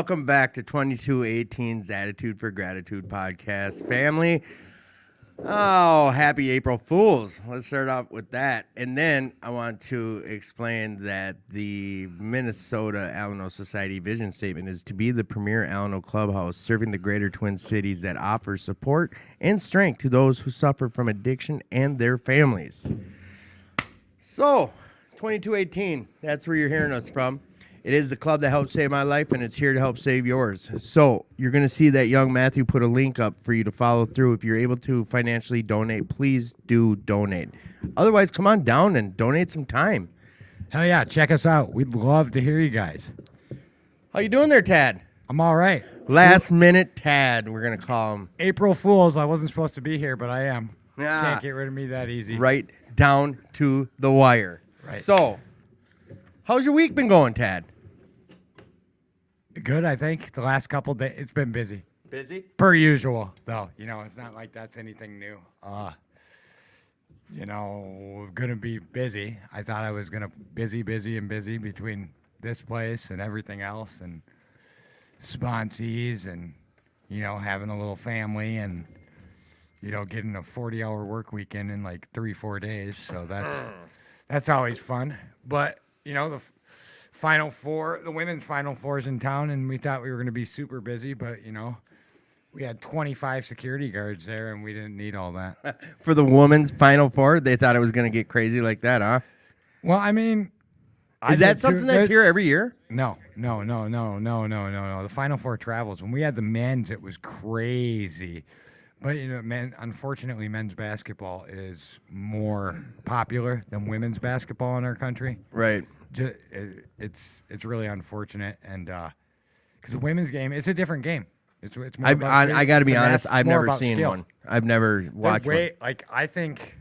Welcome back to 2218's Attitude for Gratitude podcast, family. Oh, happy April Fools. Let's start off with that. And then I want to explain that the Minnesota Alano Society vision statement is to be the premier Alano clubhouse serving the greater Twin Cities that offers support and strength to those who suffer from addiction and their families. So, 2218, that's where you're hearing us from. It is the club that helped save my life, and it's here to help save yours. So you're going to see that young Matthew put a link up for you to follow through. If you're able to financially donate, please do donate. Otherwise, come on down and donate some time. Hell yeah, check us out. We'd love to hear you guys. How you doing there, Tad? I'm all right. Last minute Tad, we're going to call him. April Fools. I wasn't supposed to be here, but I am. Yeah. Can't get rid of me that easy. Right down to the wire. Right. So, how's your week been going, Tad? Good, I think. The last couple days, it's been busy. Busy? Per usual, though. You know, it's not like that's anything new. Gonna be busy. I thought I was gonna busy between this place and everything else and sponsees and, having a little family and, getting a 40-hour work weekend in like 3-4 days. So that's always fun. But, the Final Four, the women's Final Four is in town, and we thought we were going to be super busy, but, we had 25 security guards there, and we didn't need all that. For the women's Final Four, they thought it was going to get crazy like that, huh? Well, I mean... Is that something that's here every year? No. The Final Four travels. When we had the men's, it was crazy. But, unfortunately, men's basketball is more popular than women's basketball in our country. Right. It's really unfortunate, and because the women's game, it's a different game. It's more I got to be honest, I've never seen skill. one. I've never watched one. I think,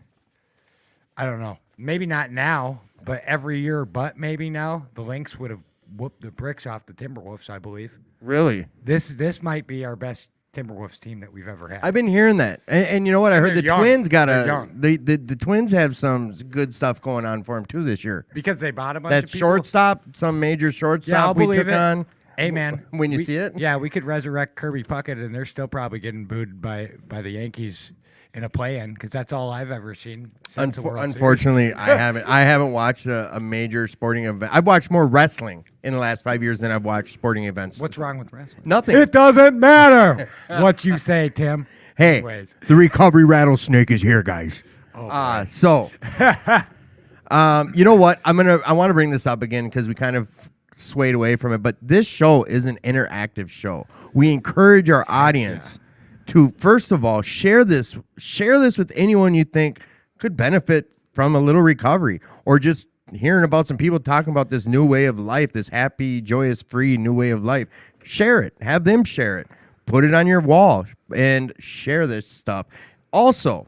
I don't know, maybe not now, but every year, maybe now, the Lynx would have whooped the bricks off the Timberwolves, I believe. Really? This might be our best Timberwolves team that we've ever had. I've been hearing that, and you know what? I heard the young. Twins got the Twins have some good stuff going on for them too this year. Because they bought a bunch that of people. Shortstop, some major shortstop we took on. Hey man, when you see it, yeah, we could resurrect Kirby Puckett, and they're still probably getting booed by the Yankees in a play-in because that's all I've ever seen. Unfortunately, I haven't watched a major sporting event. I've watched more wrestling in the last 5 years than I've watched sporting events. What's wrong with wrestling? Nothing. It doesn't matter what you say, Tim. Hey, anyways. The recovery rattlesnake is here, guys. So, you know what? I want to bring this up again because we kind of swayed away from it. But this show is an interactive show. We encourage our audience to, first of all, share this with anyone you think could benefit from a little recovery, or just hearing about some people talking about this new way of life, this happy, joyous, free new way of life. Share it. Have them share it. Put it on your wall and share this stuff. Also,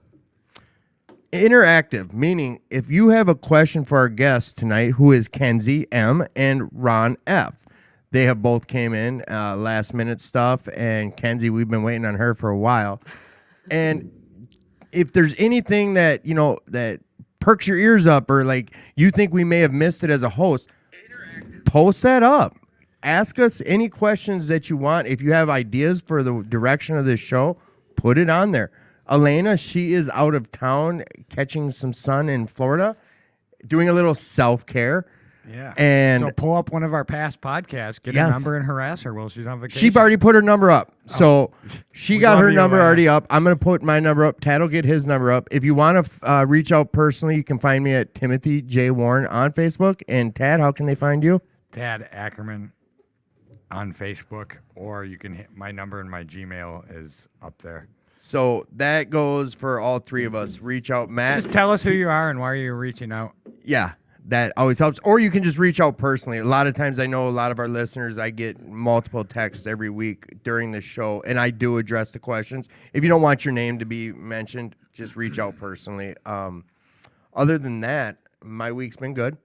interactive, meaning if you have a question for our guest tonight, who is Kenzie M. and Ron F., they have both came in last minute stuff, and Kenzie, we've been waiting on her for a while. And if there's anything that, that perks your ears up, or like you think we may have missed it as a host, post that up. Ask us any questions that you want. If you have ideas for the direction of this show, put it on there. Elena, she is out of town catching some sun in Florida, doing a little self-care. Yeah. And so pull up one of our past podcasts, get her number and harass her while she's on vacation. She already put her number up. So she got her number Elena. already up. I'm going to put my number up. Tad will get his number up. If you want to reach out personally, you can find me at Timothy J. Warren on Facebook. And Tad, how can they find you? Tad Ackerman on Facebook, or you can hit my number, and my Gmail is up there. So that goes for all three of us. Reach out, Matt. Just tell us who you are and why you're reaching out. Yeah, that always helps. Or you can just reach out personally. A lot of times I know a lot of our listeners, I get multiple texts every week during the show, and I do address the questions. If you don't want your name to be mentioned, just reach out personally. Other than that, my week's been good.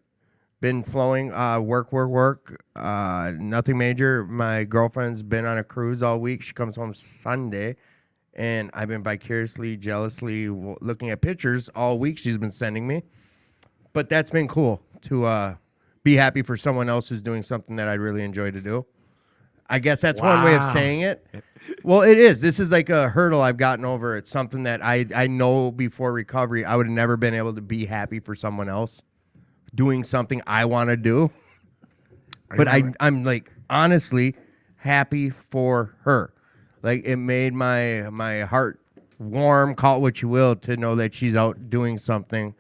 Been flowing, work. Nothing major. My girlfriend's been on a cruise all week. She comes home Sunday. And I've been vicariously, jealously looking at pictures all week she's been sending me. But that's been cool to be happy for someone else who's doing something that I really enjoy to do. I guess that's one way of Wow. saying it. Well, it is. This is like a hurdle I've gotten over. It's something that I know before recovery I would have never been able to be happy for someone else doing something I want to do. But I'm like honestly happy for her. Like it made my heart warm, call it what you will, to know that she's out doing something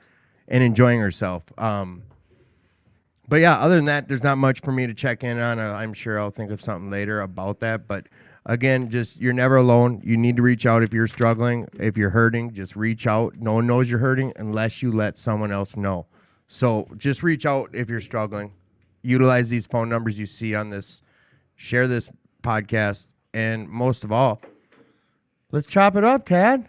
and enjoying herself. But yeah, other than that, there's not much for me to check in on. I'm sure I'll think of something later about that. But again, just you're never alone. You need to reach out if you're struggling, if you're hurting. Just reach out. No one knows you're hurting unless you let someone else know. So just reach out if you're struggling. Utilize these phone numbers you see on this. Share this podcast, and most of all, let's chop it up, Tad.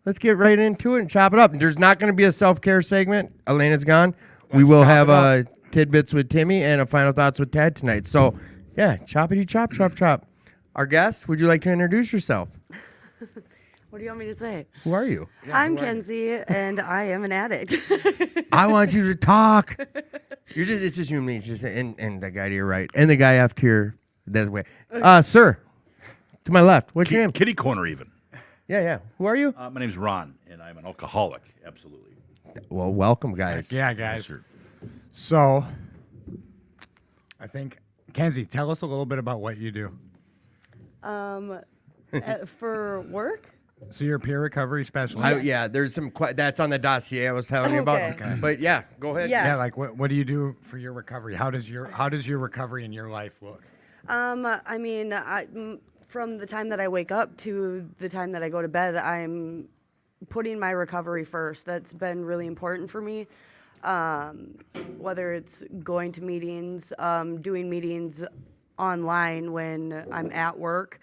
Let's get right into it and chop it up. There's not going to be a self-care segment. Elena's gone. We will have tidbits with Timmy and a final thoughts with Tad tonight. So, yeah, choppity chop, chop, chop. Our guest, would you like to introduce yourself? What do you want me to say? Who are you? I'm Kenzie, and I am an addict. I want you to talk. It's just you and me. It's just and the guy to your right and the guy up to your that way. Sir, to my left. What's your name? Kitty corner even. Yeah. Who are you? My name's Ron, and I'm an alcoholic. Absolutely. Well, welcome, guys. Yeah, guys. So, I think, Kenzie, tell us a little bit about what you do. For work? So you're a peer recovery specialist. Yeah, there's some. That's on the dossier I was telling you about. Okay. But yeah, go ahead. Yeah. Yeah, like what do you do for your recovery? How does your recovery in your life look? I mean, from the time that I wake up to the time that I go to bed, I'm putting my recovery first. That's been really important for me. Whether it's going to meetings, doing meetings online when I'm at work.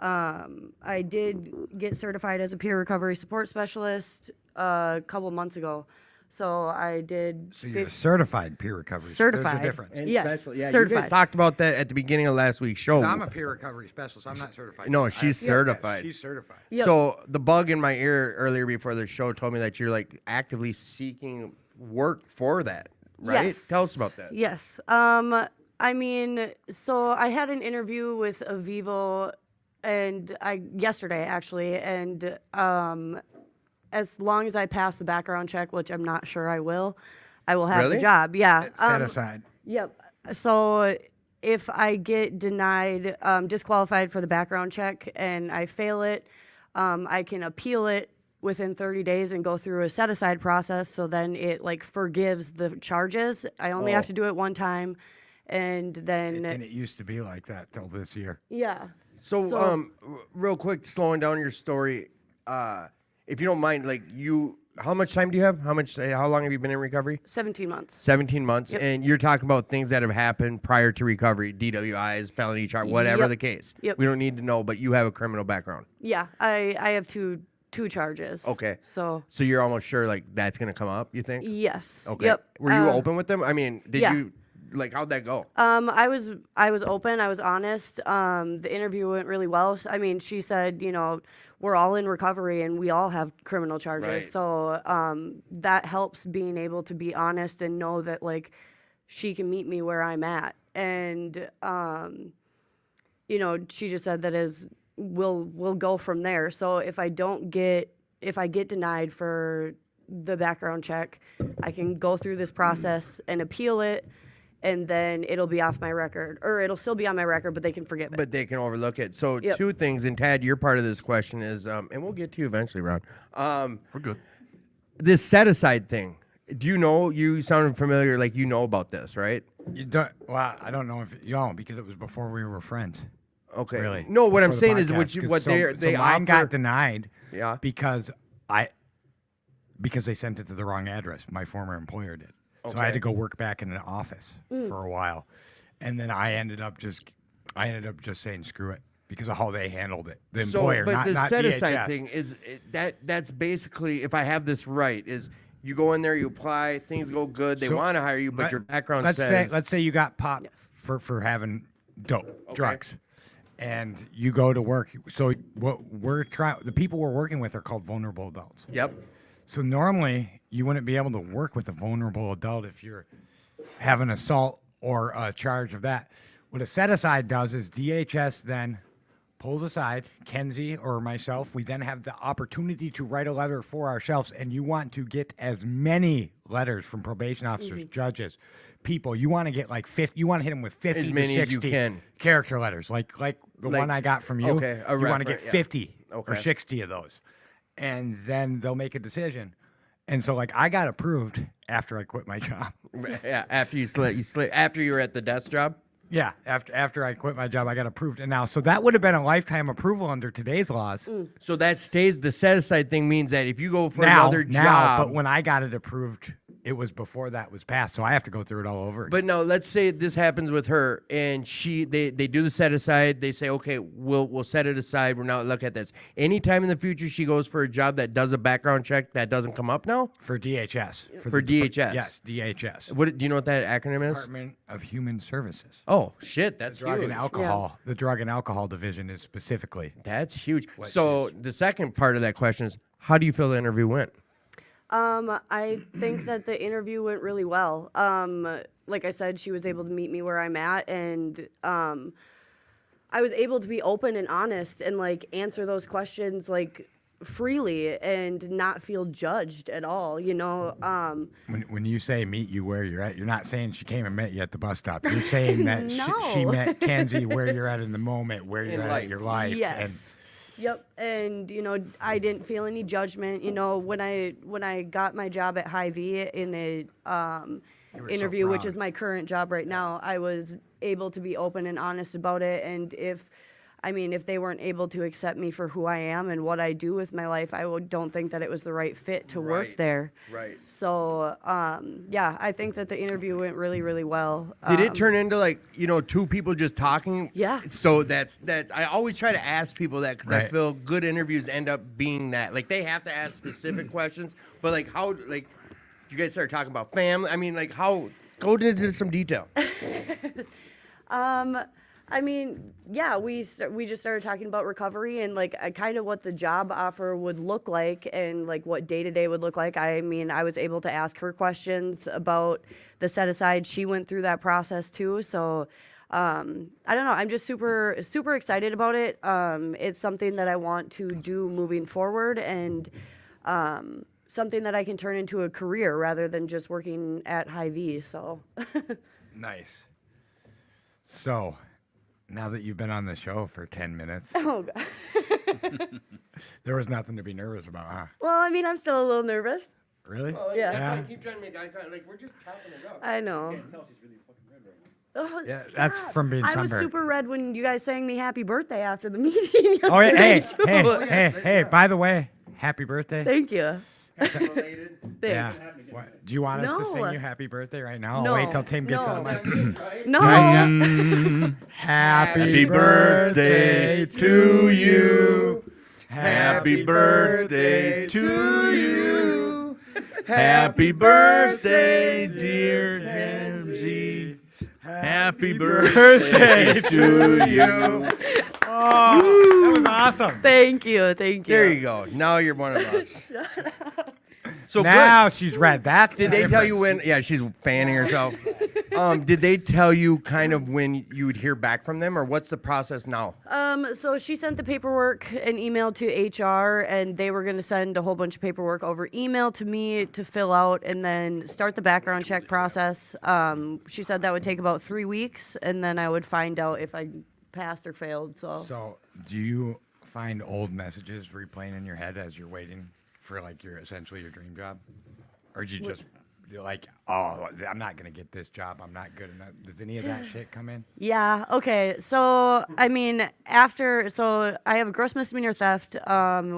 I did get certified as a peer recovery support specialist a couple months ago. So I did. So you're a certified peer recovery. Certified. There's a difference. And Yes, special, yeah, you certified. guys talked about that at the beginning of last week's show. I'm a peer recovery specialist. I'm not certified. No, I- she's yeah, certified. She's certified. Yep. So the bug in my ear earlier before the show told me that you're like actively seeking work for that, right? Yes. Tell us about that. Yes. I mean, so I had an interview with Avivo and yesterday actually, and as long as I pass the background check, which I'm not sure I will have Really? the job. Yeah. Set aside. Yep. So if I get denied, disqualified for the background check and I fail it, I can appeal it within 30 days and go through a set-aside process. So then it like forgives the charges. I only have to do it one time, and then And it used to be like that till this year. yeah. So, real quick, slowing down your story, if you don't mind, like how much time do you have? How long have you been in recovery? 17 months. 17 months. Yep. And you're talking about things that have happened prior to recovery, DWIs, felony charge, whatever Yep. the case. Yep. We don't need to know, but you have a criminal background. Yeah. I have two charges. Okay. So So you're almost sure like that's going to come up, you think? yes. Okay. Yep. Were you open with them? I mean, did yeah. you like how'd that go? I was open. I was honest. The interview went really well. I mean, she said, we're all in recovery and we all have criminal charges. Right. So that helps being able to be honest and know that like she can meet me where I'm at. And she just said that we'll go from there. So if I get denied for the background check, I can go through this process and appeal it. And then it'll be off my record, or it'll still be on my record, but they can forgive it. But they can overlook it. So Yep. two things, and Tad, your part of this question is, and we'll get to you eventually, Ron. We're good. This set aside thing. Do you know? You sounded familiar, like you know about this, right? You don't. Well, I don't know if you don't because it was before we were friends. Okay. Really? No, what I'm Before the saying is podcast, what 'cause they mine offer. got denied. Yeah. Because they sent it to the wrong address. My former employer did. So I Okay. had to go work back in an office for a while, and then I ended up just saying screw it because of how they handled it. The employer, but the not set DHS. aside thing is that's basically, if I have this right, is you go in there, you apply, things go good, they So, want to hire you, but let- your background let's says. say you got popped for having dope drugs, and you go to work. So what we're trying, the people we're working with are called vulnerable adults. Yep. So normally you wouldn't be able to work with a vulnerable adult if you're having assault or a charge of that. What a set aside does is DHS then pulls aside Kenzie or myself. We then have the opportunity to write a letter for ourselves, and you want to get as many letters from probation officers, judges, people. You want to get like 50. You want to hit them with 50 As many to as you 60 can. character letters, like the Like- one I got from you. okay, a you want to reference, get yeah. 50 or Okay. 60 of those, and then they'll make a decision. And so, like, I got approved after I quit my job. Yeah, after you after you were at the desk job. Yeah, after I quit my job, I got approved. And now, so that would have been a lifetime approval under today's laws. So that stays. The set aside thing means that if you go for Now, another job, but when I got it approved, it was before that was passed. So I have to go through it all over again. But no, let's say this happens with her, and they do the set aside. They say, okay, we'll set it aside. We're not look at this. Anytime in the future she goes for a job that does a background check, that doesn't come up now For DHS. for DHS. Yes, DHS. What do you know what that acronym is? Department of Human Services. Oh shit, that's Drug huge. and alcohol. The drug and alcohol division is specifically. That's huge. So the second part of that question is, how do you feel the interview went? I think that the interview went really well. Like I said, she was able to meet me where I'm at, and I was able to be open and honest and like answer those questions like freely and not feel judged at all. You know, When you say meet you where you're at, you're not saying she came and met you at the bus stop. You're saying that she No. met Kenzie where you're at in the moment, where you're at life. in your life. yes. Yep, and you know, I didn't feel any judgment. You know, when I got my job at Hy-Vee in the were so interview, which proud. is my current job right now, I was able to be open and honest about it. And if they weren't able to accept me for who I am and what I do with my life, don't think that it was the right fit to work Right. there. Right. So, yeah, I think that the interview went really, really well. Did it turn into like two people just talking? Yeah. So that's I always try to ask people that because I Right. feel good interviews end up being that. Like they have to ask specific questions, but like how you guys start talking about family. I mean, like how go into some detail. Yeah, we just started talking about recovery and like kind of what the job offer would look like and like what day to day would look like. I mean, I was able to ask her questions about the set aside. She went through that process too. So I don't know. I'm just super super excited about it. It's something that I want to do moving forward and something that I can turn into a career rather than just working at Hy-Vee. So. Nice. So, now that you've been on the show for 10 minutes, Oh God. there was nothing to be nervous about, huh? Well, I mean, I'm still a little nervous. Really? Yeah. That's why I keep trying to make eye contact. Like we're just chopping it up. I know. Oh, Yeah, that's stop. from being I was sunburned. super red when you guys sang me happy birthday after the meeting yesterday, Oh, hey, too. hey, by the way, happy birthday. Thank you. Related. Yeah. Thanks. What, do you want us to sing No. you happy birthday right now? No, I'll wait till Tim gets no. on the mic. No. Happy birthday to you. Happy birthday to you. Happy birthday, dear Kenzie. Happy birthday to you. Oh, that was awesome. Thank you. Thank you. There you go. Now you're one of us. So Now she's red. That's Did the they tell you difference. when? Yeah, she's fanning herself. Did they tell you kind of when you would hear back from them, or what's the process now? So she sent the paperwork and email to HR, and they were going to send a whole bunch of paperwork over email to me to fill out and then start the background check process. She said that would take about 3 weeks, and then I would find out if I passed or failed. So, do you find old messages replaying in your head as you're waiting for like your essentially your dream job, or do you just you're like, oh, I'm not gonna get this job. I'm not good enough. Does any of that shit come in? Yeah. Okay. So I mean, so I have a gross misdemeanor theft,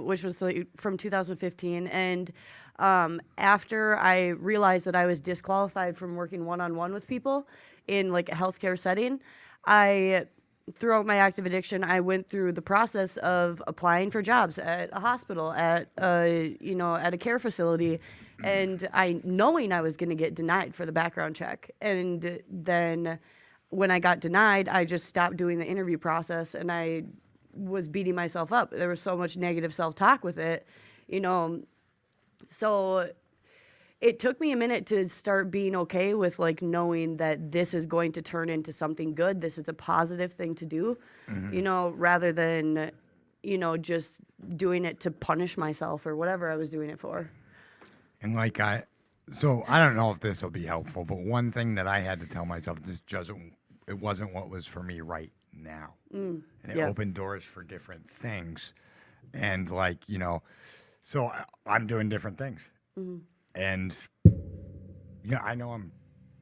which was like from 2015, and after I realized that I was disqualified from working one-on-one with people in like a healthcare setting, throughout my active addiction, I went through the process of applying for jobs at a hospital, at a care facility, and knowing I was going to get denied for the background check. And then when I got denied, I just stopped doing the interview process, and I was beating myself up. There was so much negative self-talk with it, So it took me a minute to start being okay with like knowing that this is going to turn into something good. This is a positive thing to do, you know, rather than, you know, just doing it to punish myself or whatever I was doing it for. And like so I don't know if this will be helpful, but one thing that I had to tell myself, it wasn't what was for me right now. And it yeah. opened doors for different things. And like, you know, so I'm doing different things. And, you know, I know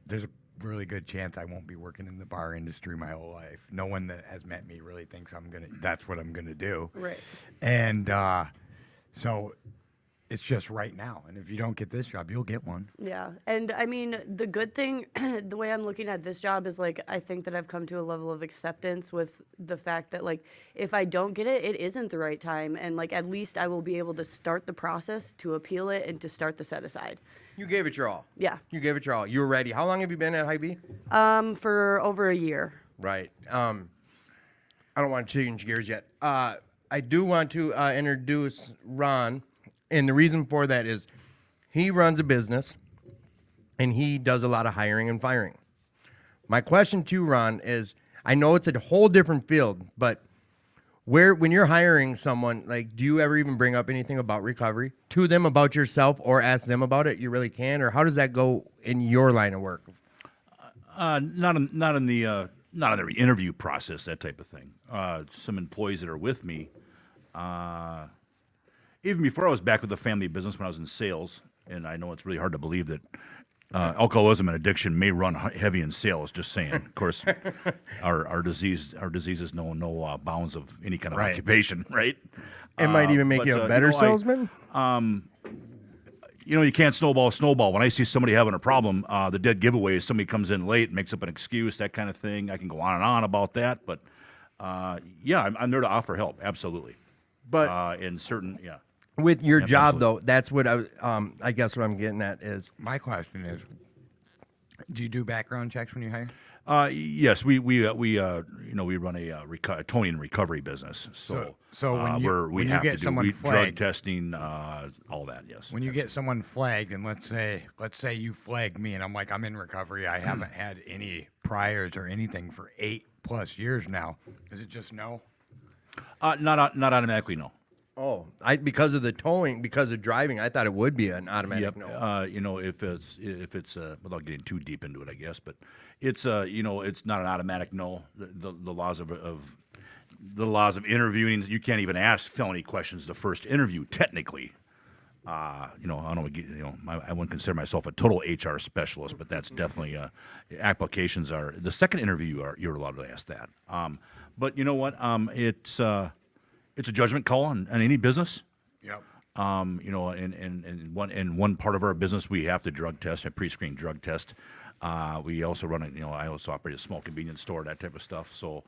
there's a really good chance I won't be working in the bar industry my whole life. No one that has met me really thinks that's what I'm going to do. Right. And so it's just right now. And if you don't get this job, you'll get one. Yeah. And I mean, the good thing, the way I'm looking at this job is like, I think that I've come to a level of acceptance with the fact that like, if I don't get it, it isn't the right time. And like, at least I will be able to start the process to appeal it and to start the set aside. You gave it your all. Yeah. You gave it your all. You were ready. How long have you been at Hy-Vee? For over a year. Right. I don't want to change gears yet. I do want to introduce Ron. And the reason for that is he runs a business and he does a lot of hiring and firing. My question to you, Ron, is I know it's a whole different field, but when you're hiring someone, like, do you ever even bring up anything about recovery to them, about yourself, or ask them about it? You really can? Or how does that go in your line of work? Not in the interview process, that type of thing. Some employees that are with me, even before I was back with the family business when I was in sales, and I know it's really hard to believe that alcoholism and addiction may run heavy in sales. Just saying. Of course, our diseases know no bounds of any kind of occupation, right? It might even make you a better salesman. You know, you can't snowball. When I see somebody having a problem, the dead giveaway is somebody comes in late, makes up an excuse, that kind of thing. I can go on and on about that, but yeah, I'm there to offer help, absolutely. But in certain, yeah. with your job, absolutely. though, that's what I guess what I'm getting at is My question is, do you do background checks when you hire? Yes, we run a towing and recovery business. So when you have get to do someone drug flagged, testing, all that. Yes. when you get someone flagged, and let's say you flag me, and I'm like, I'm in recovery, I haven't had any priors or anything for 8+ years now. Is it just no? Not automatically, no. oh, because of the towing, because of driving, I thought it would be an automatic no. You know, if it's without getting too deep into it, I guess, but it's it's not an automatic no. The laws of the laws of interviewing, you can't even ask felony questions the first interview technically. I wouldn't consider myself a total HR specialist, but that's definitely applications are the second interview you're allowed to ask that. But you know what? It's a judgment call on any business. Yep. In one part of our business, we have to drug test, a pre-screen drug test. We also run I also operate a small convenience store, that type of stuff. So,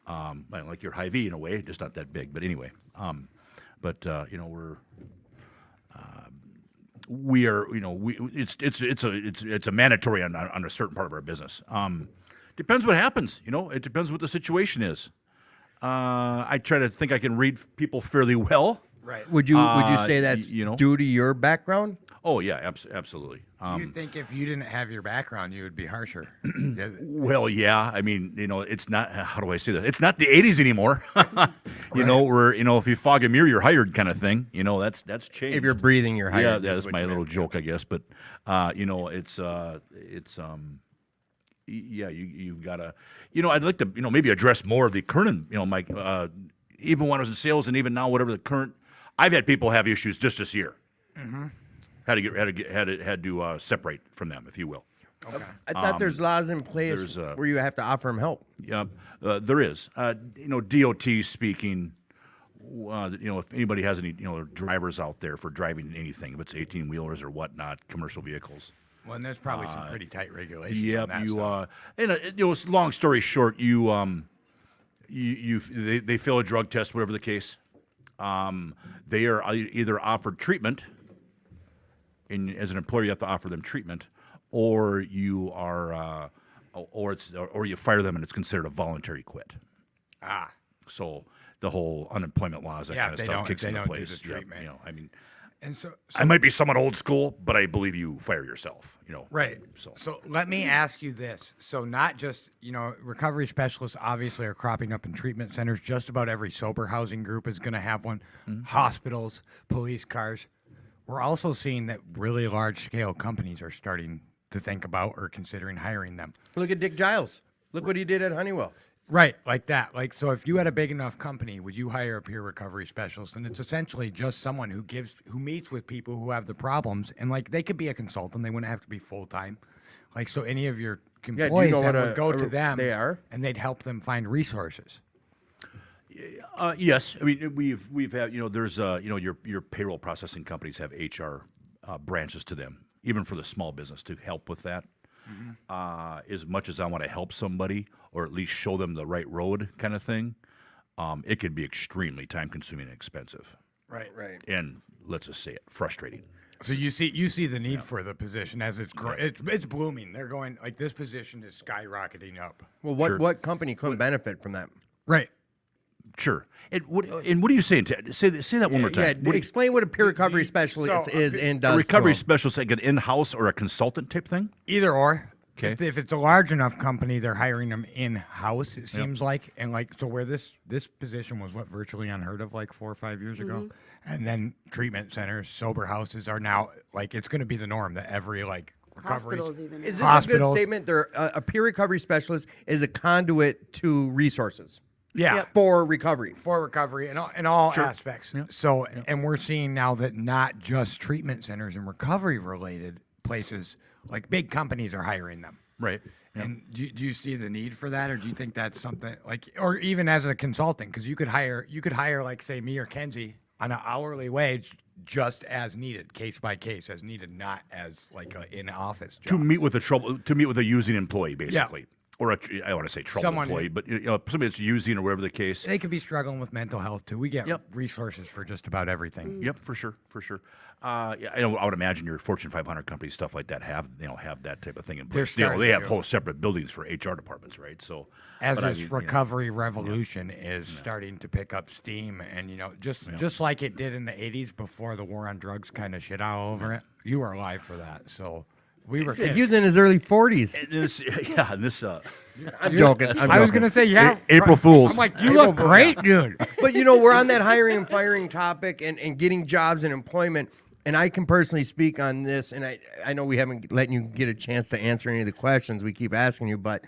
like your Hy-Vee in a way, just not that big. But anyway, it's a mandatory on a certain part of our business. Depends what happens. It depends what the situation is. I try to think I can read people fairly well. Right. Would you say that's due to your background? Oh yeah, absolutely. Do you think if you didn't have your background, you would be harsher? Yeah. Well, yeah. I mean, it's not. How do I say that? It's not the '80s anymore. Where if you fog a mirror, you're hired, kind of thing. That's changed. If you're breathing, you're hired. Yeah, that's my little joke, I guess. But you've got to. I'd like to maybe address more of the current. Mike. Even when I was in sales, and even now, whatever the current. I've had people have issues just this year. Mm-hmm. Had to separate from them, if you will. Okay. I thought there's laws in place where you have to offer them help. Yeah, there is. DOT speaking. If anybody has any drivers out there for driving anything, if it's 18-wheelers or whatnot, commercial vehicles. Well, and there's probably some pretty tight regulations. Yeah, on that stuff. Long story short, they fail a drug test, whatever the case. They are either offered treatment, and as an employer, you have to offer them treatment, or you are, or you fire them, and it's considered a voluntary quit. So the whole unemployment laws, that kind of stuff, kicks into place. Do the treatment. And so I might be somewhat old school, but I believe you fire yourself. right. So let me ask you this. So not just, recovery specialists obviously are cropping up in treatment centers. Just about every sober housing group is going to have one. Hospitals, police cars. We're also seeing that really large scale companies are starting to think about or considering hiring them. Look at Dick Giles. Look what he did at Honeywell. Right, like that. Like, so if you had a big enough company, would you hire a peer recovery specialist? And it's essentially just someone who meets with people who have the problems, and like they could be a consultant. They wouldn't have to be full time. Like, so any of your do you employees know then what would go to them, they are? and they'd help them find resources. Yes, I mean we've had there's your payroll processing companies have HR branches to them, even for the small business to help with that. As much as I want to help somebody or at least show them the right road, kind of thing, it can be extremely time consuming and expensive, Right. and let's just say it, frustrating. So you see the need for the position as it's it's blooming. They're going like this position is skyrocketing up. Well, what Sure. what company couldn't benefit from that? Right. Sure. And what are you saying, Ted? Say that one more time. Yeah, explain what a peer recovery specialist so, is and does. A to recovery them. specialist, like an in-house or a consultant type thing? Either or. Okay. If it's a large enough company, they're hiring them in house. It seems like, and like so, where this position was virtually unheard of like 4 or 5 years ago, and then treatment centers, sober houses are now like it's going to be the norm that every like recovery. Hospitals even. Is this now. a good Hospitals. statement? A peer recovery specialist is a conduit to resources Yeah. for recovery. For recovery in all aspects. So, and we're seeing now that not just treatment centers and recovery related places, like big companies are hiring them. Right. And do you see the need for that, or do you think that's something like, or even as a consultant, because you could hire like say me or Kenzie on an hourly wage just as needed, case by case as needed, not as like an in office To job. meet with a using employee, basically. Or I want to say trouble Someone employee, who- but somebody that's using or whatever the case. They could be struggling with mental health too. We get Yep. resources for just about everything. Yep, for sure. Yeah, I would imagine your Fortune 500 companies, stuff like that, have that type of thing in place. starting They have to. whole separate buildings for HR departments, right? So, As but I this mean, recovery revolution is starting to pick up steam, and just like it did in the '80s before the war on drugs kind of shit all over it. You were alive for that, so we were. He kids. was in his early 40s. and this, yeah, and this. I'm joking. I was gonna say yeah. April Fools. I'm like, you look great, dude. But we're on that hiring and firing topic and getting jobs and employment. And I can personally speak on this, and I know we haven't let you get a chance to answer any of the questions we keep asking you, but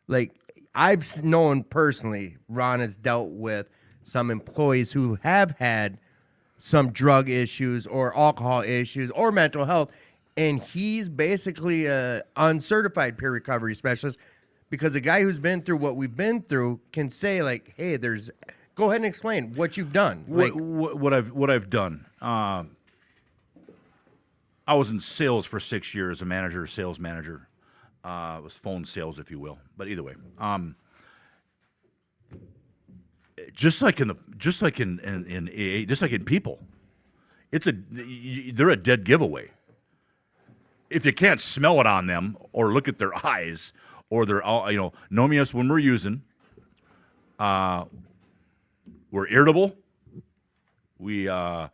like I've known personally, Ron has dealt with some employees who have had some drug issues or alcohol issues or mental health, and he's basically a uncertified peer recovery specialist because a guy who's been through what we've been through can say like, hey, go ahead and explain what you've done. Like, What I've done. I was in sales for 6 years, sales manager. It was phone sales, if you will. But either way, just like in AA, just like in people, they're a dead giveaway. If you can't smell it on them or look at their eyes or their know me us when we're using, we're irritable. We're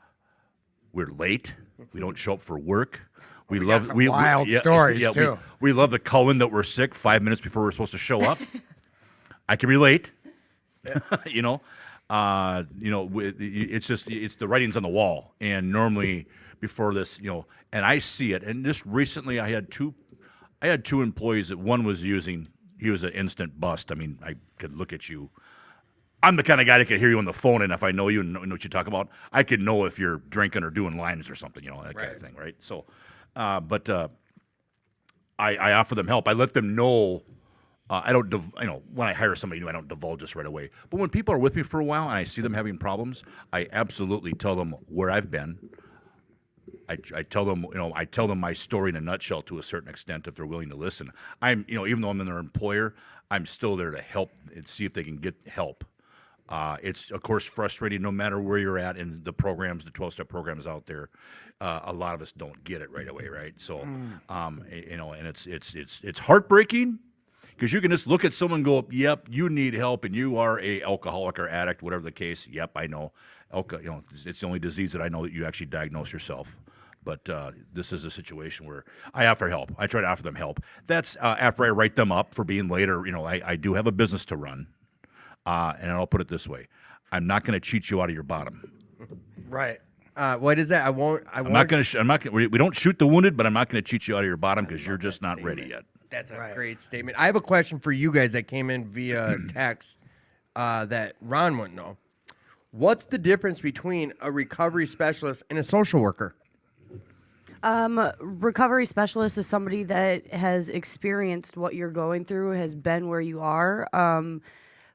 late. We don't show up for work. We love some wild stories, too. We love to call in that we're sick 5 minutes before we're supposed to show up. I can relate. It's the writings on the wall. And normally before this, and I see it. And just recently, I had two employees that one was using. He was an instant bust. I mean, I could look at you. I'm the kind of guy that can hear you on the phone, and if I know you and know what you talk about, I could know if you're drinking or doing lines or something, that kind of thing, right? So, but I offer them help. I let them know. I don't, when I hire somebody new, I don't divulge this right away. But when people are with me for a while and I see them having problems, I absolutely tell them where I've been. I tell them, I tell them my story in a nutshell to a certain extent if they're willing to listen. I'm, even though I'm their employer, I'm still there to help and see if they can get help. It's, of course, frustrating no matter where you're at in the programs, the 12-step programs out there. A lot of us don't get it right away, right? So, and it's heartbreaking Because you can just look at someone and go, yep, you need help and you are a alcoholic or addict, whatever the case. Yep, I know. It's the only disease that I know that you actually diagnose yourself. But this is a situation where I offer help. I try to offer them help. That's after I write them up for being later. I do have a business to run. And I'll put it this way. I'm not going to cheat you out of your bottom. Right. What is that? I won't. I'm not going to. We don't shoot the wounded, but I'm not going to cheat you out of your bottom because you're just not ready yet. That's a great statement. I have a question for you guys that came in via text that Ron wouldn't know. What's the difference between a recovery specialist and a social worker? Recovery specialist is somebody that has experienced what you're going through, has been where you are.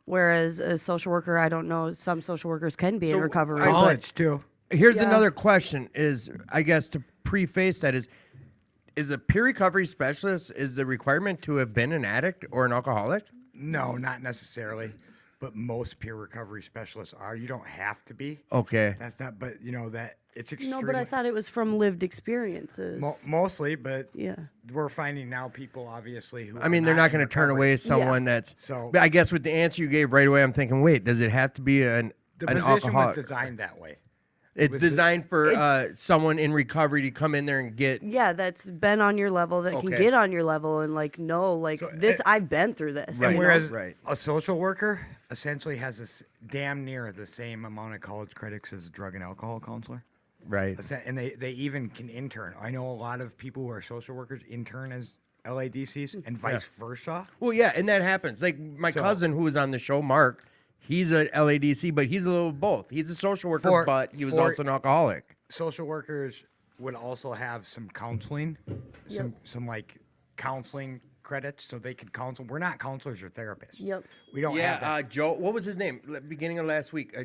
Whereas a social worker, I don't know, some social workers can be in recovery. College too. Here's another question is, I guess to preface that is a peer recovery specialist, is the requirement to have been an addict or an alcoholic? No, not necessarily. But most peer recovery specialists are. You don't have to be. Okay. That's not, but that it's extremely. No, but I thought it was from lived experiences. Mostly, but Yeah. we're finding now people obviously who. I mean, they're not going to turn away someone that's. So- But I guess with the answer you gave right away, I'm thinking, wait, does it have to be an position alcoholic? was designed that way. It's designed for someone in recovery to come in there and get. Yeah, that's been on your level, that can Okay. get on your level and I've been through this. Right. And you know? whereas Right. a social worker essentially has damn near the same amount of college credits as a drug and alcohol counselor. Right. And they even can intern. I know a lot of people who are social workers intern as LADCs and vice versa. Well, yeah, and that happens. Like my cousin who was on the show, Mark, he's a LADC, but he's a little of both. He's a social worker, but he was also an alcoholic. Social workers would also have some counseling, some like counseling credits, so they could counsel. We're not counselors or therapists. Yep. We don't have that. Yeah, Joe, what was his name? Beginning of last week.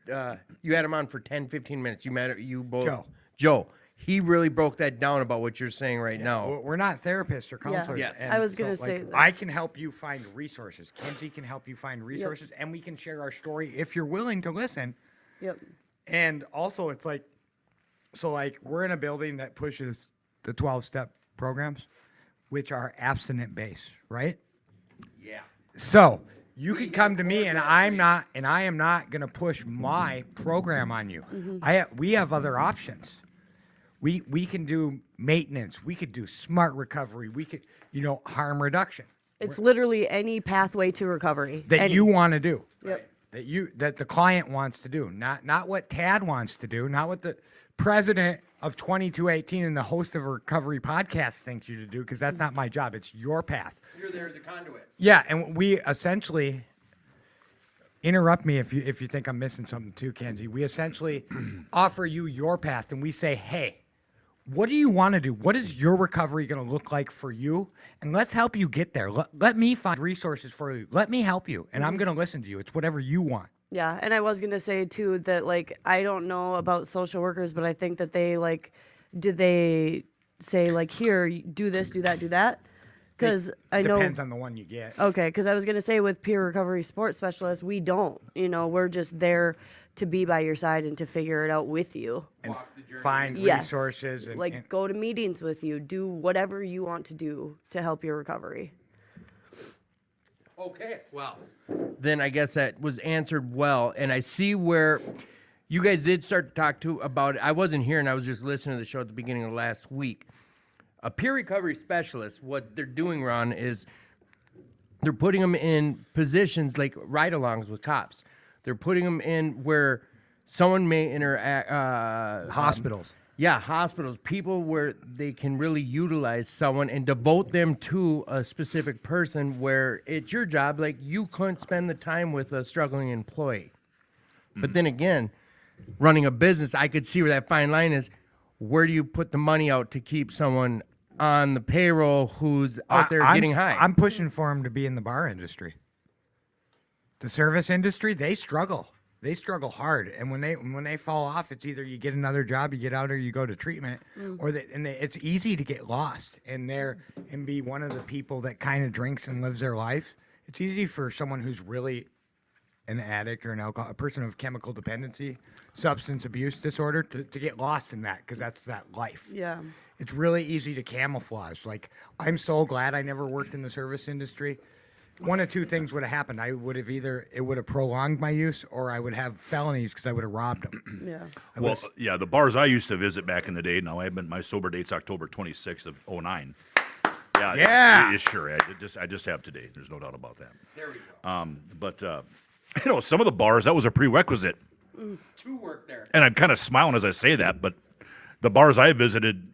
You had him on for 10, 15 minutes. You both. Joe. He really broke that down about what you're saying right now. We're not therapists or counselors. Yes. and I was gonna say that. I can help you find resources. Kenzie can help you find resources, and we can share our story if you're willing to listen. Yep. And also, it's like, we're in a building that pushes the 12-step programs, which are abstinent based, right? Yeah. So you could come to me, and I am not going to push my program on you. We have other options. We can do maintenance. We could do smart recovery. We could, harm reduction It's literally any pathway to recovery. that you want to do. Yep. That the client wants to do, not what Tad wants to do, not what the president of 2218 and the host of a recovery podcast thinks you to do, because that's not my job. It's your path. You're there as a conduit. Yeah, and we essentially interrupt me if you think I'm missing something too, Kenzie. We essentially offer you your path, and we say, hey, what do you want to do? What is your recovery going to look like for you? And let's help you get there. Let me find resources for you. Let me help you, and I'm going to listen to you. It's whatever you want. Yeah, and I was gonna say too that I don't know about social workers, but I think that they did they say here, do this, do that, do that? Because I know Depends on the one you get. Okay, because I was gonna say with peer recovery sports specialists, we don't. We're just there to be by your side and to figure it out with you. And find Yes. resources. And Go to meetings with you, do whatever you want to do to help your recovery. Okay, well, then I guess that was answered well, and I see where you guys did start to talk about it. I wasn't here, and I was just listening to the show at the beginning of last week. A peer recovery specialist, what they're doing, Ron, is they're putting them in positions like ride-alongs with cops. They're putting them in where someone may interact. hospitals. Yeah, hospitals, people where they can really utilize someone and devote them to a specific person where it's your job. Like you couldn't spend the time with a struggling employee. But then again, running a business, I could see where that fine line is. Where do you put the money out to keep someone on the payroll who's out there getting high? I'm pushing for them to be in the bar industry. The service industry, they struggle. They struggle hard, and when they fall off, it's either you get another job, you get out, or you go to treatment, it's easy to get lost and be one of the people that kind of drinks and lives their life. It's easy for someone who's really an addict or a person of chemical dependency, substance abuse disorder, to get lost in that, because that's that life. Yeah. It's really easy to camouflage. I'm so glad I never worked in the service industry, one of two things would have happened. I would have it would have prolonged my use, or I would have felonies because I would have robbed them. Yeah. Well, yeah, the bars I used to visit back in the day. Now my sober date's October 26th of '09. Yeah. Yeah. Sure. I just have today. There's no doubt about that. There we go. But some of the bars that was a prerequisite. To work there. And I'm kind of smiling as I say that, but the bars I visited,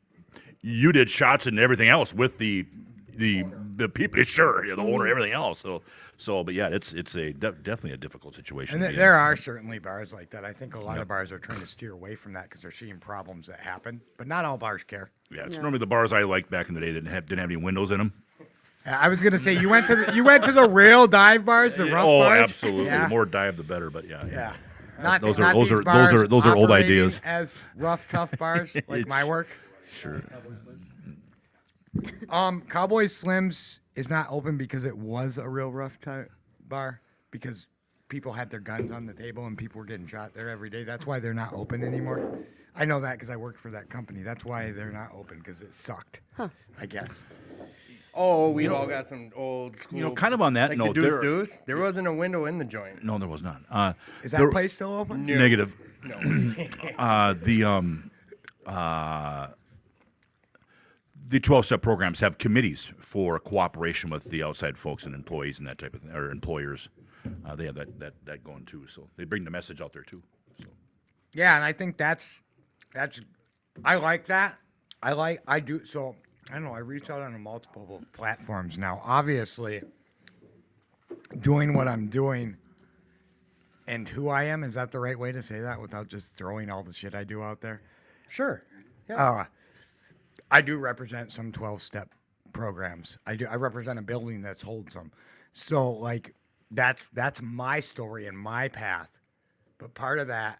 you did shots and everything else with the people, sure, the owner, everything else. But yeah, it's definitely a difficult situation. And there are certainly bars like that. I think a lot of bars are trying to steer away from that because they're seeing problems that happen. But not all bars care. Yeah, it's normally the bars I liked back in the day didn't have any windows in them. I was gonna say you went to the real dive bars, the rough bars. Oh, absolutely. Yeah. The more dive, the better. But yeah. Yeah. Those not are these bars those are old operating ideas. As rough, tough bars like my work. Sure. Cowboy Slim's is not open because it was a real rough bar because people had their guns on the table and people were getting shot there every day. That's why they're not open anymore. I know that because I worked for that company. That's why they're not open because it sucked. I guess. Oh, we've all got some old school. Kind of on that like note, the Deuce. There wasn't a window in the joint. No, there was not. Is that place still open? No. Negative. No. The 12-step programs have committees for cooperation with the outside folks and employees and that type of thing, or employers. They have that going too, so they bring the message out there too. So. Yeah, and I think that's I like that. I do so. I don't know. I reach out on multiple platforms now. Obviously, doing what I'm doing and who I am, is that the right way to say that without just throwing all the shit I do out there? Sure. Yeah. I do represent some 12-step programs. I represent a building that's holds them. So like that's my story and my path. But part of that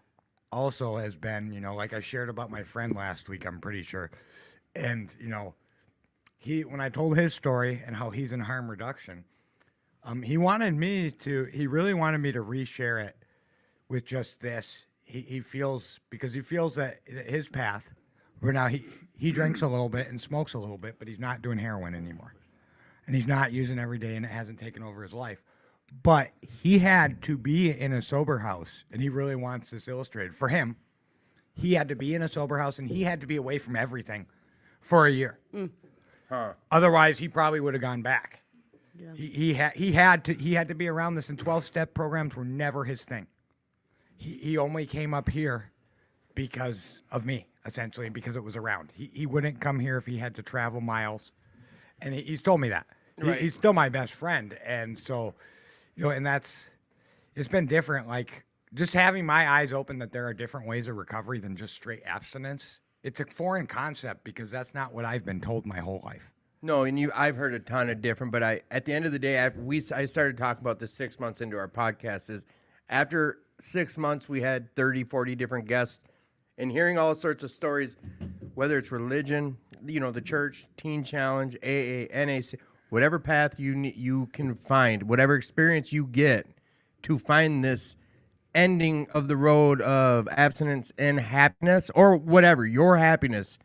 also has been, like I shared about my friend last week, I'm pretty sure. And, when I told his story and how he's in harm reduction, he really wanted me to reshare it with just this. He feels that his path, where now he drinks a little bit and smokes a little bit, but he's not doing heroin anymore. And he's not using every day, and it hasn't taken over his life. But he had to be in a sober house, and he really wants this illustrated. For him, he had to be in a sober house, and he had to be away from everything for a year. Otherwise, he probably would have gone back. Yeah. He had to be around this, and 12-step programs were never his thing. He only came up here because of me, essentially, because it was around. He wouldn't come here if he had to travel miles, and he's told me that. Right. He's still my best friend, and so, and it's been different. Like just having my eyes open that there are different ways of recovery than just straight abstinence. It's a foreign concept because that's not what I've been told my whole life. No, and I've heard a ton of different, but at the end of the day, I started talking about this 6 months into our podcast, is after 6 months, we had 30, 40 different guests, and hearing all sorts of stories, whether it's religion, the church, Teen Challenge, AA, NAC, whatever path you can find, whatever experience you get to find this ending of the road of abstinence and happiness, or whatever, your happiness,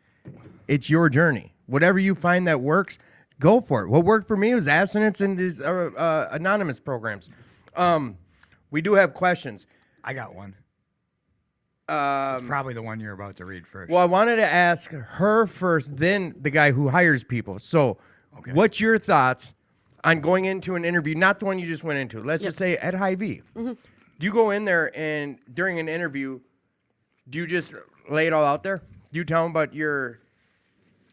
it's your journey. Whatever you find that works, go for it. What worked for me was abstinence and these anonymous programs. We do have questions. I got one. It's probably the one you're about to read first. Well, I wanted to ask her first, then the guy who hires people. So, what's your thoughts on going into an interview, not the one you just went into, let's just say at Hy-Vee. Mm-hmm. Do you go in there and during an interview, do you just lay it all out there? Do you tell them about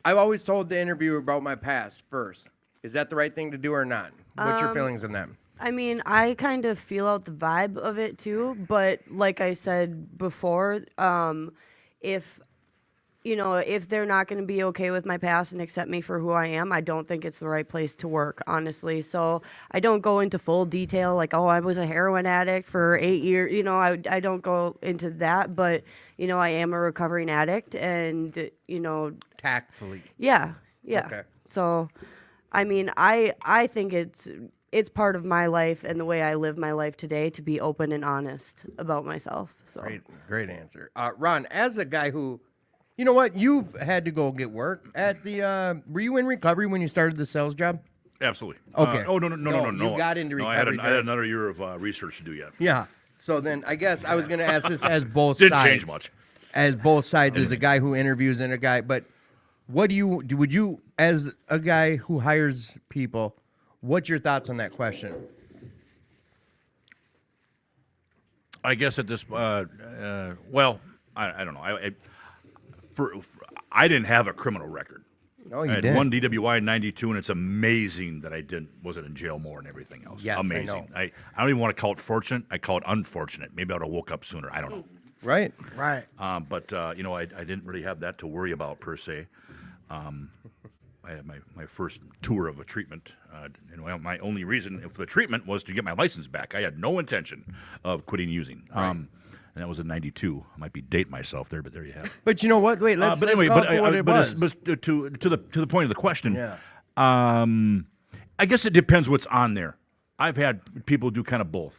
I've always told the interviewer about my past first. Is that the right thing to do or not? What's your feelings on that? I mean, I kind of feel out the vibe of it too, but like I said before, if they're not going to be okay with my past and accept me for who I am, I don't think it's the right place to work, honestly. So I don't go into full detail like, oh, I was a heroin addict for 8 years. I don't go into that, but, I am a recovering addict and, Tactfully. Yeah. Okay. So, I mean, I think it's part of my life and the way I live my life today to be open and honest about myself. So Great answer. Ron, as a guy who, you've had to go get work at the, were you in recovery when you started the sales job? Absolutely. Okay. No. You got into No, recovery. I had another year of research to do yet. Yeah. So then I guess I was going to ask this as both Didn't sides. change much. As both sides, as a guy who interviews and a guy, but what do you do? Would you, as a guy who hires people, what's your thoughts on that question? I guess at this, well, I don't know. I didn't have a criminal record. No, I you had did. one DWI in '92, and it's amazing that I wasn't in jail more and everything else. Yes, I amazing. know. I don't even want to call it fortunate. I call it unfortunate. Maybe I would have woke up sooner. I don't know. Right. Right. But I didn't really have that to worry about per se. I had my first tour of a treatment, and my only reason for the treatment was to get my license back. I had no intention of quitting using. And that was in '92. I might be dating myself there, but there you have it. But you know what? Wait, let's But anyway, call it for what it was. but to the point of the question, Yeah. I guess it depends what's on there. I've had people do kind of both.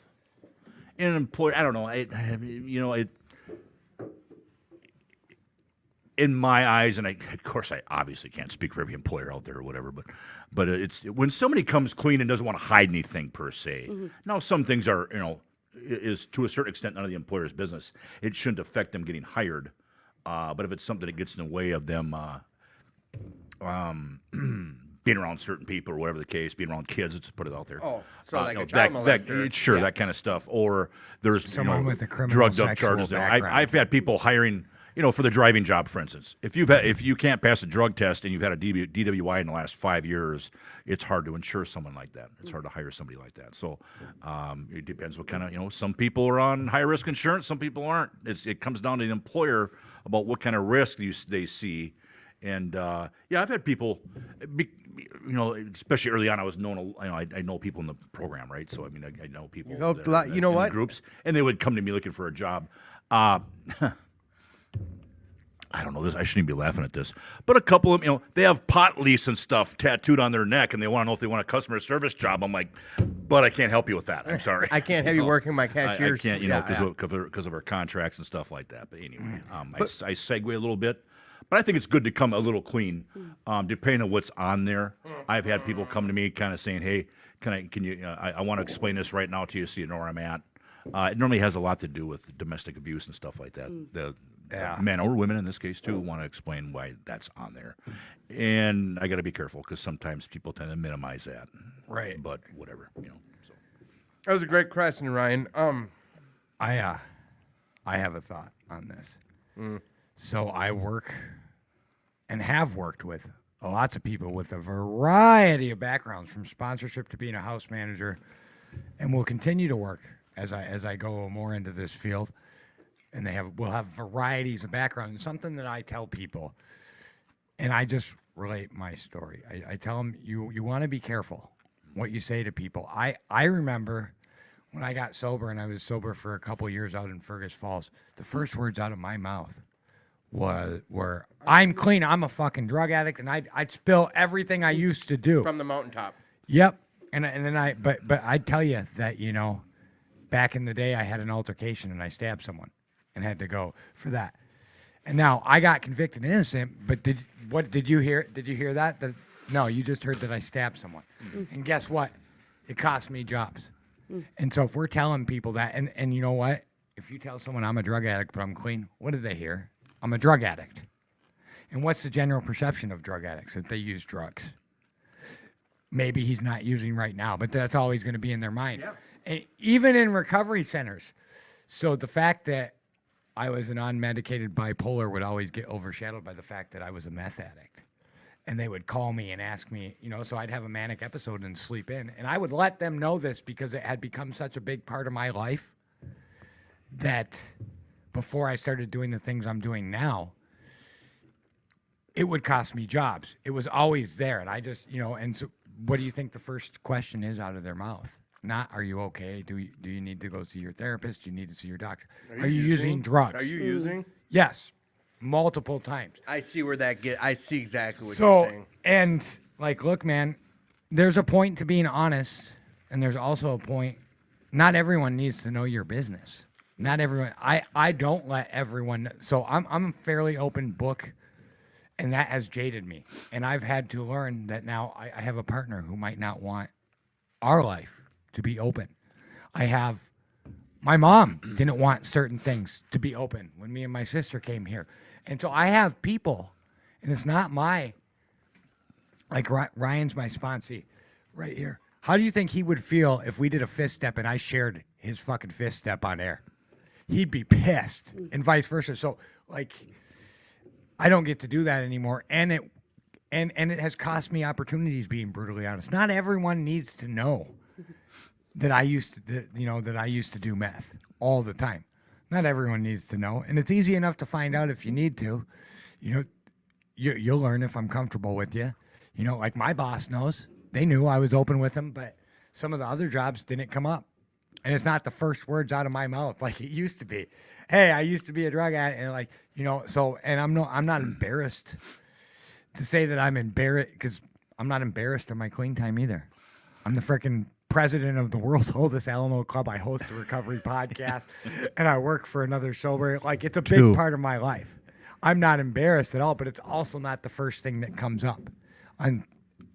And an employer, I don't know, in my eyes, and of course I obviously can't speak for every employer out there or whatever, but it's when somebody comes clean and doesn't want to hide anything per se. Now some things are, is to a certain extent none of the employer's business. It shouldn't affect them getting hired. But if it's something that gets in the way of them being around certain people or whatever the case, being around kids, let's put it out there. Oh, so like a child molester. Sure, Yeah. that kind of stuff. Or there's Someone with a criminal drugged up sexual charges there. background. I've had people hiring, for the driving job, for instance. If you can't pass a drug test and you've had a DWI in the last 5 years, it's hard to insure someone like that. It's hard to hire somebody like that. So it depends what kind of, some people are on high risk insurance, some people aren't. It comes down to the employer about what kind of risk they see. And I've had people, especially early on, I was known. I know people in the program, right? So I know people. You know in what? the groups, and they would come to me looking for a job. I don't know this. I shouldn't be laughing at this, but a couple of they have pot leaves and stuff tattooed on their neck, and they want to know if they want a customer service job. I'm like, but I can't help you with that. I'm sorry. I can't have you working my I cashier's. can't, because of our contracts and stuff like that. But anyway, I segue a little bit. But I think it's good to come a little clean, depending on what's on there. I've had people come to me kind of saying, "Hey, I want to explain this right now to you so you know where I'm at." It normally has a lot to do with domestic abuse and stuff like that. The men or women in this case too want to explain why that's on there, and I got to be careful because sometimes people tend to minimize that. Right. But whatever, So. That was a great question, Ryan. I have a thought on this. So I work and have worked with lots of people with a variety of backgrounds, from sponsorship to being a house manager, and will continue to work as I go more into this field. And we'll have varieties of background. And something that I tell people, and I just relate my story. I tell them you want to be careful what you say to people. I remember when I got sober, and I was sober for a couple years out in Fergus Falls, the first words out of my mouth were I'm clean, I'm a fucking drug addict, and I'd spill everything I used to do. From the mountaintop. Yep. And then but I'd tell you that, back in the day I had an altercation and I stabbed someone and had to go for that. And now I got convicted innocent, but did you hear that? No, you just heard that I stabbed someone. And guess what? It cost me jobs. And so if we're telling people that, and you know what? If you tell someone I'm a drug addict but I'm clean, what do they hear? I'm a drug addict. And what's the general perception of drug addicts? That they use drugs. Maybe he's not using right now, but that's always going to be in their mind. Yeah. And even in recovery centers. So the fact that I was an unmedicated bipolar would always get overshadowed by the fact that I was a meth addict. And they would call me and ask me, so I'd have a manic episode and sleep in. And I would let them know this because it had become such a big part of my life that before I started doing the things I'm doing now, it would cost me jobs. It was always there. And I just, and so what do you think the first question is out of their mouth? Not, are you okay? Do you need to go see your therapist? Do you need to see your doctor? Are you using drugs? Are you using? Yes, multiple times. I see where I see exactly what So, you're saying. and look, man, there's a point to being honest, and there's also a point, not everyone needs to know your business. Not everyone. I don't let everyone. So I'm a fairly open book And that has jaded me. And I've had to learn that now I have a partner who might not want our life to be open. My mom didn't want certain things to be open when me and my sister came here. And so I have people, and it's not like Ryan's my sponsee right here. How do you think he would feel if we did a fist step and I shared his fucking fist step on air? He'd be pissed, and vice versa. So, like, I don't get to do that anymore, and it has cost me opportunities. Being brutally honest, not everyone needs to know that I used to do meth all the time. Not everyone needs to know, and it's easy enough to find out if you need to. You'll learn if I'm comfortable with you. Like my boss knows. They knew I was open with them, but some of the other jobs didn't come up. And it's not the first words out of my mouth like it used to be. Hey, I used to be a drug addict, and and I'm not embarrassed to say that I'm embarrassed, because I'm not embarrassed of my clean time either. I'm the freaking president of the world's oldest Alamo Club. I host a recovery podcast, and I work for another sober. Like, it's a big part of my life. I'm not embarrassed at all, but it's also not the first thing that comes up. And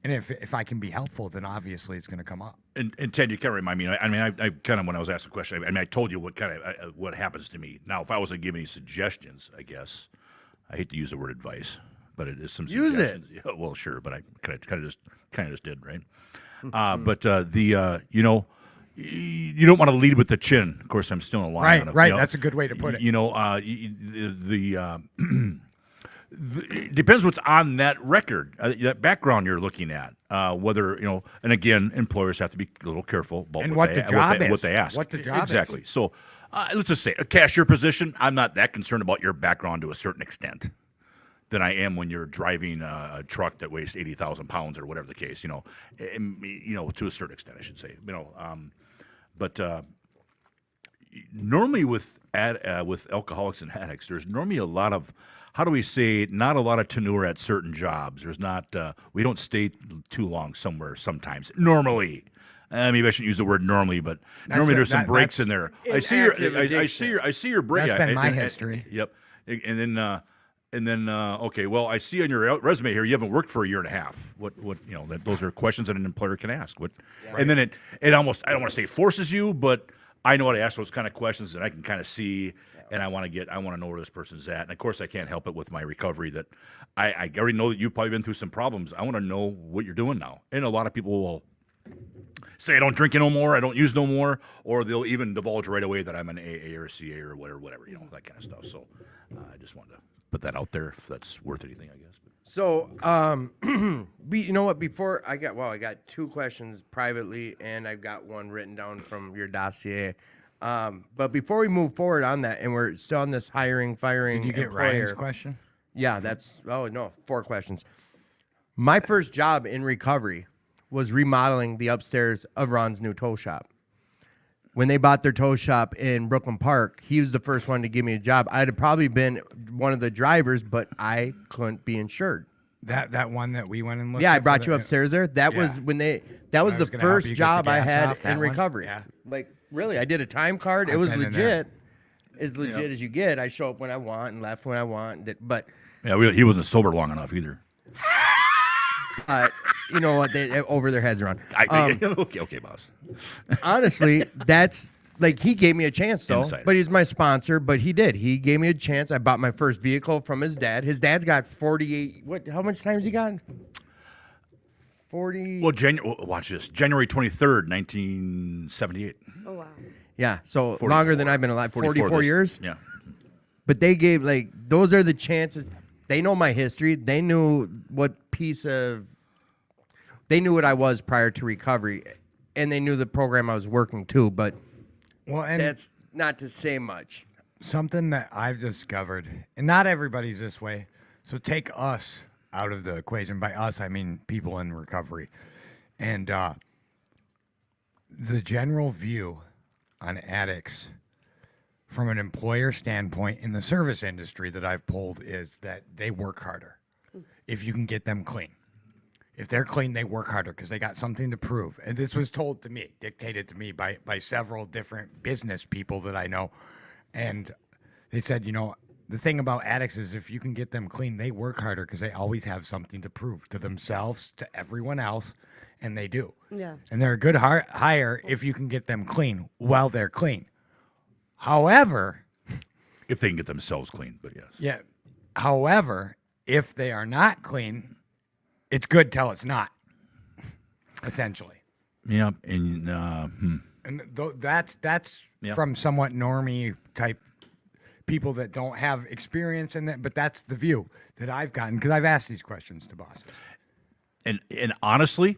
if I can be helpful, then obviously it's going to come up. And Ted, you kind of remind me. I kind of, when I was asked the question, I told you what happens to me. Now, if I was to give any suggestions, I guess I hate to use the word advice, but it is some Use suggestions. Yeah, well, sure, but I kind of just did, right? But you don't want to lead with the chin. Of course, I'm still in a line. Right. That's a good way to put it. It depends what's on that record, that background you're looking at. Whether and again, employers have to be a little careful about what the job is, what they ask. What the job exactly. is. So let's just say a cashier position. I'm not that concerned about your background to a certain extent than I am when you're driving a truck that weighs 80,000 pounds or whatever the case. To a certain extent, I should say. But normally with alcoholics and addicts, there's normally a lot of, how do we say, not a lot of tenure at certain jobs. There's not, we don't stay too long somewhere sometimes. Normally. Maybe I shouldn't use the word normally, but normally there's some breaks in there. I see your break. That's been my history. Yep. And then, okay, well, I see on your resume here you haven't worked for a year and a half. Those are questions that an employer can ask. And then it almost, I don't want to say forces you, but I know how to ask those kind of questions, and I can kind of see, and I want to know where this person's at. And of course, I can't help it with my recovery that I already know that you've probably been through some problems. I want to know what you're doing now. And a lot of people will say, I don't drink no more, I don't use no more, or they'll even divulge right away that I'm an AA or CA or whatever, that kind of stuff. So I just wanted to put that out there if that's worth anything, I guess. So, you know what? Before I got two questions privately, and I've got one written down from your dossier. But before we move forward on that, and we're still on this hiring, firing. Did you get employer, Ryan's question? Yeah, four questions. My first job in recovery was remodeling the upstairs of Ron's new toe shop. When they bought their toe shop in Brooklyn Park, he was the first one to give me a job. I'd have probably been one of the drivers, but I couldn't be insured. That one that we went and looked. Yeah, at I brought you upstairs there. That was the first job I had in recovery. Yeah. Like, really, I did a time card. It was legit. As legit as you get. I show up when I want and left when I want. But yeah, he wasn't sober long enough either. you know what? They over their heads around. Okay, boss. Honestly, that's like, he gave me a chance though. Inside. But he's my sponsor. But he did. He gave me a chance. I bought my first vehicle from his dad. His dad's got 48. How much time's he got? 40. Well, watch this. January 23rd, 1978. Oh, wow. Yeah. So 44. longer than I've been alive. 44 years. Yeah. But they gave, like, those are the chances. They know my history. They knew they knew what I was prior to recovery, and they knew the program I was working too, but that's not to say much. Something that I've discovered, and not everybody's this way, so take us out of the equation. By us, I mean people in recovery. And the general view on addicts from an employer standpoint in the service industry that I've pulled is that they work harder if you can get them clean. If they're clean, they work harder because they got something to prove. And this was told to me, dictated to me by several different business people that I know. And they said, the thing about addicts is if you can get them clean, they work harder because they always have something to prove to themselves, to everyone else, and they do. Yeah. And they're a good hire if you can get them clean while they're clean. However, If they can get themselves clean, but yes. yeah. However, if they are not clean, it's good till it's not. Essentially. Yeah, and And that's Yeah. from somewhat normie type people that don't have experience in that, but that's the view that I've gotten because I've asked these questions to bosses. and honestly,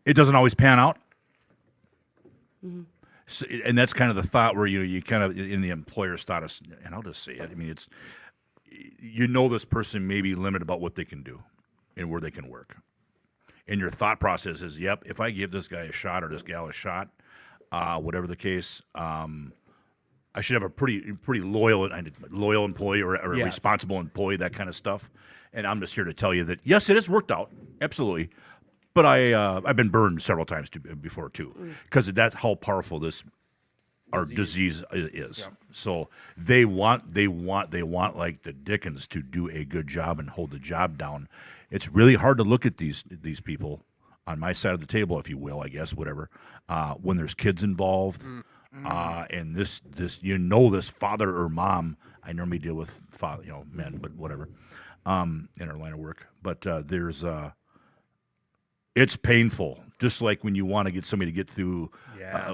it doesn't always pan out. So, and that's kind of the thought where you kind of in the employer's status, and I'll just say it. I mean, it's this person may be limited about what they can do and where they can work. And your thought process is, yep, if I give this guy a shot or this gal a shot, whatever the case, I should have a pretty loyal employee or a Yes. responsible employee, that kind of stuff. And I'm just here to tell you that yes, it has worked out, absolutely. But I've been burned several times before too, because that's how powerful our disease is. Yep. So they want like the Dickens to do a good job and hold the job down. It's really hard to look at these people on my side of the table, if you will, I guess, whatever. When there's kids involved, and this this father or mom. I normally deal with men, but whatever, in our line of work. But there's it's painful, just like when you want to get somebody to get through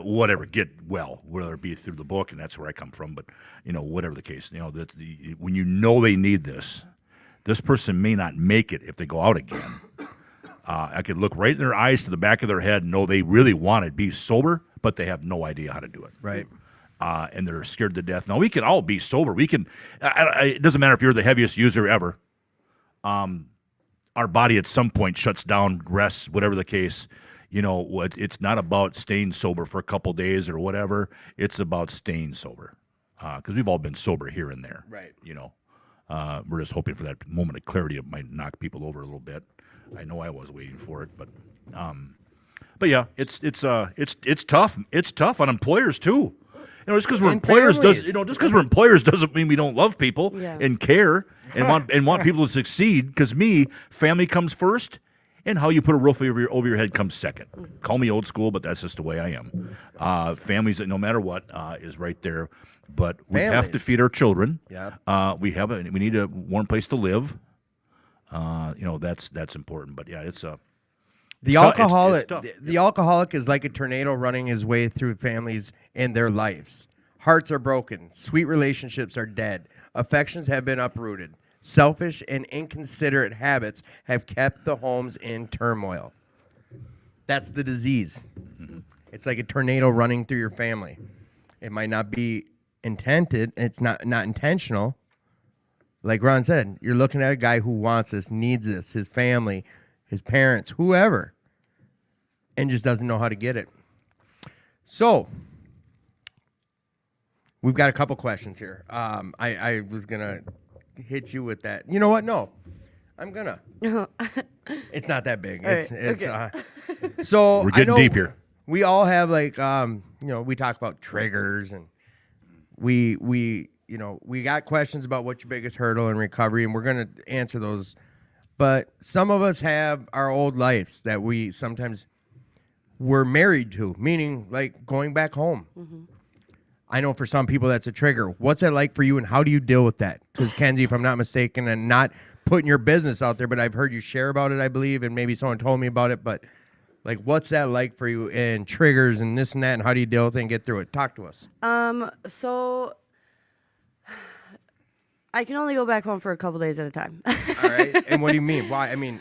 whatever, get well, whether it be through the book, and that's where I come from. But whatever the case, that when they need this person may not make it if they go out again. I could look right in their eyes to the back of their head and know they really want to be sober, but they have no idea how to do it. Right. And they're scared to death. Now, we can all be sober. We can. It doesn't matter if you're the heaviest user ever. Our body at some point shuts down, rests, whatever the case. It's not about staying sober for a couple days or whatever. It's about staying sober, because we've all been sober here and there. Right. We're just hoping for that moment of clarity. It might knock people over a little bit. I know I was waiting for it, but yeah, it's tough. It's tough on employers too. Just because we're And employers families. doesn't mean we don't love people Yeah. and care and want people to succeed. Because family comes first, and how you put a roof over your head comes second. Call me old school, but that's just the way I am. Families that no matter what is right there. But we have to Families. feed our children. Yeah. We need a warm place to live. That's important. But yeah, it's The tough. It's alcoholic, tough. the alcoholic is like a tornado running his way through families and their lives. Hearts are broken. Sweet relationships are dead. Affections have been uprooted. Selfish and inconsiderate habits have kept the homes in turmoil. That's the disease. It's like a tornado running through your family. It might not be intended. It's not intentional. Like Ron said, you're looking at a guy who wants this, needs this, his family, his parents, whoever, and just doesn't know how to get it. So, we've got a couple questions here. I was going to hit you with that. You know what? No, I'm going to. It's not that big. All It's, right, it's okay. so We're I getting know deep here. We all have we talk about triggers, and we got questions about what's your biggest hurdle in recovery, and we're going to answer those. But some of us have our old lives that we sometimes were married to, meaning like going back home. I know for some people that's a trigger. What's that like for you, and how do you deal with that? Because Kenzie, if I'm not mistaken, and not putting your business out there, but I've heard you share about it, I believe, and maybe someone told me about it, but like, what's that like for you, and triggers and this and that, and how do you deal with it and get through it? Talk to us. So I can only go back home for a couple days at a time. All right. And what do you mean? Why? I mean,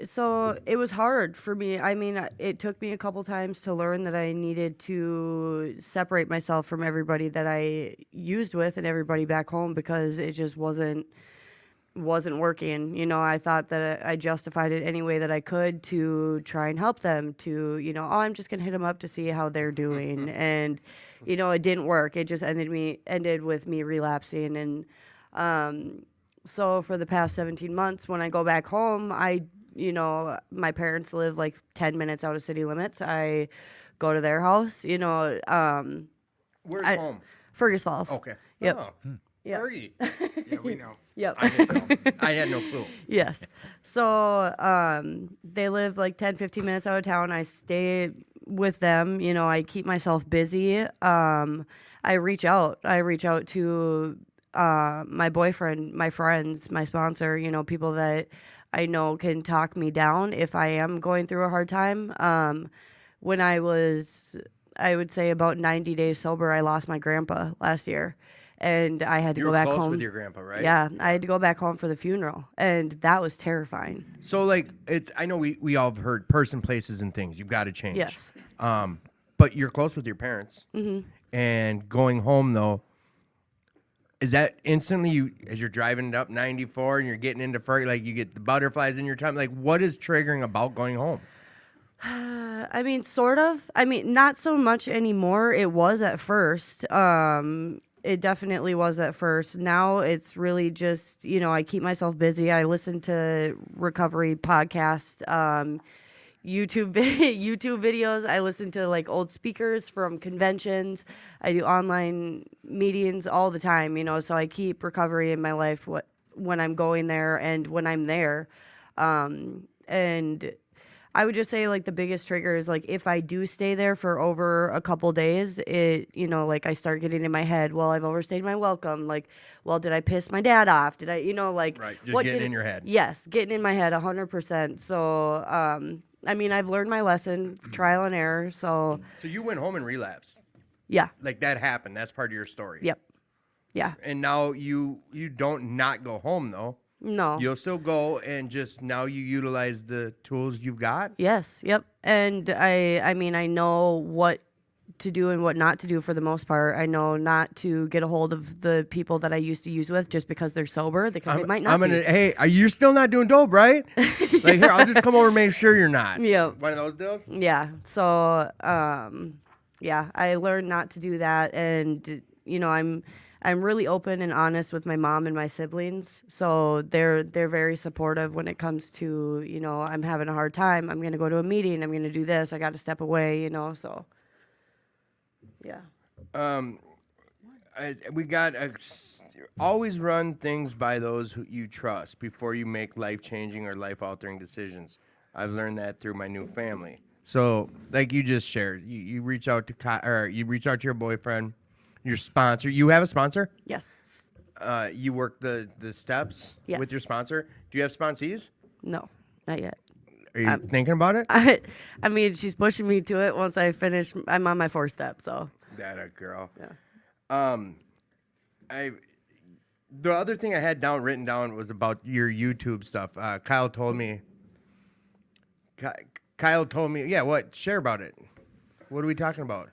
So it was hard for me. I mean, it took me a couple times to learn that I needed to separate myself from everybody that I used with and everybody back home, because it just wasn't working. I thought that I justified it any way that I could to try and help them, to, I'm just gonna hit them up to see how they're doing. And, it didn't work. It just ended with me relapsing. And so for the past 17 months, when I go back home, my parents live like 10 minutes out of city limits. I go to their house. Where's I- home? Fergus Falls. Okay. Yep. Oh, Yep. Fergie. Yeah, we know. Yep. I didn't know. I had no clue. Yes. So they live like 10, 15 minutes out of town. I stay with them. I keep myself busy. I reach out. I reach out to my boyfriend, my friends, my sponsor, people that I know can talk me down if I am going through a hard time. When I would say about 90 days sober, I lost my grandpa last year. And I had to You go were back close home. with your grandpa, right? Yeah, I had to go back home for the funeral, and that was terrifying. So like I know we all have heard person, places, and things. You've got to change. Yes. But you're close with your parents. Mm-hmm. And going home though, is that instantly you as you're driving it up 94 and you're getting into Fergie, like you get the butterflies in your tongue? Like what is triggering about going home? I mean, sort of. I mean, not so much anymore. It was at first. It definitely was at first. Now it's really just, I keep myself busy. I listen to recovery podcasts, YouTube videos. I listen to like old speakers from conventions. I do online meetings all the time, so I keep recovery in my life when I'm going there and when I'm there. And I would just say like the biggest trigger is like if I do stay there for over a couple days, it like I start getting in my head, well, I've overstayed my welcome. Like, well, did I piss my dad off? Did I, like Right, just what getting did in your head. Yes, getting in my head 100%. So, I mean, I've learned my lesson, trial and error. So, So you went home and relapsed. yeah, Like that happened. That's part of your story. yep, yeah, And now you don't not go home though. no. You'll still go and just now you utilize the tools you've got. Yes, yep. And I mean, I know what to do and what not to do for the most part. I know not to get a hold of the people that I used to use with just because they're sober, because they might not be. Hey, are you still not doing dope, right? Like here, I'll just come over and make sure you're not. Yeah. One of those deals. Yeah. So, yeah, I learned not to do that, and I'm really open and honest with my mom and my siblings. So they're very supportive when it comes to I'm having a hard time. I'm gonna go to a meeting. I'm gonna do this. I got to step away. So. Yeah. We got always run things by those who you trust before you make life-changing or life-altering decisions. I've learned that through my new family. So, like you just shared, you reach out to you reach out to your boyfriend, your sponsor. You have a sponsor? Yes. You work the steps with your Yes. sponsor. Do you have sponsees? No, not yet. Are you thinking about it? I mean, she's pushing me to it. Once I finish, I'm on my 4th step. So. That a girl. Yeah. The other thing I had written down was about your YouTube stuff. Kyle told me. Yeah. What? Share about it. What are we talking about?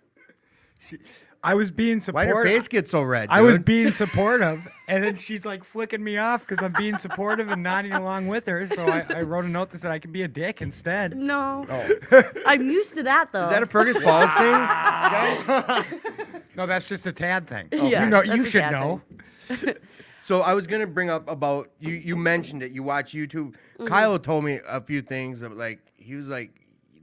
I was being Why supportive. your face get so red? Dude? I was being supportive, and then she's like flicking me off because I'm being supportive and nodding along with her. So I wrote a note that said I can be a dick instead. No. Oh. I'm used to that though. Is that a Fergus Falls thing, guys? No, that's just a Tad thing. Yeah, you know, that's you a should Tad know. So I was gonna bring up about you. You mentioned it. You watch YouTube. Mm-hmm. Kyle told me a few things. He was like,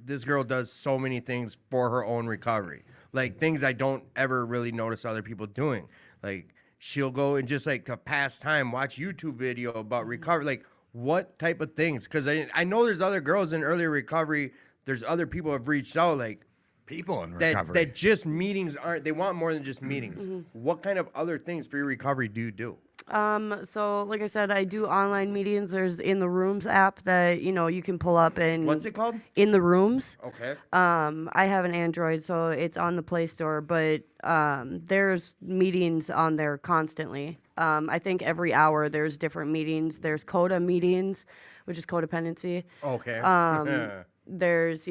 this girl does so many things for her own recovery. Like things I don't ever really notice other people doing. Like she'll go and just like to pass time, watch YouTube video about recovery. Like what type of things? Because I know there's other girls in earlier recovery. There's other people have reached out like People in that recovery. that just meetings aren't. They want more than just meetings. Mm-hmm. What kind of other things for your recovery do you do? So like I said, I do online meetings. There's In the Rooms app that you can pull up and. What's it called? In the Rooms. Okay. I have an Android, so it's on the Play Store, but there's meetings on there constantly. I think every hour there's different meetings. There's CODA meetings, which is codependency. Okay. There's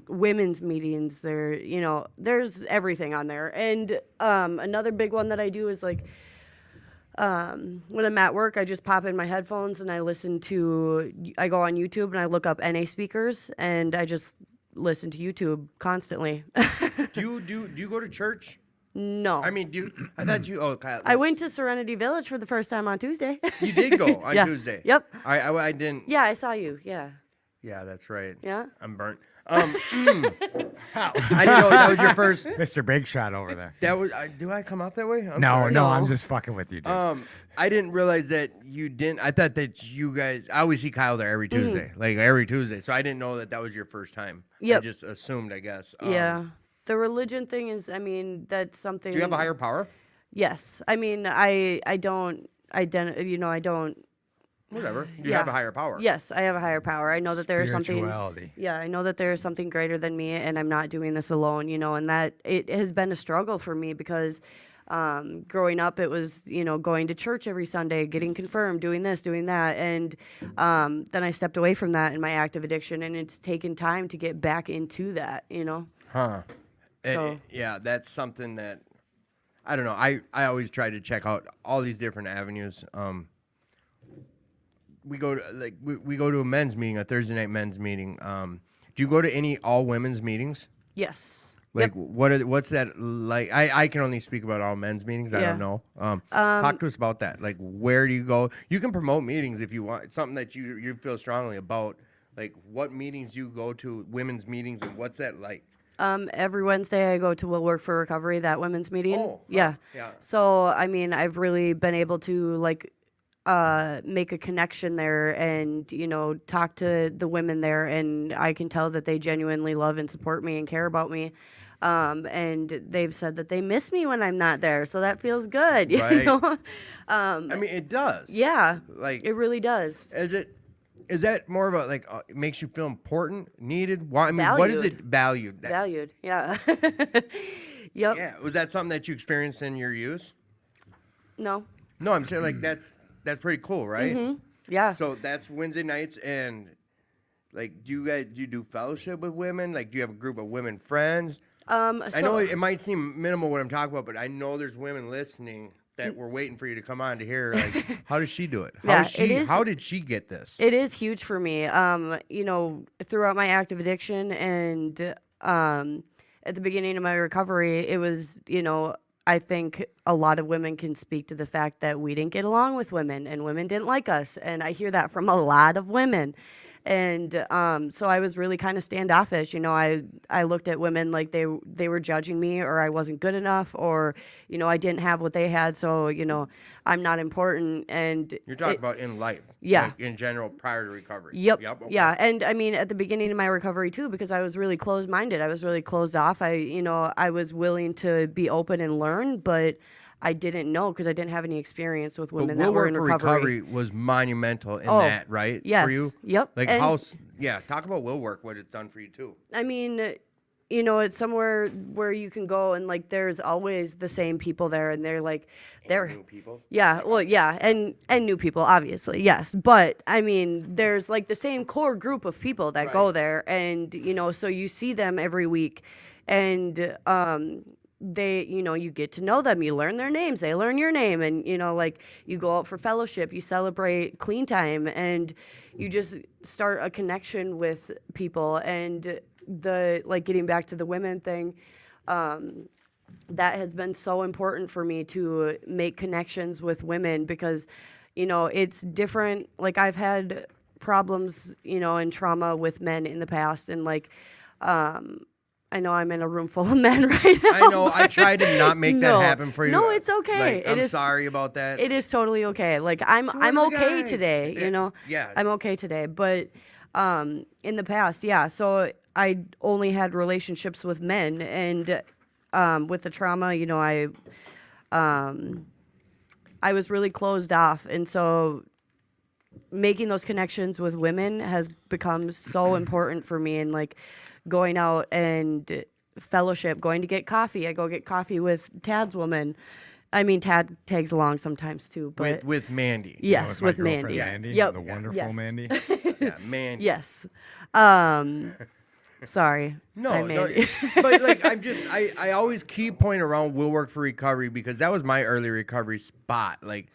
women's meetings. There's everything on there. And another big one that I do is like when I'm at work, I just pop in my headphones and I go on YouTube and I look up NA speakers and I just listen to YouTube constantly. do you go to church? No. I mean, I thought you. Oh, Kyle, I went to Serenity Village for the first time on Tuesday. You did go on Yeah. Tuesday. Yep. I didn't. Yeah, I saw you. Yeah. Yeah, that's right. Yeah. I'm burnt. I didn't know that was your first. Mr. Big Shot over there. That was. Do I come off that way? I'm No, sorry. no, I'm No. just fucking with you, dude. I didn't realize that you didn't. I thought that you guys. I always see Kyle there every Tuesday, like every Tuesday. So I didn't know that was your first time. I Yep. just assumed, I guess. Yeah. The religion thing is, I mean, that's something. Do you have a higher power? Yes. I mean, I don't I don't. Whatever. You Yeah. have a higher power. Yes, I have a higher power. I know that there is something. Spirituality. Yeah, I know that there is something greater than me, and I'm not doing this alone. And that it has been a struggle for me because. Growing up, it was, going to church every Sunday, getting confirmed, doing this, doing that. And then I stepped away from that in my active addiction, and it's taken time to get back into that, Huh. So- Yeah, that's something that I don't know. I always try to check out all these different avenues. We go to we go to a men's meeting, a Thursday night men's meeting. Do you go to any all women's meetings? Yes. Like Yep. what's that like? I can only speak about all men's meetings. I don't know. Talk to us about that. Like, where do you go? You can promote meetings if you want. It's something that you feel strongly about. Like, what meetings you go to, women's meetings, and what's that like? Every Wednesday I go to Will Work for Recovery, that women's meeting. Oh, yeah. yeah. So, I mean, I've really been able to make a connection there and, talk to the women there, and I can tell that they genuinely love and support me and care about me. And they've said that they miss me when I'm not there, so that feels good. You Right. know? I mean, it does. Yeah, Like, it really does. is that more of a like it makes you feel important, needed? Why? I mean, what is it valued? Valued, yeah. Yep. Yeah. Was that something that you experienced in your youth? No. No, I'm saying like that's pretty cool, right? Yeah. So that's Wednesday nights, and like, do you do fellowship with women? Like, do you have a group of women friends? I know it might seem minimal what I'm talking about, but I know there's women listening that were waiting for you to come on to hear. Like, how does she do it? Yeah, it is- How did she get this? It is huge for me. Throughout my active addiction and at the beginning of my recovery, it was, I think a lot of women can speak to the fact that we didn't get along with women and women didn't like us. And I hear that from a lot of women. And so I was really kind of standoffish. I looked at women like they were judging me, or I wasn't good enough, or, I didn't have what they had. So, I'm not important. And You're talking about in life. Yeah. Like, in general, prior to recovery. Yep. Okay. Yeah. And I mean, at the beginning of my recovery too, because I was really closed minded. I was really closed off. I was willing to be open and learn, but I didn't know because I didn't have any experience with But women Will that were Work in for recovery. was monumental in Oh, that, right? yes. For you? Yep. Like, And- talk about Will Work, what it's done for you too. I mean, it's somewhere where you can go and like there's always the same people there, and they're New people. yeah, well, yeah, and new people, obviously, yes. But I mean, there's like the same core group of people that go Right. there, and so you see them every week, and they, you get to know them, you learn their names, they learn your name, and like you go out for fellowship, you celebrate clean time, and you just start a connection with people. And getting back to the women thing, that has been so important for me to make connections with women because, it's different. Like, I've had problems, and trauma with men in the past, and I know I'm in a room full of men right now. I know. I tried to not make No. that happen for you. No, it's okay. Like, It I'm is- sorry about that. It is totally okay. Like, I'm one of the okay guys. today, Yeah. I'm okay today. But in the past, yeah. So I only had relationships with men, and with the trauma, I was really closed off, and so making those connections with women has become so important for me. And like going out and fellowship, going to get coffee. I go get coffee with Tad's woman. I mean, Tad tags along sometimes too, but with Mandy. yes, my with girlfriend Mandy. Mandy, Yep. the wonderful Yes. Mandy. Yeah, Mandy. Yes. Sorry. No, Hi, no, Mandy. but like I always keep pointing around Will Work for Recovery because that was my early recovery spot. Like,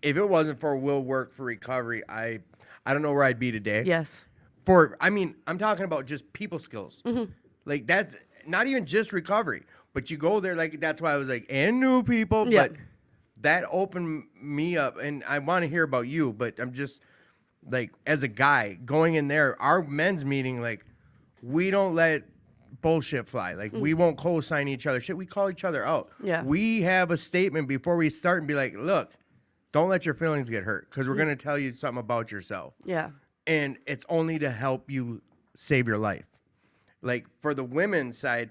if it wasn't for Will Work for Recovery, I don't know where I'd be today. Yes. I'm talking about just people skills. Like, that's not even just recovery, but you go there, like, that's why I was like, and new people, Yep. but that opened me up, and I want to hear about you, but I'm just, like, as a guy, going in there, our men's meeting, like, we don't let bullshit fly. Like, we won't co-sign each other shit. We call each other out. Yeah. We have a statement before we start and be like, look, don't let your feelings get hurt because we're going to tell you something about yourself. Yeah. And it's only to help you save your life. Like, for the women's side,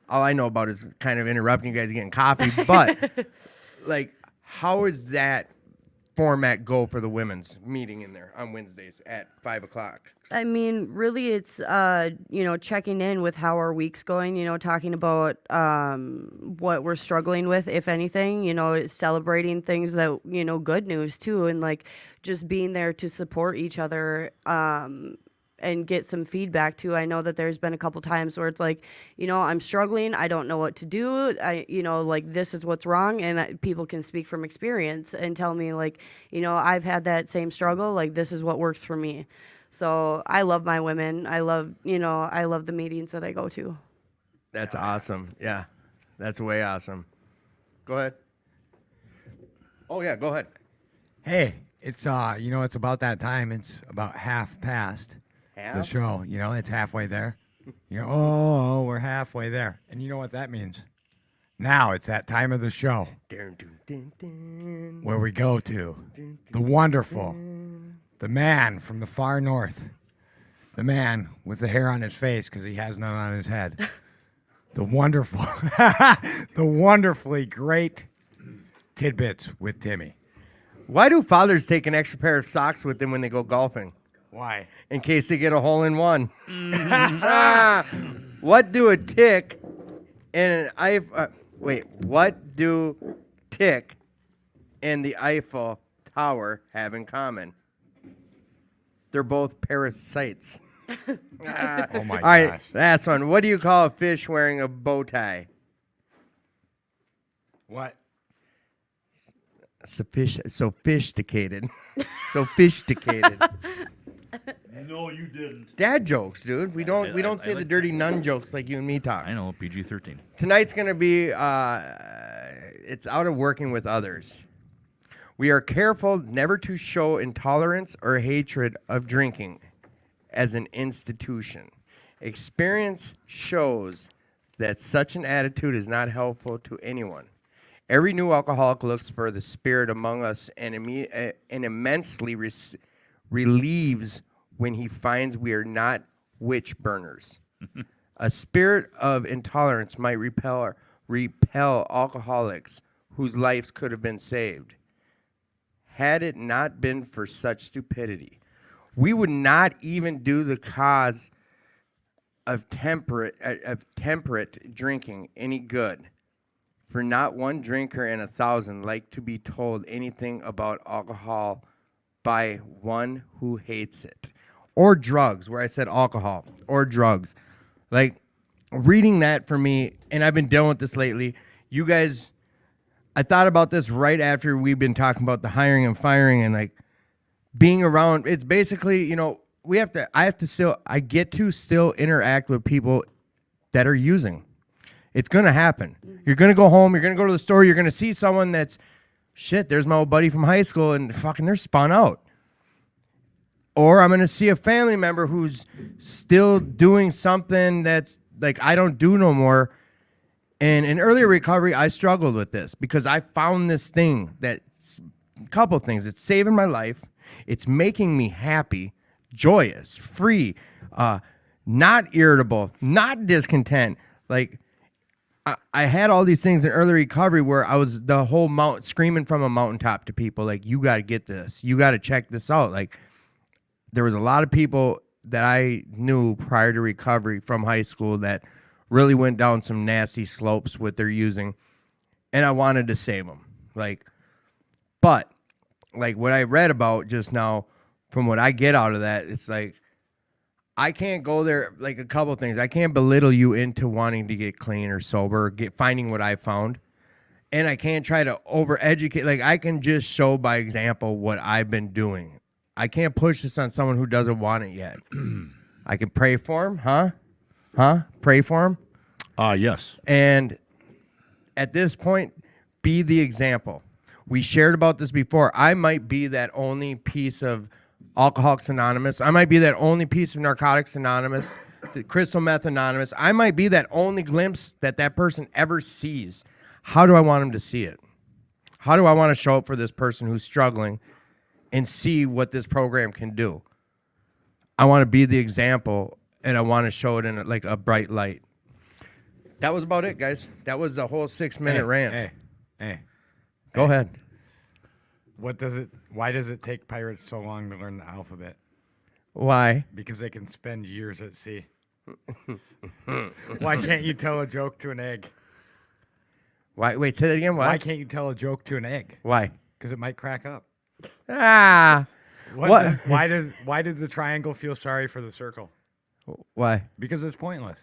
all I know about is kind of interrupting you guys getting coffee. But, like, how is that format go for the women's meeting in there on Wednesdays at 5 o'clock? I mean, really, it's checking in with how our week's going. Talking about what we're struggling with, if anything. Celebrating things that good news too, and like just being there to support each other. And get some feedback too. I know that there's been a couple times where it's like, I'm struggling. I don't know what to do. Like this is what's wrong. And people can speak from experience and tell me like, I've had that same struggle. Like this is what works for me. So I love my women. I love the meetings that I go to. That's awesome. Yeah, that's way awesome. Go ahead. Oh yeah, go ahead. Hey, it's it's about that time. It's about half past the Half? show. It's halfway there. Oh, we're halfway there. And you know what that means? Now it's that time of the show Dun, dun, dun, dun. where we go to the wonderful, the man from the far north, the man with the hair on his face because he has none on his head, the wonderful, the wonderfully great Tidbits with Timmy. Why do fathers take an extra pair of socks with them when they go golfing? Why? In case they get a hole in one. What do a tick and an what do tick and the Eiffel Tower have in common? They're both parasites. Oh my All right, gosh. last one. What do you call a fish wearing a bow tie? What? Sophisticated. Sophisticated. No, you didn't. Dad jokes, dude. We don't I say the like dirty nun jokes like you and me talk. I know, PG-13. Tonight's gonna be it's out of working with others. We are careful never to show intolerance or hatred of drinking as an institution. Experience shows that such an attitude is not helpful to anyone. Every new alcoholic looks for the spirit among us and immensely relieves when he finds we are not witch burners. A spirit of intolerance might repel alcoholics whose lives could have been saved. Had it not been for such stupidity, we would not even do the cause of temperate drinking any good. For not one drinker in 1,000 like to be told anything about alcohol by one who hates it. Or drugs, where I said alcohol, or drugs. Like, reading that for me, and I've been dealing with this lately, you guys, I thought about this right after we've been talking about the hiring and firing and like being around. It's basically, I get to still interact with people that are using. It's going to happen. You're going to go home. You're going to go to the store. You're going to see someone that's, shit, there's my old buddy from high school, and fucking they're spun out. Or I'm going to see a family member who's still doing something that's like I don't do no more. And in earlier recovery, I struggled with this because I found this thing that's a couple things. It's saving my life. It's making me happy, joyous, free, not irritable, not discontent. Like, I had all these things in early recovery where I was the whole screaming from a mountaintop to people like, you got to get this. You got to check this out. Like, there was a lot of people that I knew prior to recovery from high school that really went down some nasty slopes with their using, and I wanted to save them. But what I read about just now, from what I get out of that, it's like, I can't go there, like a couple things. I can't belittle you into wanting to get clean or sober, finding what I found. And I can't try to over-educate. Like, I can just show by example what I've been doing. I can't push this on someone who doesn't want it yet. I can pray for him, huh? Pray for him. Yes. And at this point, be the example. We shared about this before. I might be that only piece of Alcoholics Anonymous. I might be that only piece of Narcotics Anonymous the Crystal Meth Anonymous. I might be that only glimpse that person ever sees. How do I want them to see it? How do I want to show up for this person who's struggling and see what this program can do? I want to be the example, and I want to show it in a bright light. That was about it, guys. That was the whole 6-minute rant. Go ahead. Why does it take pirates so long to learn the alphabet? Why? Because they can spend years at sea. Why can't you tell a joke to an egg? Why? Wait, say that again. Why? Why can't you tell a joke to an egg? Why? Because it might crack up. Ah. What? Why did the triangle feel sorry for the circle? Why? Because it's pointless.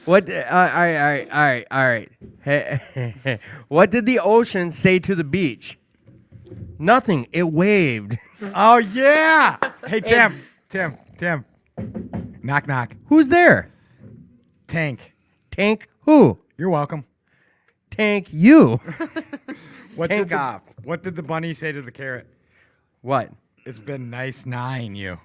What? All right. Hey, what did the ocean say to the beach? Nothing. It waved. Oh yeah. Hey Tim. Knock knock. Who's there? Tank. Tank who? You're welcome. Tank you. Tank off. What did the bunny say to the carrot? What? It's been nice gnawing you.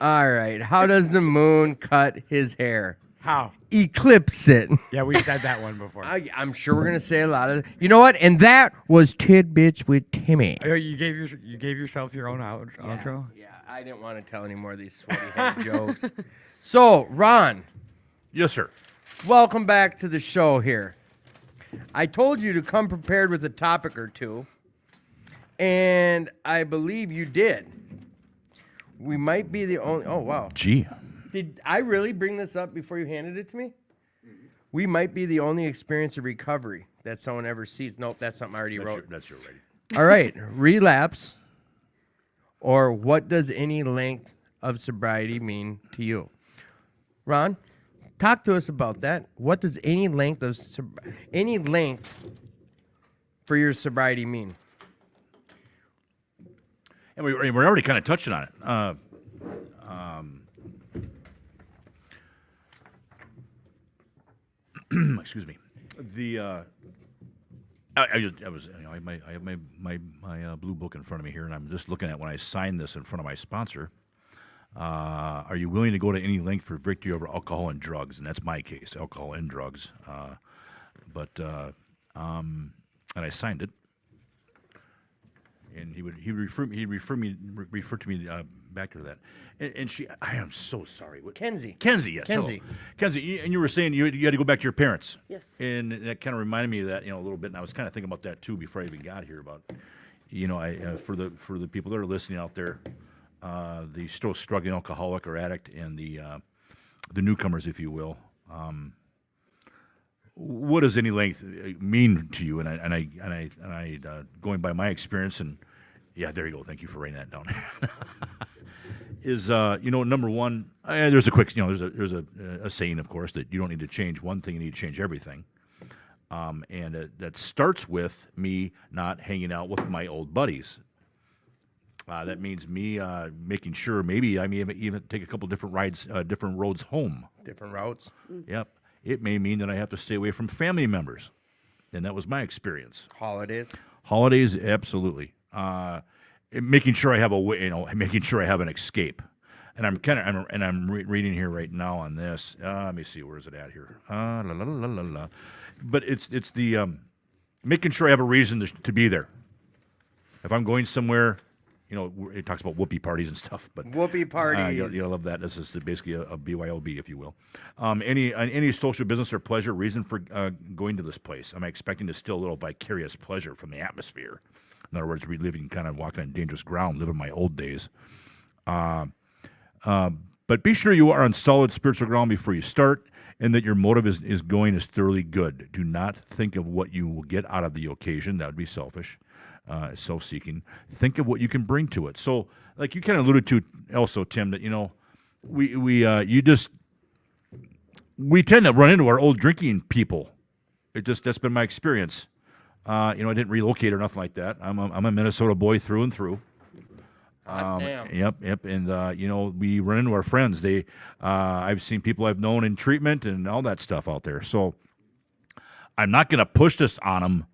All right. How does the moon cut his hair? How? Eclipse it. Yeah, we said that one before. I'm sure we're gonna say a lot of. You know what? And that was Tidbits with Timmy. Oh, you gave yourself your own outro. Yeah, I didn't want to tell any more of these sweaty head jokes. So, Ron, Yes, sir. welcome back to the show here. I told you to come prepared with a topic or two, and I believe you did. We might be the only. Oh, wow. Gee. Did I really bring this up before you handed it to me? We might be the only experience of recovery that someone ever sees. Nope, that's something I already wrote. That's your ready. All right, relapse, or what does any length of sobriety mean to you? Ron, talk to us about that. What does any length for your sobriety mean? And we're already kind of touching on it. Excuse me. I have my blue book in front of me here, and I'm just looking at when I signed this in front of my sponsor. Are you willing to go to any length for victory over alcohol and drugs? And that's my case, alcohol and drugs. And I signed it. And he refer to me back to that. And I am so sorry. Kenzie, yes. Kenzie. Hello. Kenzie, and you were saying you had to go back to your parents. Yes. And that kind of reminded me of that, a little bit. And I was kind of thinking about that too before I even got here. About, for the people that are listening out there, the still struggling alcoholic or addict, and the newcomers, if you will. What does any length mean to you? And I going by my experience, and yeah, there you go. Thank you for writing that down. Is number one? There's a quick, there's a saying, of course, that you don't need to change one thing; you need to change everything. And that starts with me not hanging out with my old buddies. That means me making sure maybe I may even take a couple different rides, different roads home. Different routes. Yep. It may mean that I have to stay away from family members, and that was my experience. Holidays, absolutely. Making sure I have making sure I have an escape, and I'm reading here right now on this. Let me see, where is it at here? But it's the making sure I have a reason to be there. If I'm going somewhere. It talks about whoopee parties and stuff, but Whoopee parties. You'll love that. This is basically a BYOB, if you will. Any social business or pleasure reason for going to this place? Am I expecting to still a little vicarious pleasure from the atmosphere? In other words, reliving, kind of walking on dangerous ground, living my old days. But be sure you are on solid spiritual ground before you start, and that your motive is thoroughly good. Do not think of what you will get out of the occasion. That would be selfish. Self-seeking. Think of what you can bring to it. So, like you kind of alluded to also, Tim, that we tend to run into our old drinking people. That's been my experience. I didn't relocate or nothing like that. I'm a Minnesota boy through and through. Damn. Yep. And we run into our friends. I've seen people I've known in treatment and all that stuff out there. So I'm not going to push this on them.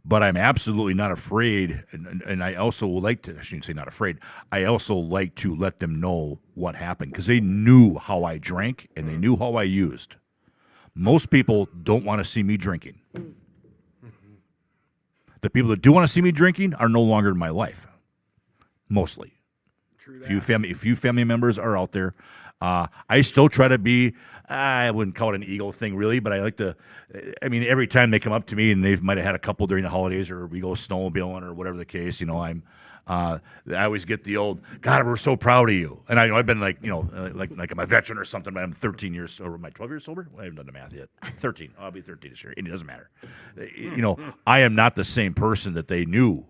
but I'm absolutely not afraid. And I also like to, I shouldn't say not afraid, I also like to let them know what happened because they knew how I drank and they knew how I used. Most people don't want to see me drinking. The people that do want to see me drinking are no longer in my life, mostly. Few family members are out there. I still try to be, I wouldn't call it an ego thing really, but I like to, I mean, every time they come up to me and they might have had a couple during the holidays or we go snowmobiling or whatever the case, you know, I always get the old, God, we're so proud of you. And I've been like, you know, like I'm a veteran or something, but I'm 13 years, or am I 12 years sober? Well, I haven't done the math yet. 13. I'll be 13 this year. And it doesn't matter. You know, I am not the same person that they knew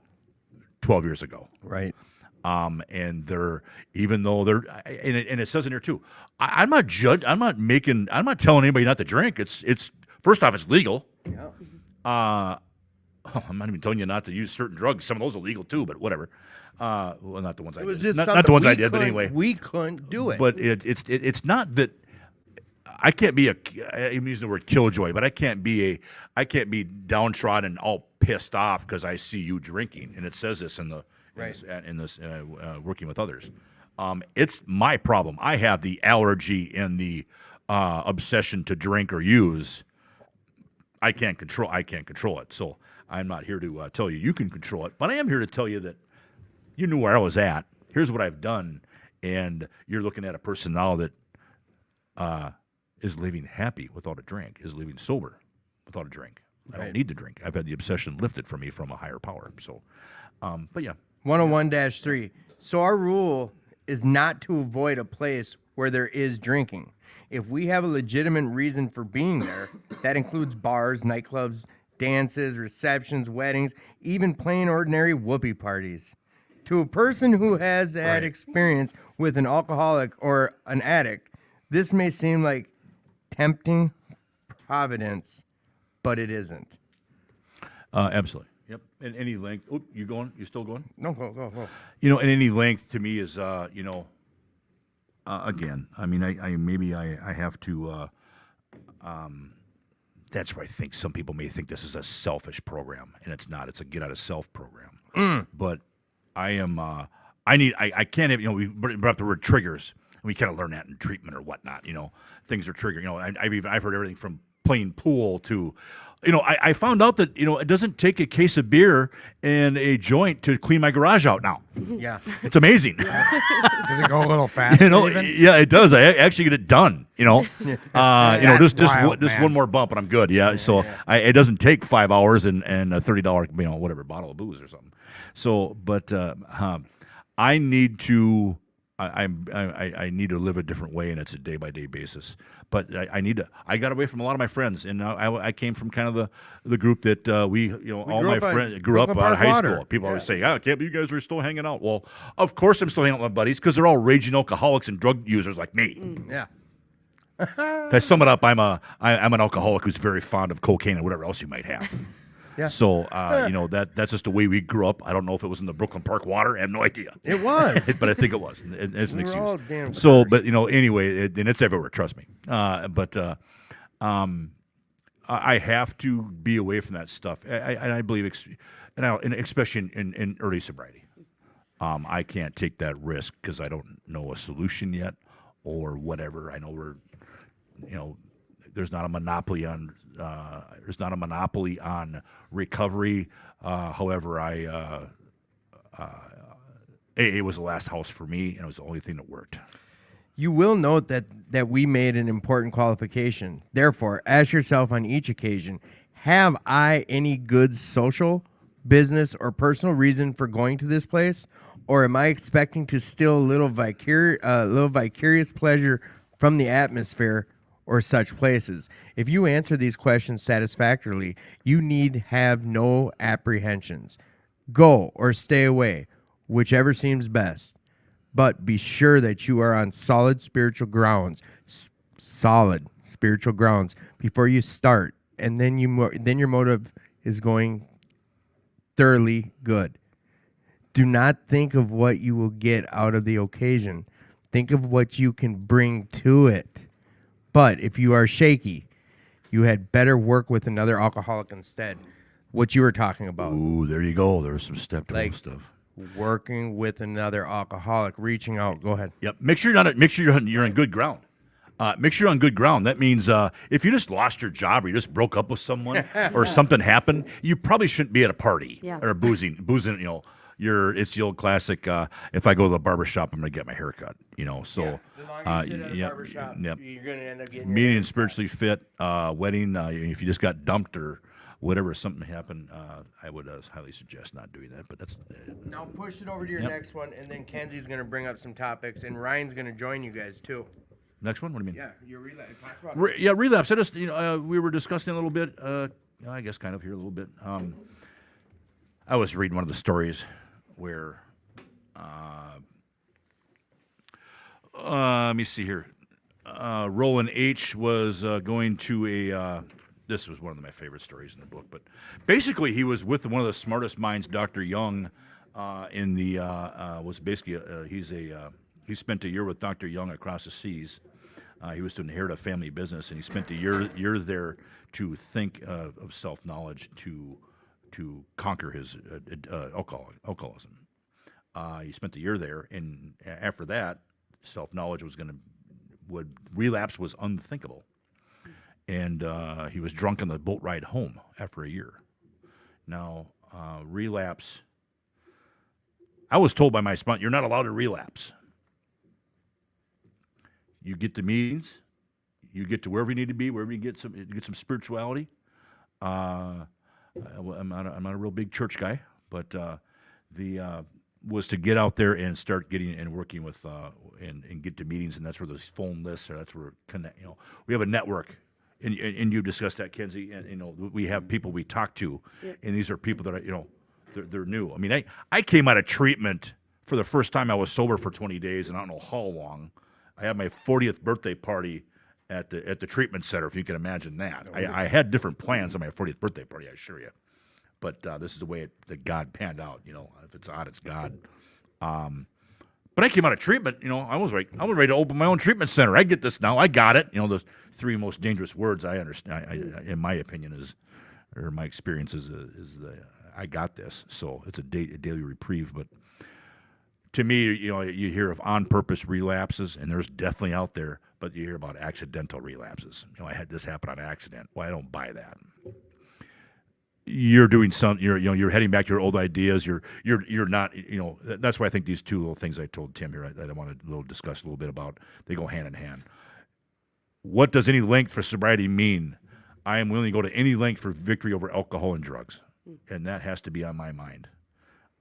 12 years ago. Right. And they're, even though they're, and it says in here too, I'm not I'm not telling anybody not to drink. It's first off, it's legal. Yeah. I'm not even telling you not to use certain drugs. Some of those are legal too, but whatever. Well, not the ones I It was did. just Not the ones I we did, but couldn't- anyway. we couldn't do it. But it's not that I can't be I'm using the word killjoy, but I can't be downtrodden and all pissed off because I see you drinking. And it says this in the Right. in this working with others. It's my problem. I have the allergy and the obsession to drink or use. I can't control it. So I'm not here to tell you can control it, but I am here to tell you that you knew where I was at. Here's what I've done, and you're looking at a person now that is living happy without a drink, is living sober without a drink. I don't need to drink. I've had the obsession lifted from me from a higher power. So, but yeah. 101-3. So our rule is not to avoid a place where there is drinking. If we have a legitimate reason for being there, that includes bars, nightclubs, dances, receptions, weddings, even plain ordinary whoopee parties. To a person who has had experience with an alcoholic or an addict, this may seem like tempting providence, but it isn't. Absolutely. Yep. And any length. Oh, you going? You still going? No, go. You know, and any length to me is, again, I mean, I have to, that's where I think some people may think this is a selfish program, and it's not. It's a get out of self program. But I am, I can't have, we brought up the word triggers, and we kind of learn that in treatment or whatnot, things are triggering. I've heard everything from playing pool to, I found out that, it doesn't take a case of beer and a joint to clean my garage out now. Yeah. It's amazing. Does it go a little faster? Even? Yeah, it does. I actually get it done. That's Just wild, just man. one more bump and I'm good. Yeah. So it doesn't take 5 hours and a $30, whatever bottle of booze or something. So, but I need to. I need to live a different way, and it's a day by day basis. But I need to. I got away from a lot of my friends, and I came from kind of the group that all my friends grew up out of high school. People always say, "I can't believe you guys are still hanging out." Well, of course I'm still hanging out with my buddies because they're all raging alcoholics and drug users like me. Yeah. To sum it up, I'm an alcoholic who's very fond of cocaine and whatever else you might have. Yeah. So that's just the way we grew up. I don't know if it was in the Brooklyn Park water. I have no idea. It was. But I think it was. It's an We were excuse. all damn So, cursed. but anyway, and it's everywhere. Trust me. I have to be away from that stuff. I believe, and especially in early sobriety, I can't take that risk because I don't know a solution yet, or whatever. I know there's not a monopoly on recovery. However, AA was the last house for me, and it was the only thing that worked. You will note that we made an important qualification. Therefore, ask yourself on each occasion, have I any good social, business, or personal reason for going to this place? Or am I expecting to steal a little vicarious pleasure from the atmosphere or such places? If you answer these questions satisfactorily, you need have no apprehensions. Go or stay away, whichever seems best. But be sure that you are on solid spiritual grounds, before you start, and then your motive is going thoroughly good. Do not think of what you will get out of the occasion. Think of what you can bring to it. But if you are shaky, you had better work with another alcoholic instead. what you were talking about, Ooh, there you go. There's some step 12 Like- stuff. working with another alcoholic, reaching out. Go ahead. Yep. Make sure you're on good ground. Make sure you're on good ground. That means if you just lost your job or you just broke up with someone or something happened, you probably shouldn't be at a party Yeah. or boozing. It's the old classic. If I go to the barber shop, I'm going to get my hair cut. So As long as you sit at a yep, barbershop, yep. you're going to end up getting your Meaning hair and spiritually fit, wedding. If you just got dumped or whatever, something happened, I would highly suggest not doing that. But that's Now push it over to your Yep. next one, and then Kenzie's going to bring up some topics, and Ryan's going to join you guys too. next one. What do you mean? Yeah, you're relapse. Talk about it. Relapse. I just, we were discussing a little bit. I guess kind of here a little bit. I was reading one of the stories where, let me see here. Roland H. was going to a. This was one of my favorite stories in the book, but basically he was with one of the smartest minds, Dr. Young, in the was basically he spent a year with Dr. Young across the seas. He was to inherit a family business, and he spent a year there to think of self-knowledge to conquer his alcoholism. He spent a year there, and after that, self-knowledge relapse was unthinkable. And he was drunk on the boat ride home after a year. Now, relapse, I was told by my sponsor, you're not allowed to relapse. You get to meetings, you get to wherever you need to be, wherever you get some spirituality. I'm not a real big church guy, but was to get out there and start getting and working with and get to meetings, and that's where those phone lists are. That's where we have a network, and you discussed that, Kenzie, and we have people we talk to, and these are people that they're new. I mean, I came out of treatment for the first time. I was sober for 20 days, and I don't know how long. I had my 40th birthday party at the treatment center, if you can imagine that. I had different plans on my 40th birthday party, I assure you. But this is the way that God panned out. If it's odd, it's God. But I came out of treatment. I was ready to open my own treatment center. I get this now. I got it. The three most dangerous words I understand, in my opinion, or my experience is I got this. So it's a daily reprieve. But to me, you hear of on-purpose relapses, and there's definitely out there. But you hear about accidental relapses. I had this happen on accident. Well, I don't buy that. You're doing you're heading back to your old ideas. You're not. That's why I think these two little things I told Tim here that I want to discuss a little bit about. They go hand in hand. What does any length for sobriety mean? I am willing to go to any length for victory over alcohol and drugs, and that has to be on my mind.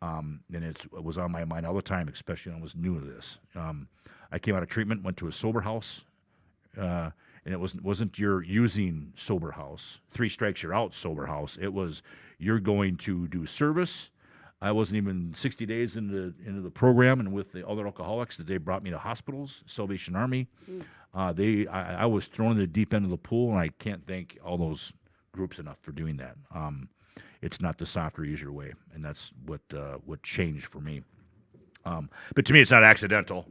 And it was on my mind all the time, especially when I was new to this. I came out of treatment, went to a sober house, and it wasn't your using sober house. 3 strikes, you're out sober house. It was you're going to do service. I wasn't even 60 days into the program, and with the other alcoholics, that they brought me to hospitals, Salvation Army. I was thrown in the deep end of the pool, and I can't thank all those groups enough for doing that. It's not the softer, easier way, and that's what changed for me. But to me, it's not accidental.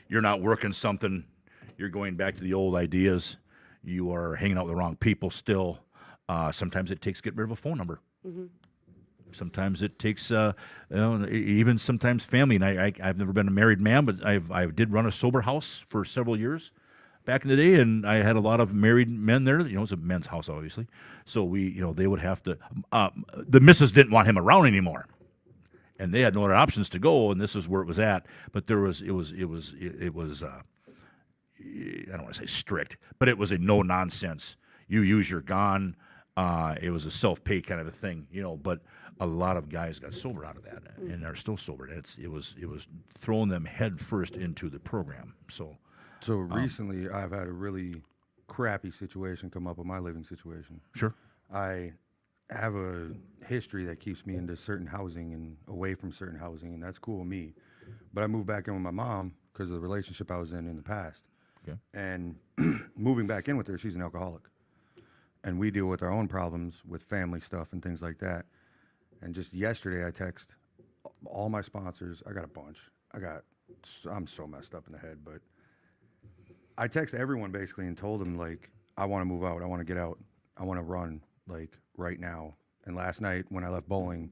You're not working something. You're going back to the old ideas. You are hanging out with the wrong people still. Sometimes it takes getting rid of a phone number. Mm-hmm. Sometimes it takes, even sometimes family. And I've never been a married man, but I did run a sober house for several years back in the day, and I had a lot of married men there. It's a men's house, obviously. So they would have to. The missus didn't want him around anymore, and they had no other options to go. And this is where it was at. But it was. I don't want to say strict, but it was a no nonsense. You use, you're gone. It was a self-pay kind of a thing, But a lot of guys got sober out of that, and are still sober. It was throwing them head first into the program. So recently, I've had a really crappy situation come up with my living situation. Sure. I have a history that keeps me into certain housing and away from certain housing, and that's cool with me. But I moved back in with my mom because of the relationship I was in the past. Okay. And moving back in with her, she's an alcoholic. And we deal with our own problems with family stuff and things like that. And just yesterday, I text all my sponsors. I got a bunch. I'm so messed up in the head, but I text everyone basically and told them, I want to move out. I want to get out. I want to run, right now. And last night when I left bowling,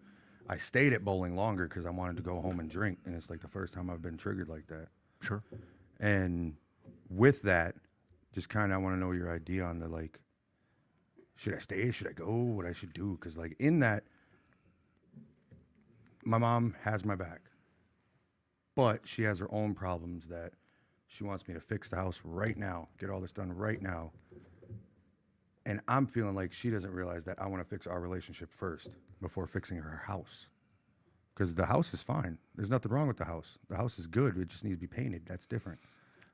I stayed at bowling longer because I wanted to go home and drink. And it's like the first time I've been triggered like that. Sure. And with that, just kind of I want to know your idea on the like, should I stay? Should I go? What I should do? Because like in that, my mom has my back, but she has her own problems that she wants me to fix the house right now, get all this done right now. And I'm feeling like she doesn't realize that I want to fix our relationship first before fixing her house. Because the house is fine. There's nothing wrong with the house. The house is good. It just needs to be painted. That's different.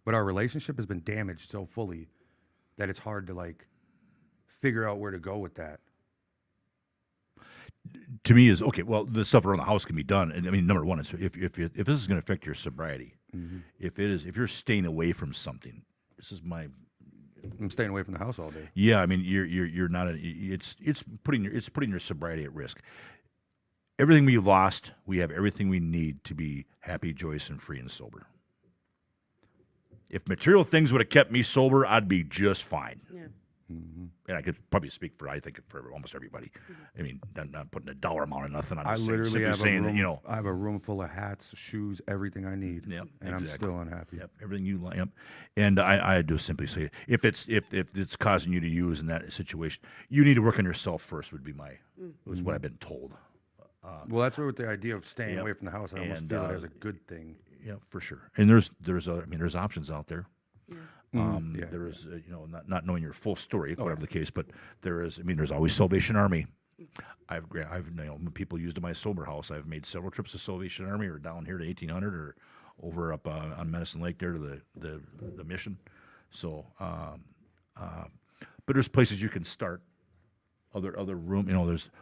But our relationship has been damaged so fully that it's hard to like figure out where to go with that. To me is okay. Well, the stuff around the house can be done, and I mean, number one is if this is going to affect your sobriety, if you're staying away from something, this is my. I'm staying away from the house all day. Yeah, I mean, you're not. It's putting your sobriety at risk. Everything we lost, we have everything we need to be happy, joyous, and free and sober. If material things would have kept me sober, I'd be just fine. Yeah. And I could probably speak for, I think, for almost everybody. I mean, not putting a dollar amount on nothing. I'm I just literally simply have saying a room, that, you know. I have a room full of hats, shoes, everything I need. Yep, and I'm exactly. still unhappy. Yep, everything you like. Yep. And I do simply say, if it's causing you to use in that situation, you need to work on yourself first. Would be was what I've been told. Well, that's where with the idea of staying Yep. away from the house, I almost And, feel it as a good thing. Yeah, for sure. And there's options out there. Yeah. There is, not knowing your full story, whatever the case, but there's always Salvation Army. I've when people used in my sober house, I've made several trips to Salvation Army or down here to 1800 or over up on Medicine Lake there to the mission. So, but there's places you can start. Other room,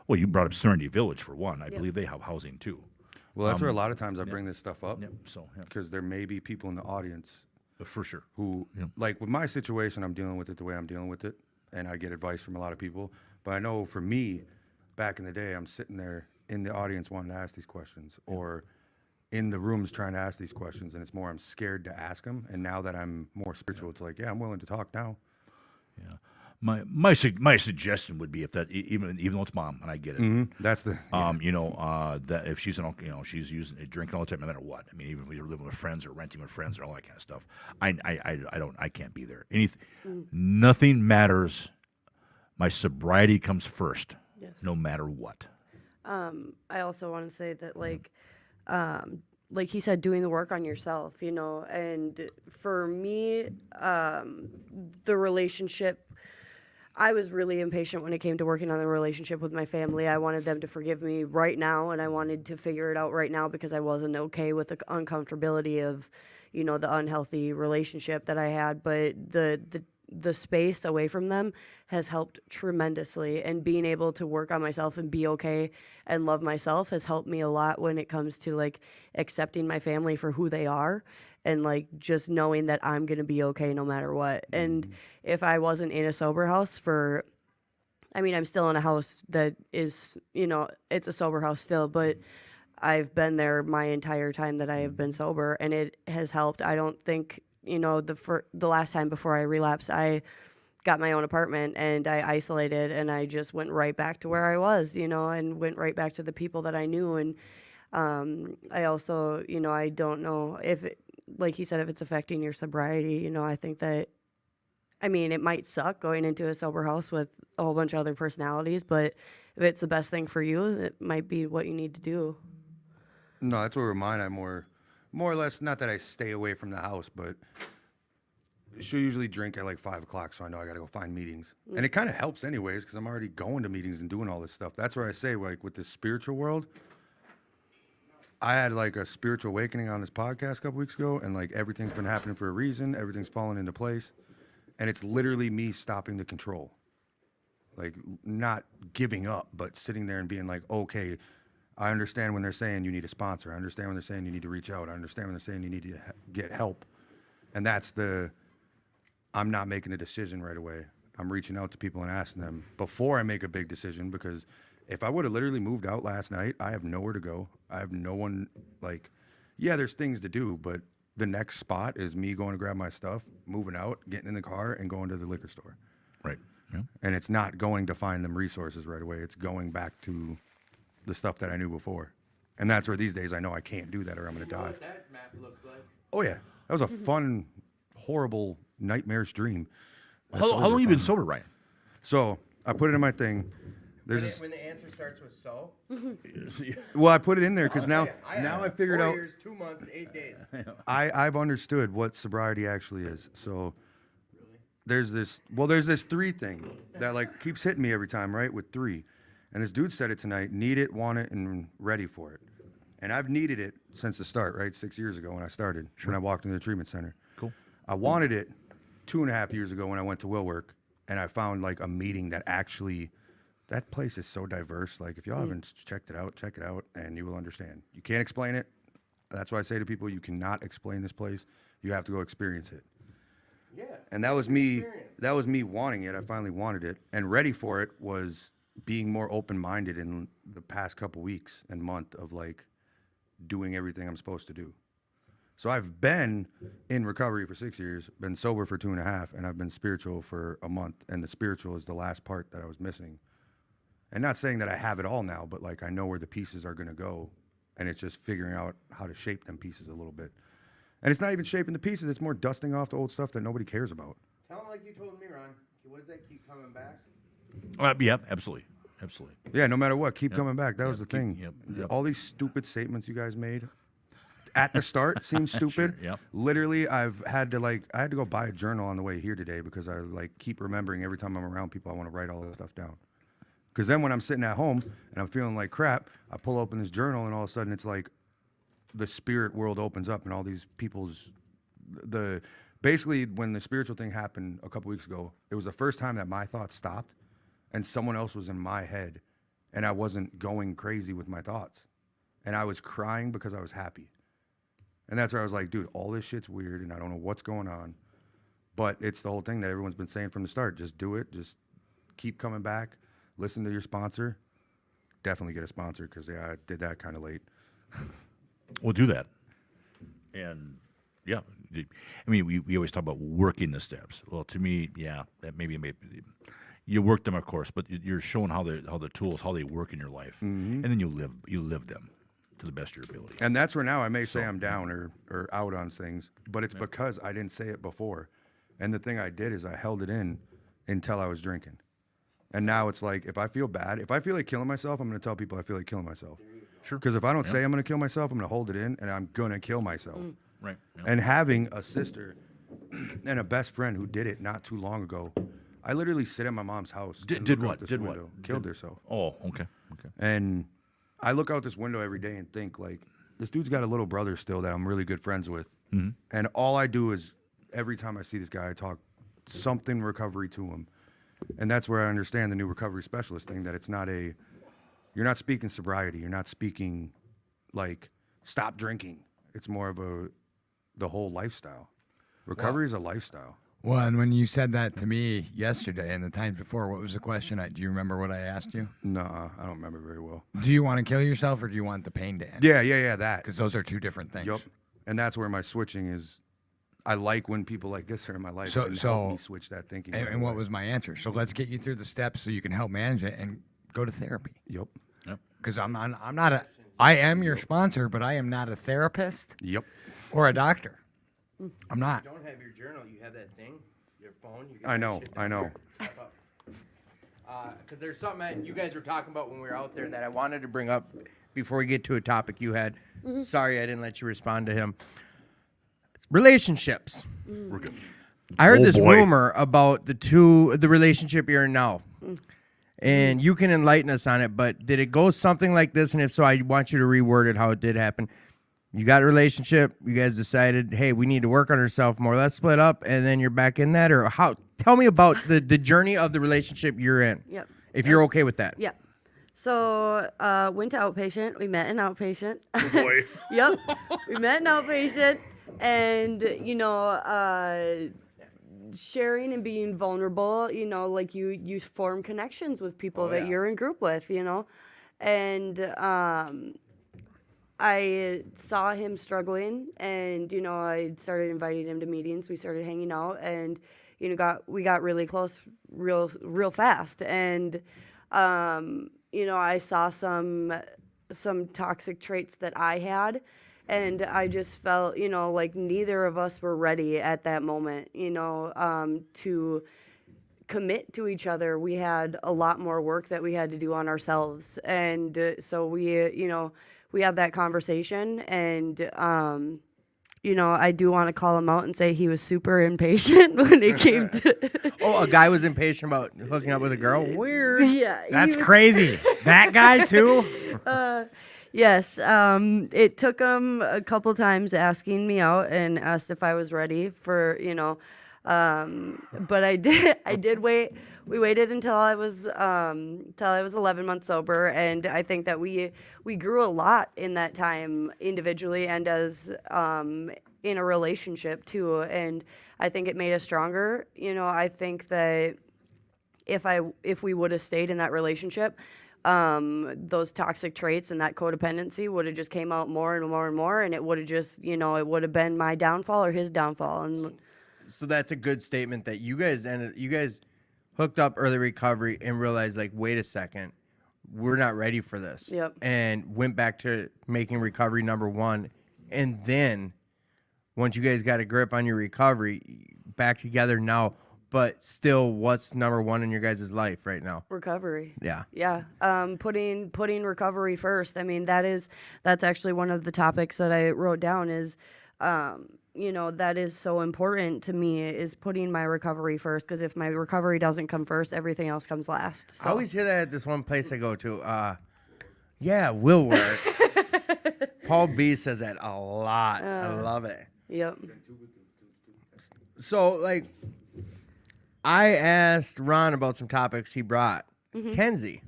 you brought up Serenity Village for one. I believe they have housing too. Well, that's where a lot of times I bring this stuff up Yep. So, yeah, because there may be people in the audience for sure. who, like with my situation, I'm dealing with it the way I'm dealing with it, and I get advice from a lot of people. But I know for me, back in the day, I'm sitting there in the audience wanting to ask these questions, or in the rooms trying to ask these questions, and it's more I'm scared to ask them. And now that I'm more spiritual, it's like, yeah, I'm willing to talk now. Yeah. My suggestion would be if that even though it's mom and I get it, That's the that if she's she's drinking all the time no matter what. I mean, even if you're living with friends or renting with friends or all that kind of stuff, I can't be there. Nothing matters. My sobriety comes first, Yes. no matter what. I also want to say that like he said, doing the work on yourself, and for me, the relationship, I was really impatient when it came to working on the relationship with my family. I wanted them to forgive me right now, and I wanted to figure it out right now because I wasn't okay with the uncomfortability of, the unhealthy relationship that I had. But the space away from them has helped tremendously, and being able to work on myself and be okay and love myself has helped me a lot when it comes to like accepting my family for who they are, and like just knowing that I'm going to be okay no matter what. And if I wasn't in a sober house I'm still in a house that is, it's a sober house still, but I've been there my entire time that I have been sober, and it has helped. I don't think, the last time before I relapsed, I got my own apartment and I isolated, and I just went right back to where I was, and went right back to the people that I knew. And I also, I don't know if like he said, if it's affecting your sobriety, I think that, it might suck going into a sober house with a whole bunch of other personalities, but if it's the best thing for you, it might be what you need to do. No, that's where mine. I more or less, not that I stay away from the house, but she'll usually drink at like 5 o'clock, so I know I got to go find meetings. And it kind of helps anyways, because I'm already going to meetings and doing all this stuff. That's where I say, like, with this spiritual world, I had like a spiritual awakening on this podcast a couple weeks ago, and like everything's been happening for a reason. Everything's falling into place. And it's literally me stopping the control. Like, not giving up, but sitting there and being like, okay, I understand when they're saying you need a sponsor. I understand when they're saying you need to reach out. I understand when they're saying you need to get help. And that's I'm not making a decision right away. I'm reaching out to people and asking them before I make a big decision, because if I would have literally moved out last night, I have nowhere to go. I have no one, there's things to do, but the next spot is me going to grab my stuff, moving out, getting in the car, and going to the liquor store. Right. Yeah. And it's not going to find them resources right away. It's going back to the stuff that I knew before. And that's where these days I know I can't do that or I'm going to die. What that map looks like. Oh, yeah. That was a fun, horrible, nightmarish dream. That's How over long you been finally. sober, Ryan? So I put it in my thing. There's this, When the answer starts with so. well, I put it in there because I'll now, tell you, now I have figured 4 out years, 2 months, 8 days. I've understood what sobriety actually is. So there's this 3 thing that like keeps hitting me every time, right? With 3. And this dude said it tonight, need it, want it, and ready for it. And I've needed it since the start, right? 6 years ago when I started, when I walked into the treatment center. Cool. I wanted it 2.5 years ago when I went to Will Work, and I found like a meeting that actually, that place is so diverse. Like if y'all haven't checked it out, check it out, and you will understand. You can't explain it. That's why I say to people, you cannot explain this place. You have to go experience it. Yeah. And that was me. Experience. That was me wanting it. I finally wanted it, and ready for it was being more open-minded in the past couple weeks and month of like doing everything I'm supposed to do. So I've been in recovery for 6 years, been sober for 2.5, and I've been spiritual for a month. And the spiritual is the last part that I was missing. And not saying that I have it all now, but like I know where the pieces are going to go, and it's just figuring out how to shape them pieces a little bit. And it's not even shaping the pieces; it's more dusting off the old stuff that nobody cares about. Tell him like you told me, Ron. What does that keep coming back? Yeah, absolutely. Absolutely. Yeah, no matter what, keep coming back. That was the thing. Yep. All these stupid statements you guys made at the start seemed stupid. Yep. Literally, I had to go buy a journal on the way here today because I like keep remembering every time I'm around people, I want to write all this stuff down. Because then when I'm sitting at home and I'm feeling like crap, I pull open this journal and all of a sudden it's like the spirit world opens up and all these people's basically when the spiritual thing happened a couple weeks ago, it was the first time that my thoughts stopped and someone else was in my head and I wasn't going crazy with my thoughts. And I was crying because I was happy. And that's where I was like, dude, all this shit's weird and I don't know what's going on. But it's the whole thing that everyone's been saying from the start. Just do it. Just keep coming back. Listen to your sponsor. Definitely get a sponsor because I did that kind of late. We'll do that. And yeah, I mean, we always talk about working the steps. Well, to me, yeah, that maybe you work them, of course, but you're showing how the tools, how they work in your life, and then you live them to the best of your ability. And that's where now I may say I'm down or out on things, but it's because I didn't say it before. And the thing I did is I held it in until I was drinking. And now it's like, if I feel bad, if I feel like killing myself, I'm going to tell people I feel like killing myself. Sure. Because if I don't say I'm going to kill myself, I'm going to hold it in and I'm going to kill myself. Right. Yeah. And having a sister and a best friend who did it not too long ago, I literally sit at my mom's house. and Did look out what? this Did what? window, Killed herself. Oh, okay. And I look out this window every day and think, like, this dude's got a little brother still that I'm really good friends with. Mm-hmm. And all I do is every time I see this guy, I talk something recovery to him. And that's where I understand the new recovery specialist thing, that it's not you're not speaking sobriety. You're not speaking like stop drinking. It's more of the whole lifestyle. Recovery is a lifestyle. Well, and when you said that to me yesterday and the times before, what was the question? Do you remember what I asked you? Nah, I don't remember very well. Do you want to kill yourself or do you want the pain to end? Yeah, that. Because those are two different things. Yep. And that's where my switching is. I like when people like this are in my life So- and so- help me switch that thinking. And, right and what away. was my answer? So let's get you through the steps so you can help manage it and go to therapy. Yep. Because I am your sponsor, but I am not a therapist Yep. or a doctor. I'm not. You don't have your journal. You have that thing, your phone. You I know. Because there's something that you guys were talking about when we were out there that I wanted to bring up before we get to a topic you had. Sorry, I didn't let you respond to him. Relationships. We're good. I heard Oh, this boy. rumor about the relationship you're in now. And you can enlighten us on it, but did it go something like this? And if so, I want you to reword it how it did happen. You got a relationship, you guys decided, hey, we need to work on ourselves more. Let's split up, and then you're back in that? Or how? Tell me about the journey of the relationship you're in. Yep. If you're okay with that. Yep. So went to outpatient. We met in outpatient. Boy. Yep. We met in outpatient, and sharing and being vulnerable. Like you form connections with people that you're in group with. And I saw him struggling, and I started inviting him to meetings. We started hanging out, and we got really close real fast. And, I saw some toxic traits that I had. And I just felt, like neither of us were ready at that moment, to commit to each other. We had a lot more work that we had to do on ourselves. And so we had that conversation. And, I do want to call him out and say he was super impatient when it came to. Oh, a guy was impatient about hooking up with a girl? Weird. Yeah. That's crazy. That guy too. Yes. It took him a couple times asking me out and asked if I was ready for, but I did wait. We waited until I was 11 months sober, and I think that we grew a lot in that time individually and as in a relationship too. And I think it made us stronger. I think that if we would have stayed in that relationship, those toxic traits and that codependency would have just came out more and more and more, and it would have just, it would have been my downfall or his downfall. And So that's a good statement that you guys hooked up early recovery and realized, like, wait a second, we're not ready for this. Yep. And went back to making recovery number one. And then once you guys got a grip on your recovery, back together now, but still, what's number one in your guys' life right now? recovery. Yeah. Yeah. Putting recovery first. I mean, that's actually one of the topics that I wrote down is, that is so important to me is putting my recovery first. Because if my recovery doesn't come first, everything else comes last. I always hear that at this one place I go to. Yeah, will work. Paul B says that a lot. I love it. Yep. So, like, I asked Ron about some topics he brought. Kenzie,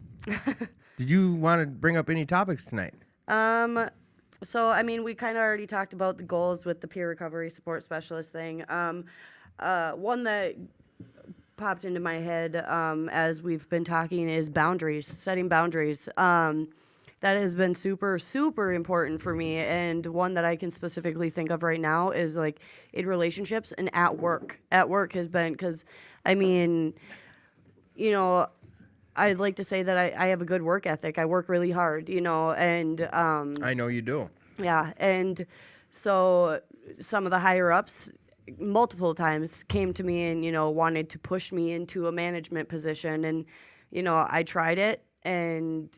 did you want to bring up any topics tonight? So, I mean, we kind of already talked about the goals with the peer recovery support specialist thing. One that popped into my head as we've been talking is boundaries, setting boundaries. That has been super, super important for me. And one that I can specifically think of right now is like in relationships and at work. At work has been, because, I mean, I'd like to say that I have a good work ethic. I work really hard, and I know you do. yeah, and so some of the higher ups multiple times came to me and wanted to push me into a management position, and I tried it and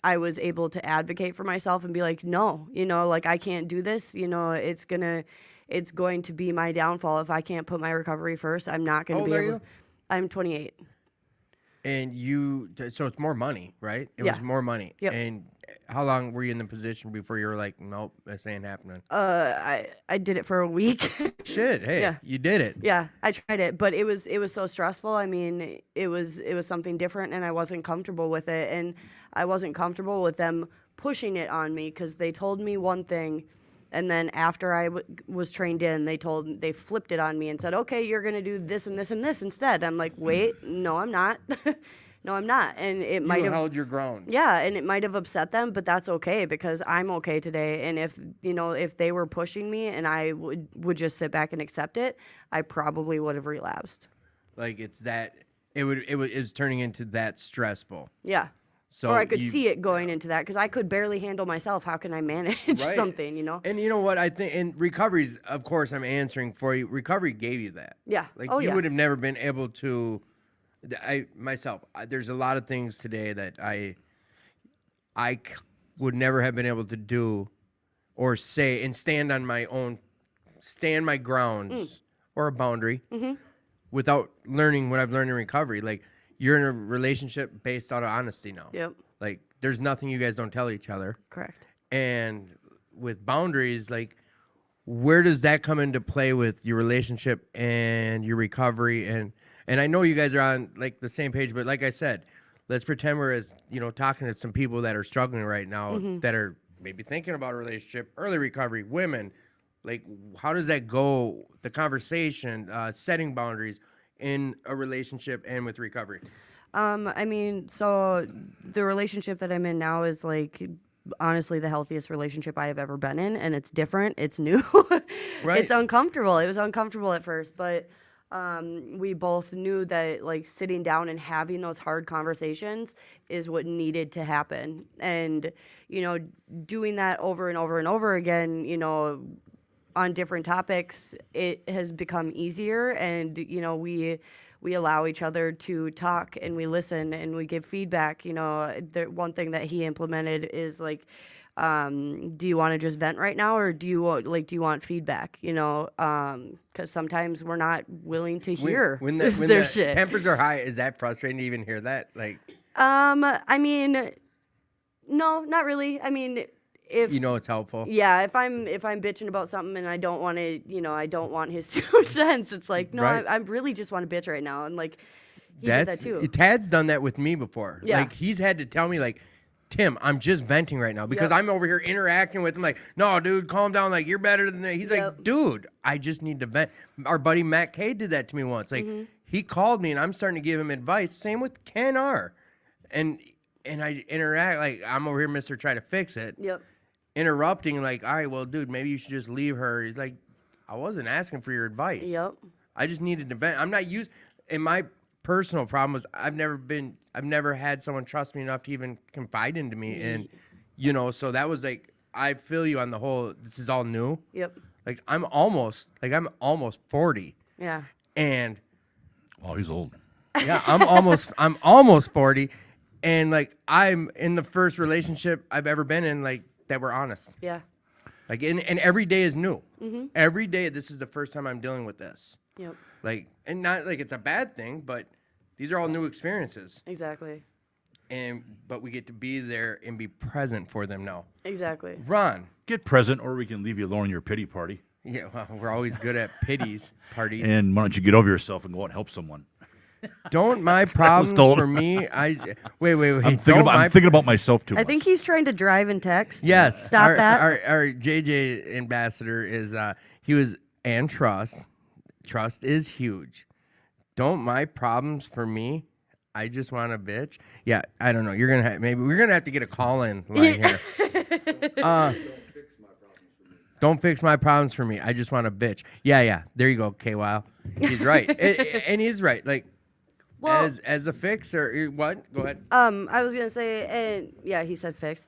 I was able to advocate for myself and be like, no, like I can't do this. It's going to be my downfall if I can't put my recovery first. I'm not going How to be old are able. you? I'm 28. And so it's more money, right? It Yeah. was more money. Yep. And how long were you in the position before you were like, nope, this ain't happening? I did it for a week. Shit, hey, Yeah. you did it. Yeah, I tried it, but it was so stressful. I mean, it was something different, and I wasn't comfortable with it, and I wasn't comfortable with them pushing it on me because they told me one thing, and then after I was trained in, they flipped it on me and said, okay, you're gonna do this and this and this instead. I'm like, wait, no, I'm not. No, I'm not, and it might You have. held your ground. Yeah, and it might have upset them, but that's okay because I'm okay today. And if they were pushing me and I would just sit back and accept it, I probably would have relapsed. Like it was turning into that stressful. Yeah. So Or I could see it going into that because I could barely handle myself. How can I manage Right. something, And you know what I think? And recovery's, of course, I'm answering for you. Recovery gave you that. Yeah. Like Oh, you yeah. would have never been able to. There's a lot of things today that would never have been able to do, or say and stand my grounds or a boundary, without learning what I've learned in recovery. Like you're in a relationship based out of honesty now. Yep. Like there's nothing you guys don't tell each other. Correct. And with boundaries, like, where does that come into play with your relationship and your recovery? And I know you guys are on like the same page, but like I said, let's pretend we're talking to some people that are struggling right now that are maybe thinking about a relationship, early recovery, women. Like, how does that go? The conversation, setting boundaries in a relationship and with recovery. I mean, so the relationship that I'm in now is like honestly the healthiest relationship I have ever been in, and it's different. It's new. Right. It's uncomfortable. It was uncomfortable at first, but we both knew that like sitting down and having those hard conversations is what needed to happen. And, you know, doing that over and over and over again, you know, on different topics, it has become easier. And, you know, we allow each other to talk and we listen and we give feedback. You know, the one thing that he implemented is like, do you want to just vent right now, or do you want feedback? You know, because sometimes we're not willing to hear when their the shit. tempers are high. Is that frustrating to even hear that? Like, I mean, no, not really. I mean, if you know, it's helpful. yeah, if I'm bitching about something and I don't want to, you know, I don't want his 2 cents. It's like, no, Right. I really just want to bitch right now, and like he did that too. Tad's done that with me before. Yeah. Like he's had to tell me like, Tim, I'm just venting right now because Yep. I'm over here interacting with him. Like, no, dude, calm down. Like, you're better than that. He's Yep. like, dude, I just need to vent. Our buddy Matt K did that to me once. Like, he called me and I'm starting to give him advice. Same with Ken R. And I interact like I'm over here, Mister, try to fix it. Yep. Interrupting, like, all right, well, dude, maybe you should just leave her. He's like, I wasn't asking for your advice. Yep. I just needed to vent. I'm not used. And my personal problem was I've never had someone trust me enough to even confide into me, and you know, so that was like I feel you on the whole. This is all new. Yep. Like I'm almost 40, Yeah. and Oh, he's old. yeah, I'm almost 40, and like I'm in the first relationship I've ever been in like that we're honest. Yeah. Like and every day is new. Every day, this is the first time I'm dealing with this. Yep. Like, and not like it's a bad thing, but these are all new experiences. Exactly. But we get to be there and be present for them now. Exactly. Ron. Get present, or we can leave you alone in your pity party. Yeah, well, we're always good at pities parties. And why don't you get over yourself and go out and help someone? Don't my problems told. for me. Wait. I'm thinking about myself too much. I think he's trying to drive and text. Yes. Stop that. Our JJ ambassador is he was and trust. Trust is huge. Don't my problems for me. I just want a bitch. Yeah, I don't know. You're gonna maybe we're gonna have to get a call-in line here. Don't fix my problems for me. I just want a bitch. Yeah. There you go, K-Wow. He's right, and he's right. Like, Well- as a fix or what? Go ahead. I was gonna say, and yeah, he said fix.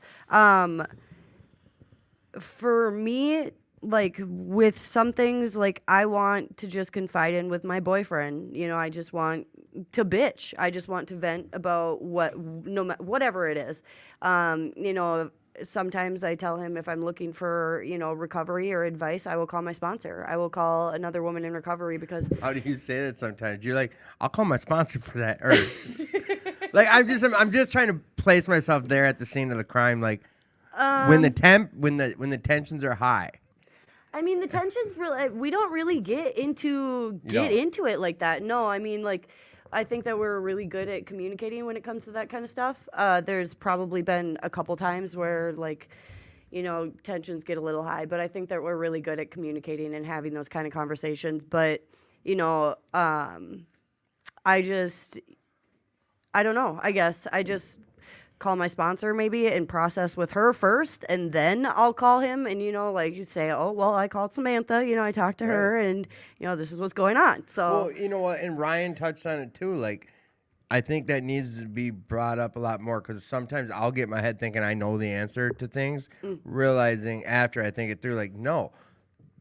For me, like with some things, like I want to just confide in with my boyfriend. You know, I just want to bitch. I just want to vent about whatever it is. You know, sometimes I tell him if I'm looking for, you know, recovery or advice, I will call my sponsor. I will call another woman in recovery because How do you say that sometimes? You're like, I'll call my sponsor for that, or like I'm just trying to place myself there at the scene of the crime, like when the tensions are high. I mean, the tensions really, we don't really get into it like that. No, I mean, like, I think that we're really good at communicating when it comes to that kind of stuff. There's probably been a couple times where, like, you know, tensions get a little high, but I think that we're really good at communicating and having those kind of conversations. But, you know, I don't know. I guess I just call my sponsor maybe and process with her first, and then I'll call him and, you know, like you say, oh, well, I called Samantha, you know, I talked to her and, you know, this is what's going on. So, Well, you know what, and Ryan touched on it too. Like, I think that needs to be brought up a lot more because sometimes I'll get in my head thinking I know the answer to things, realizing after I think it through, like, no,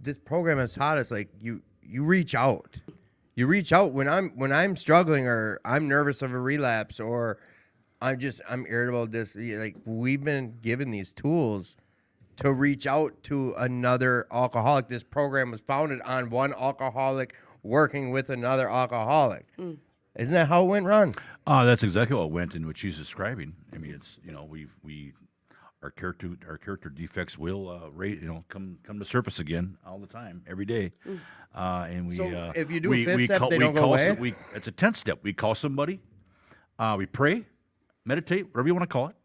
this program has taught us, like, you reach out. You reach out when I'm struggling or I'm nervous of a relapse or I'm irritable. Like we've been given these tools to reach out to another alcoholic. This program was founded on one alcoholic working with another alcoholic. Isn't that how it went, Ron? That's exactly what went in what she's describing. I mean, it's, you know, our character defects will come to surface again all the time, every day. And we So if you do a fifth step, they don't go away? It's a 10th step. We call somebody, we pray, meditate, whatever you want to call it.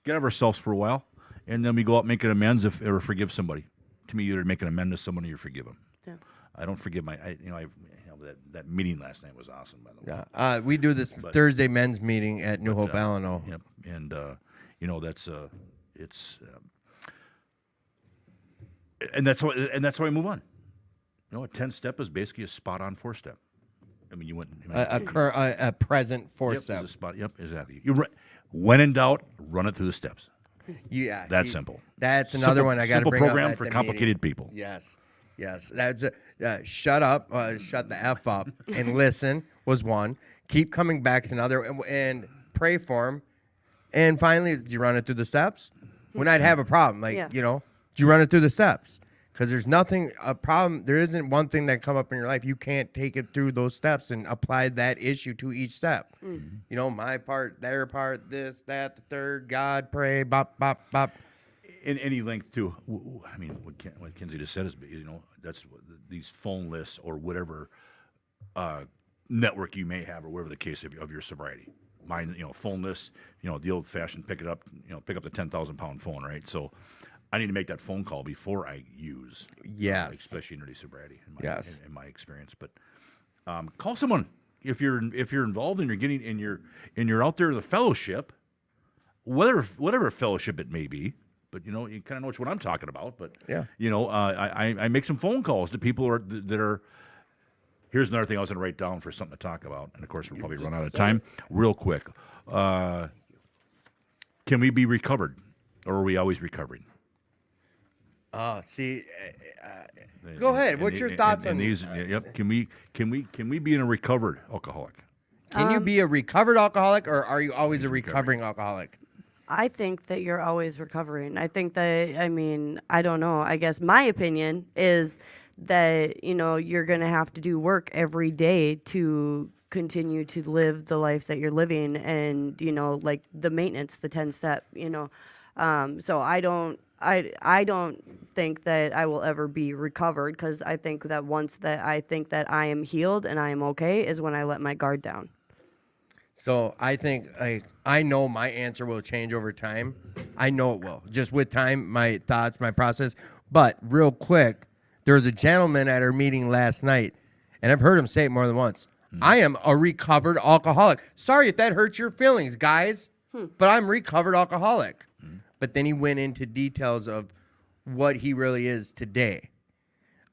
Get out of ourselves for a while, and then we go out, make an amends or forgive somebody. To me, you either make an amend to somebody or forgive them. Yeah. I don't forgive that meeting last night was awesome, by the way. Yeah. We do this Thursday men's meeting at New Hope Alano. Yep. And you know, that's it's and that's why we move on. You know, a 10-step is basically a spot-on 4-step. I mean, you wouldn't. A present four Yep, step. is a spot. Yep, exactly. When in doubt, run it through the steps. Yeah, That's simple. That's another Simple- one I got to simple bring up program at for the complicated meeting. people. Yes, yes. That's shut up, shut the f up, and listen was one. Keep coming back's another, and pray for him. And finally, did you run it through the steps? When I'd have a problem, like Yeah. did you run it through the steps? Because there's nothing a problem. There isn't one thing that come up in your life you can't take it through those steps and apply that issue to each step. My part, their part, this, that, the third. God, pray, bop, bop, bop. In any length too. I mean, what Kinsey just said is, that's what these phone lists or whatever network you may have, or whatever the case of your sobriety. Mine, phone lists, the old-fashioned pick up the 10,000-pound phone, right? So, I need to make that phone call before I use. Yes. Especially in early sobriety. Yes. In my experience, but call someone if you're involved and you're out there in the fellowship, whatever fellowship it may be. But you kind of know what I'm talking about. But Yeah. I make some phone calls to people that are. Here's another thing I was going to write down for something to talk about, and of course we'll probably run out of time real quick. Can we be recovered, or are we always recovering? See, go ahead. What's your thoughts on these? Yep. Can we be a recovered alcoholic? Can you be a recovered alcoholic, or are you always a recovering alcoholic? I think that you're always recovering. I think that, I don't know. I guess my opinion is that, you're going to have to do work every day to continue to live the life that you're living, and, like the maintenance, the 10-step, So I don't think that I will ever be recovered, because I think that once that I think that I am healed and I am okay is when I let my guard down. So I think I know my answer will change over time. I know it will. Just with time, my thoughts, my process. But real quick, there was a gentleman at our meeting last night, and I've heard him say it more than once. I am a recovered alcoholic. Sorry if that hurts your feelings, guys, but I'm recovered alcoholic. But then he went into details of what he really is today.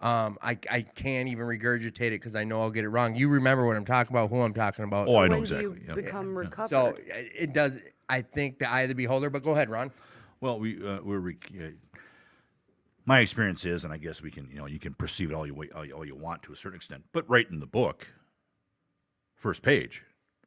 I can't even regurgitate it because I know I'll get it wrong. You remember what I'm talking about, who I'm talking about. Oh, I know When exactly. do you Yep. become recovered? So it does, I think, the eye of the beholder, but go ahead, Ron. Well, my experience is, and I guess we can, you can perceive it all you want to a certain extent, but right in the book, first page,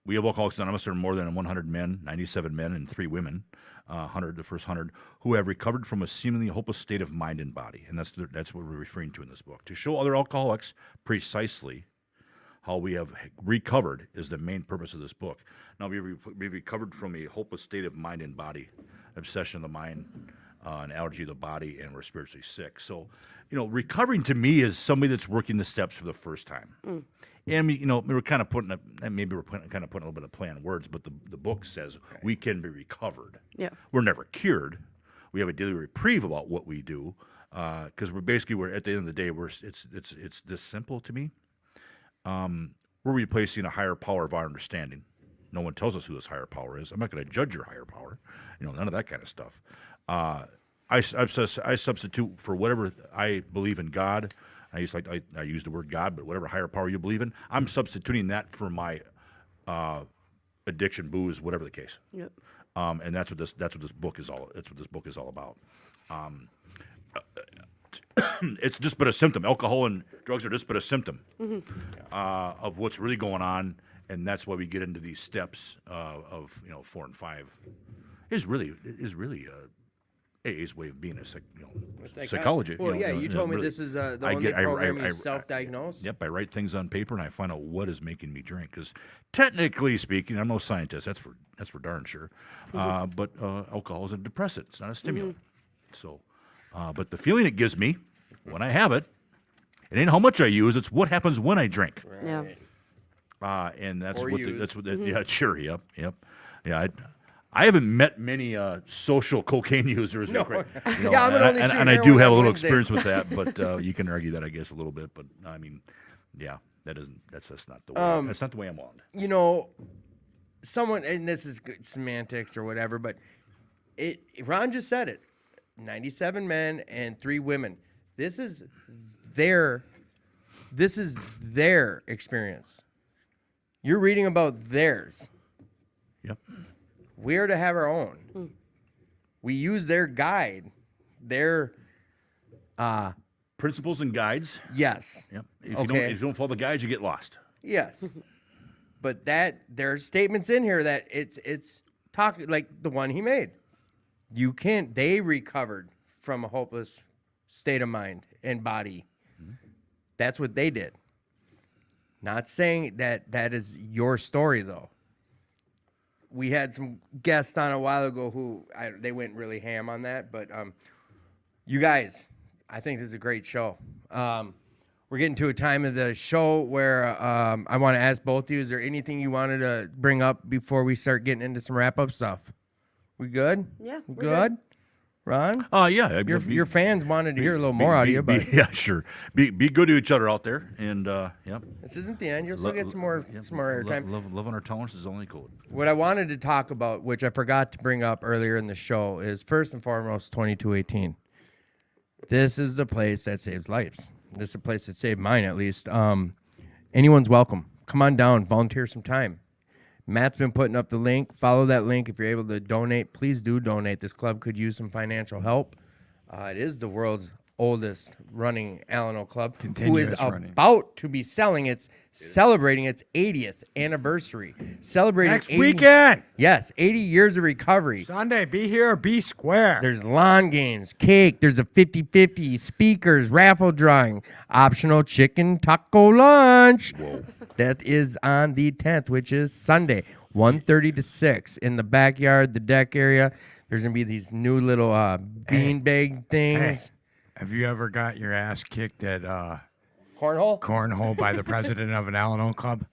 we have Alcoholics Anonymous. There are more than 100 men, 97 men, and 3 women, the first 100, who have recovered from a seemingly hopeless state of mind and body, and that's what we're referring to in this book. To show other alcoholics precisely how we have recovered is the main purpose of this book. Now, we've recovered from a hopeless state of mind and body, obsession of the mind, an allergy of the body, and we're spiritually sick. So, recovering to me is somebody that's working the steps for the first time. And we're kind of putting a little bit of play on words, but the book says we can be recovered. Yeah. We're never cured. We have a daily reprieve about what we do, because we're at the end of the day, it's this simple to me. We're replacing a higher power of our understanding. No one tells us who this higher power is. I'm not going to judge your higher power. None of that kind of stuff. I substitute for whatever I believe in God. I use the word God, but whatever higher power you believe in, I'm substituting that for my addiction, booze, whatever the case. Yep. And that's what this book is all. That's what this book is all about. It's just but a symptom. Alcohol and drugs are just but a symptom of what's really going on, and that's why we get into these steps of 4 and 5. Is really AA's way of being a psychology. Well, you told me really, this is the only program you self-diagnose. Yep, I write things on paper and I find out what is making me drink. Because technically speaking, I'm no scientist. That's for darn sure. But alcohol is a depressant. It's not a stimulant. So, but the feeling it gives me when I have it, it ain't how much I use. It's what happens when I drink. Right. Yeah. And that's Or what use. yeah, sure, yep. Yeah, I haven't met many social cocaine users. No. Yeah, I'm gonna only shoot and I do heroin have a on little Wednesdays. experience with that, but you can argue that I guess a little bit. But I mean, yeah, that's just not the way. That's not the way I'm on. Someone, and this is good semantics or whatever, but Ron just said it. 97 men and 3 women. This is their This is their experience. You're reading about theirs. Yep. We are to have our own. We use their guide, their Principles and guides. yes, Yep. If Okay. you don't follow the guides, you get lost. yes. But there's statements in here that it's talking like the one he made. You can't. They recovered from a hopeless state of mind and body. That's what they did. Not saying that is your story though. We had some guests on a while ago who they went really ham on that, but you guys, I think this is a great show. We're getting to a time of the show where I want to ask both of you, is there anything you wanted to bring up before we start getting into some wrap-up stuff? We good? Yeah, We we're good? Ron? Yeah. Your fans wanted to hear a little more out of you, but yeah, sure. Be good to each other out there, and yep. this isn't the end. You'll still get some more airtime. Love on our tolerance is only code. What I wanted to talk about, which I forgot to bring up earlier in the show, is first and foremost 2218. This is the place that saves lives. This is a place that saved mine, at least. Anyone's welcome. Come on down, volunteer some time. Matt's been putting up the link. Follow that link if you're able to donate. Please do donate. This club could use some financial help. It is the world's oldest running Alano club, who is Continuous running. about to be celebrating its 80th anniversary. Celebrating Next 80 weekend, Yes, 80 years of recovery. Sunday, be here or be square. There's lawn games, cake, there's a 50-50, speakers, raffle drawing, optional chicken taco lunch. That is on the 10th, which is Sunday, 1:30 to 6 in the backyard, the deck area. There's going to be these new little beanbag things. Have you ever got your ass kicked at Cornhole? cornhole by the president of an Al-Anon club?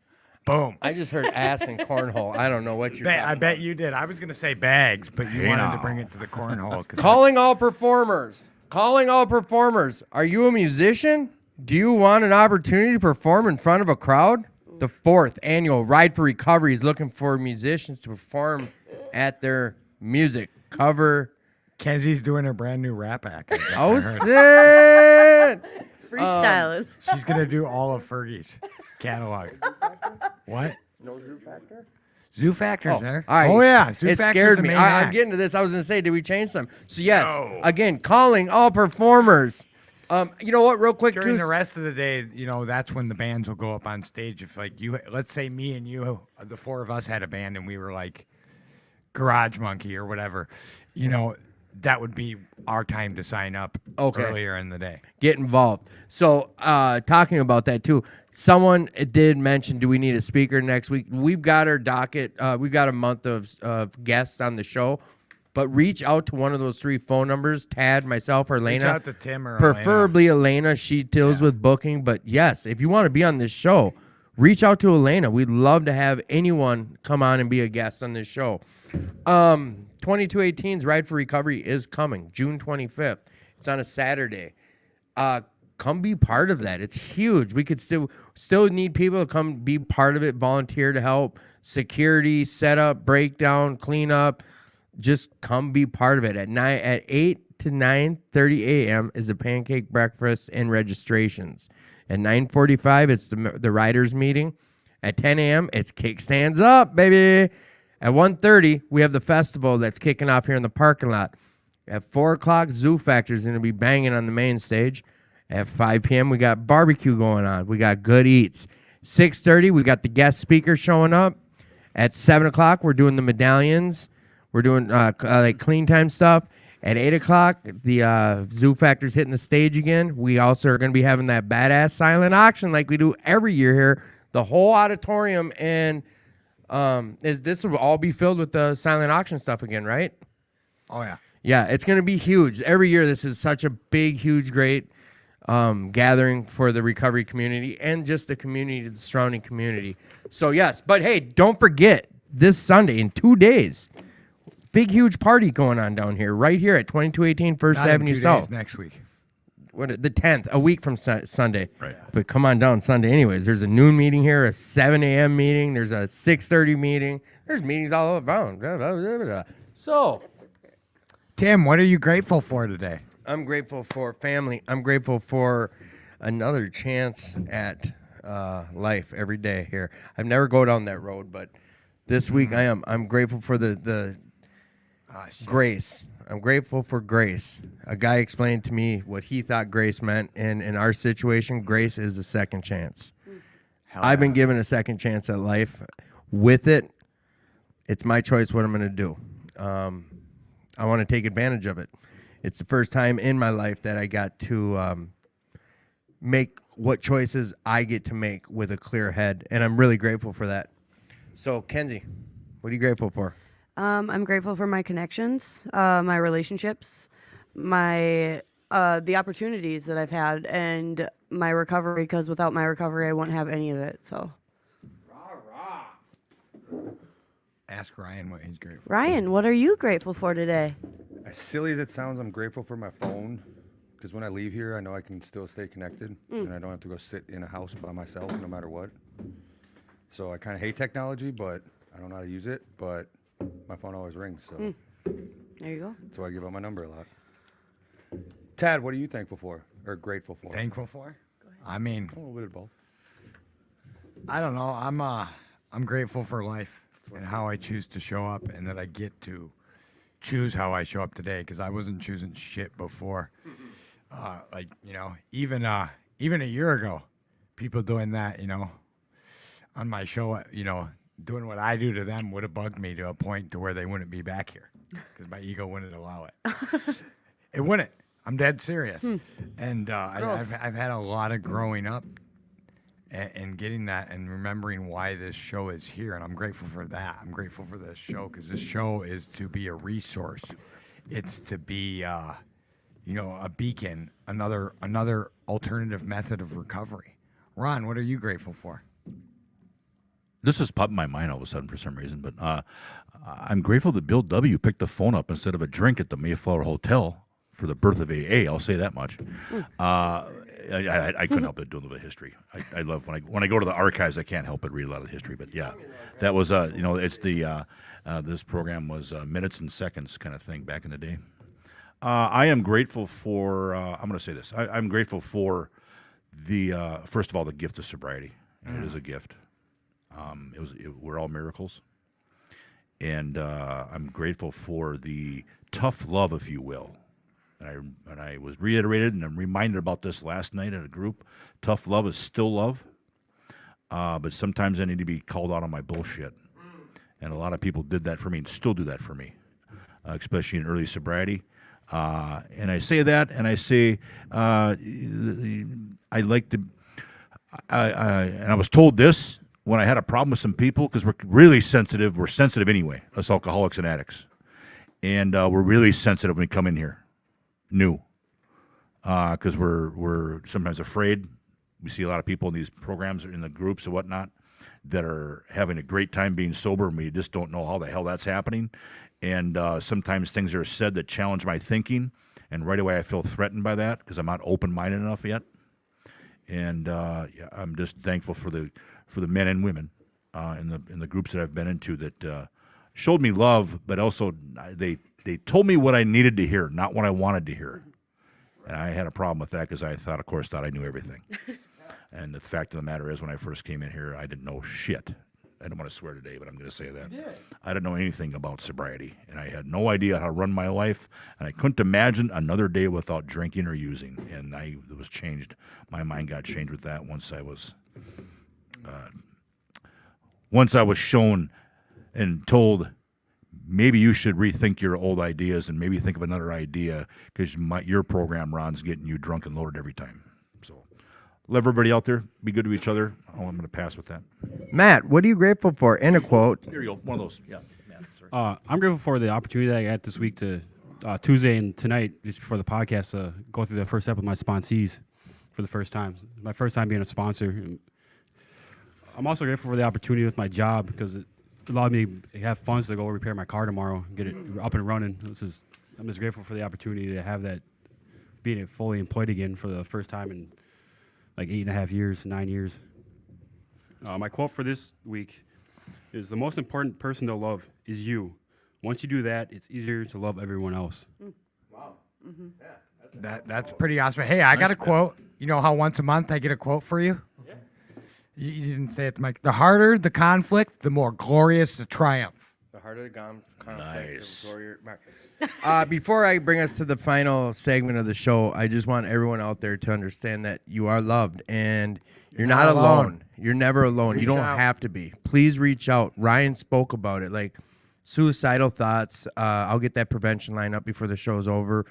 Boom. I just heard ass and cornhole. I don't know what you're talking I bet you did. I was going to say bags, but you Hey, wanted to now. bring it to the cornhole. 'Cause Calling all performers. Calling all performers. Are you a musician? Do you want an opportunity to perform in front of a crowd? The 4th annual Ride for Recovery is looking for musicians to perform at their music cover. Kenzie's doing a brand new rap act. I Oh, heard. shit. Freestyling. She's going to do all of Fergie's catalog. What? No Zoo Factor? Zoo Factor's there. All right. Oh, yeah. Zoo It Factor's scared the me. main I'm act. getting to this. I was going to say, did we change some? So, yes, No. again, calling all performers. You know what, real quick, During too. the rest of the day, that's when the bands will go up on stage. If let's say me and you, the four of us had a band and we were like Garage Monkey or whatever, that would be our time to sign up Okay. earlier in the day. Get involved. So, talking about that too, someone did mention, do we need a speaker next week? We've got our docket. We've got a month of guests on the show, but reach out to one of those 3 phone numbers, Tad, myself, or Reach Elena. out to Tim or Preferably Elena. She deals with booking, but yes, if you want to be on this show, reach out to Elena. We'd love to have anyone come on and be a guest on this show. 2218's Ride for Recovery is coming June 25th. It's on a Saturday. Come be part of that. It's huge. We could still need people to come be part of it, volunteer to help, security, setup, breakdown, cleanup. Just come be part of it. At 8 to 9:30 a.m. is a pancake breakfast and registrations. At 9:45, it's the riders meeting. At 10 a.m., it's Cake Stands Up, baby. At 1:30, we have the festival that's kicking off here in the parking lot. At 4 o'clock, Zoo Factor is going to be banging on the main stage. At 5 p.m., we got barbecue going on. We got good eats. 6:30, we got the guest speaker showing up. At 7 o'clock, we're doing the medallions. We're doing like clean time stuff. At 8 o'clock, the Zoo Factor's hitting the stage again. We also are going to be having that badass silent auction like we do every year here. The whole auditorium and this will all be filled with the silent auction stuff again, right? Oh, yeah. Yeah, it's going to be huge. Every year, this is such a big, huge, great gathering for the recovery community and just the community, the surrounding community. So, yes. But, hey, don't forget, this Sunday, in 2 days, big, huge party going on down here, right here at 2218 First Not in Avenue 2 days, South. next week. The 10th, a week from Sunday. Right. But come on down Sunday anyways. There's a noon meeting here, a 7 a.m. meeting. There's a 6:30 meeting. There's meetings all around. So, Tim, what are you grateful for today? I'm grateful for family. I'm grateful for another chance at life every day here. I've never go down that road, but this week I am. I'm grateful for the grace. I'm grateful for grace. A guy explained to me what he thought grace meant, and in our situation, grace is a second chance. I've been given a second chance at life. With it, it's my choice what I'm going to do. I want to take advantage of it. It's the first time in my life that I got to make what choices I get to make with a clear head, and I'm really grateful for that. So, Kenzie, what are you grateful for? I'm grateful for my connections, my relationships, my the opportunities that I've had, and my recovery. Because without my recovery, I wouldn't have any of it. So, Ask Ryan what he's grateful Ryan, what are you grateful for today? As silly as it sounds, I'm grateful for my phone because when I leave here, I know I can still stay connected and I don't have to go sit in a house by myself no matter what. So I kind of hate technology, but I don't know how to use it. But my phone always rings, so There you go. that's why I give out my number a lot. Tad, what are you thankful for or grateful for? Thankful for? I mean, A little bit of both. I don't know. I'm grateful for life and how I choose to show up, and that I get to choose how I show up today, because I wasn't choosing shit before. Like, you know, even a year ago, people doing that, you know, on my show, you know, doing what I do to them would have bugged me to a point to where they wouldn't be back here, because my ego wouldn't allow it. It wouldn't. I'm dead serious. And I've had a lot of growing up and getting that and remembering why this show is here, and I'm grateful for that. I'm grateful for this show, because this show is to be a resource. It's to be, you know, a beacon, another alternative method of recovery. Ron, what are you grateful for? This has popped in my mind all of a sudden for some reason, but I'm grateful that Bill W. picked the phone up instead of a drink at the Mayflower Hotel for the birth of AA. I'll say that much. I couldn't help but do a little bit of history. I love when I go to the archives. I can't help but read a lot of history. But yeah, that was you know, it's the this program was minutes and seconds kind of thing back in the day. I am grateful for. I'm going to say this. I'm grateful for the first of all the gift of sobriety. It is a gift. We're all miracles, and I'm grateful for the tough love, if you will. And I was reiterated and I'm reminded about this last night at a group. Tough love is still love, but sometimes I need to be called out on my bullshit. And a lot of people did that for me and still do that for me, especially in early sobriety. And I say that, and I say I like to. And I was told this when I had a problem with some people, because we're really sensitive. We're sensitive anyway, us alcoholics and addicts, and we're really sensitive when we come in here new, because we're sometimes afraid. We see a lot of people in these programs or in the groups and whatnot that are having a great time being sober, and we just don't know how the hell that's happening. And sometimes things are said that challenge my thinking, and right away I feel threatened by that because I'm not open-minded enough yet. And yeah, I'm just thankful for the men and women in the groups that I've been into that showed me love, but also they told me what I needed to hear, not what I wanted to hear. And I had a problem with that because I thought I knew everything. And the fact of the matter is, when I first came in here, I didn't know shit. I don't want to swear today, but I'm going to say that. I didn't know anything about sobriety, and I had no idea how to run my life, and I couldn't imagine another day without drinking or using. And it was changed. My mind got changed with that once I was shown and told, maybe you should rethink your old ideas and maybe think of another idea, because your program, Ron's, getting you drunk and loaded every time. So love everybody out there. Be good to each other. Oh, I'm going to pass with that. Matt, what are you grateful for? In a quote. Here you go. One of those. Yeah. Sorry. I'm grateful for the opportunity that I got this week to Tuesday and tonight, just before the podcast, to go through the first step with my sponsees for the first time. My first time being a sponsor. And I'm also grateful for the opportunity with my job, because it allowed me to have funds to go repair my car tomorrow, get it up and running. I'm just grateful for the opportunity to have that, being fully employed again for the first time in like 9 years. My quote for this week is, the most important person to love is you. Once you do that, it's easier to love everyone else. Wow. Yeah, That's pretty awesome. Hey, I got a quote. You know how once a month I get a quote for you? Yeah. You didn't say it to Mike. The harder the conflict, the more glorious the triumph. The heart of the conflict. Nice. Before I bring us to the final segment of the show, I just want everyone out there to understand that you are loved and you're not alone. You're never alone. You don't have to be. Please reach out. Ryan spoke about it. Like suicidal thoughts. I'll get that prevention line up before the show's over.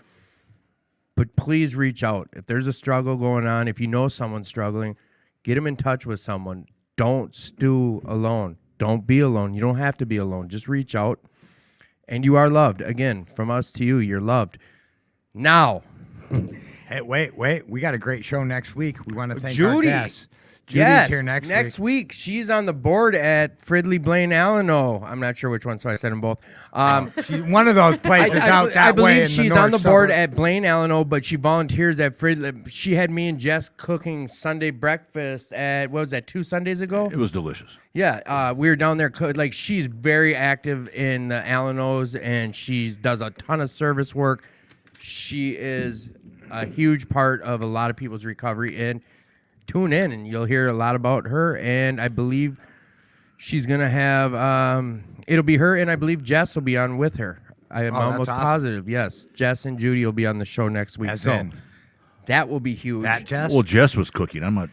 But please reach out. If there's a struggle going on, if you know someone's struggling, get them in touch with someone. Don't stew alone. Don't be alone. You don't have to be alone. Just reach out. And you are loved. Again, from us to you, you're loved. Now. Hey, wait. We got a great show next week. We want to thank Judy. our guests. Judy's here next week. She's on the board at Fridley Blaine Alleno. I'm not sure which one, so I said them both. She's one of those places out that I way. believe in she's the on the north board suburbs. at Blaine Alleno, but she volunteers at Fridley. She had me and Jess cooking Sunday breakfast at, what was that, 2 Sundays ago? It was delicious. Yeah, we were down there. Like, she's very active in the Allenos, and she does a ton of service work. She is a huge part of a lot of people's recovery, and tune in, and you'll hear a lot about her. And I believe she's gonna have it'll be her, and I believe Jess will be on with her. I am that's almost awesome. positive. Yes, Jess and Judy will be on the show next week. As so in that will be huge. that Jess. Well, Jess was cooking. I'm not.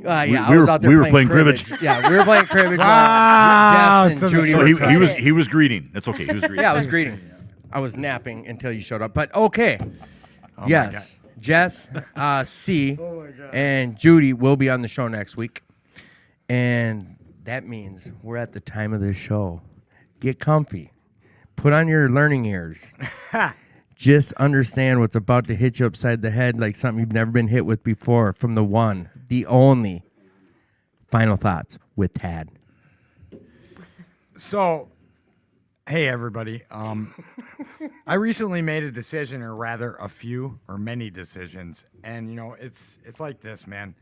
Yeah, I was out there we were playing playing cribbage. Yeah, we were playing cribbage. Wow, Jess so and the- Judy So were he cooking. was he was greeting. That's okay. He was greeting. Yeah, I was greeting. I was napping until you showed up. But okay. Oh Yes. Jess, C, and Judy will be on the show next week. And that means we're at the time of the show. Get comfy. Put on your learning ears. Just understand what's about to hit you upside the head like something you've never been hit with before from the one, the only Final Thoughts with Tad. So, hey everybody. I recently made a decision, or rather a few or many decisions, and you know, it's like this, man.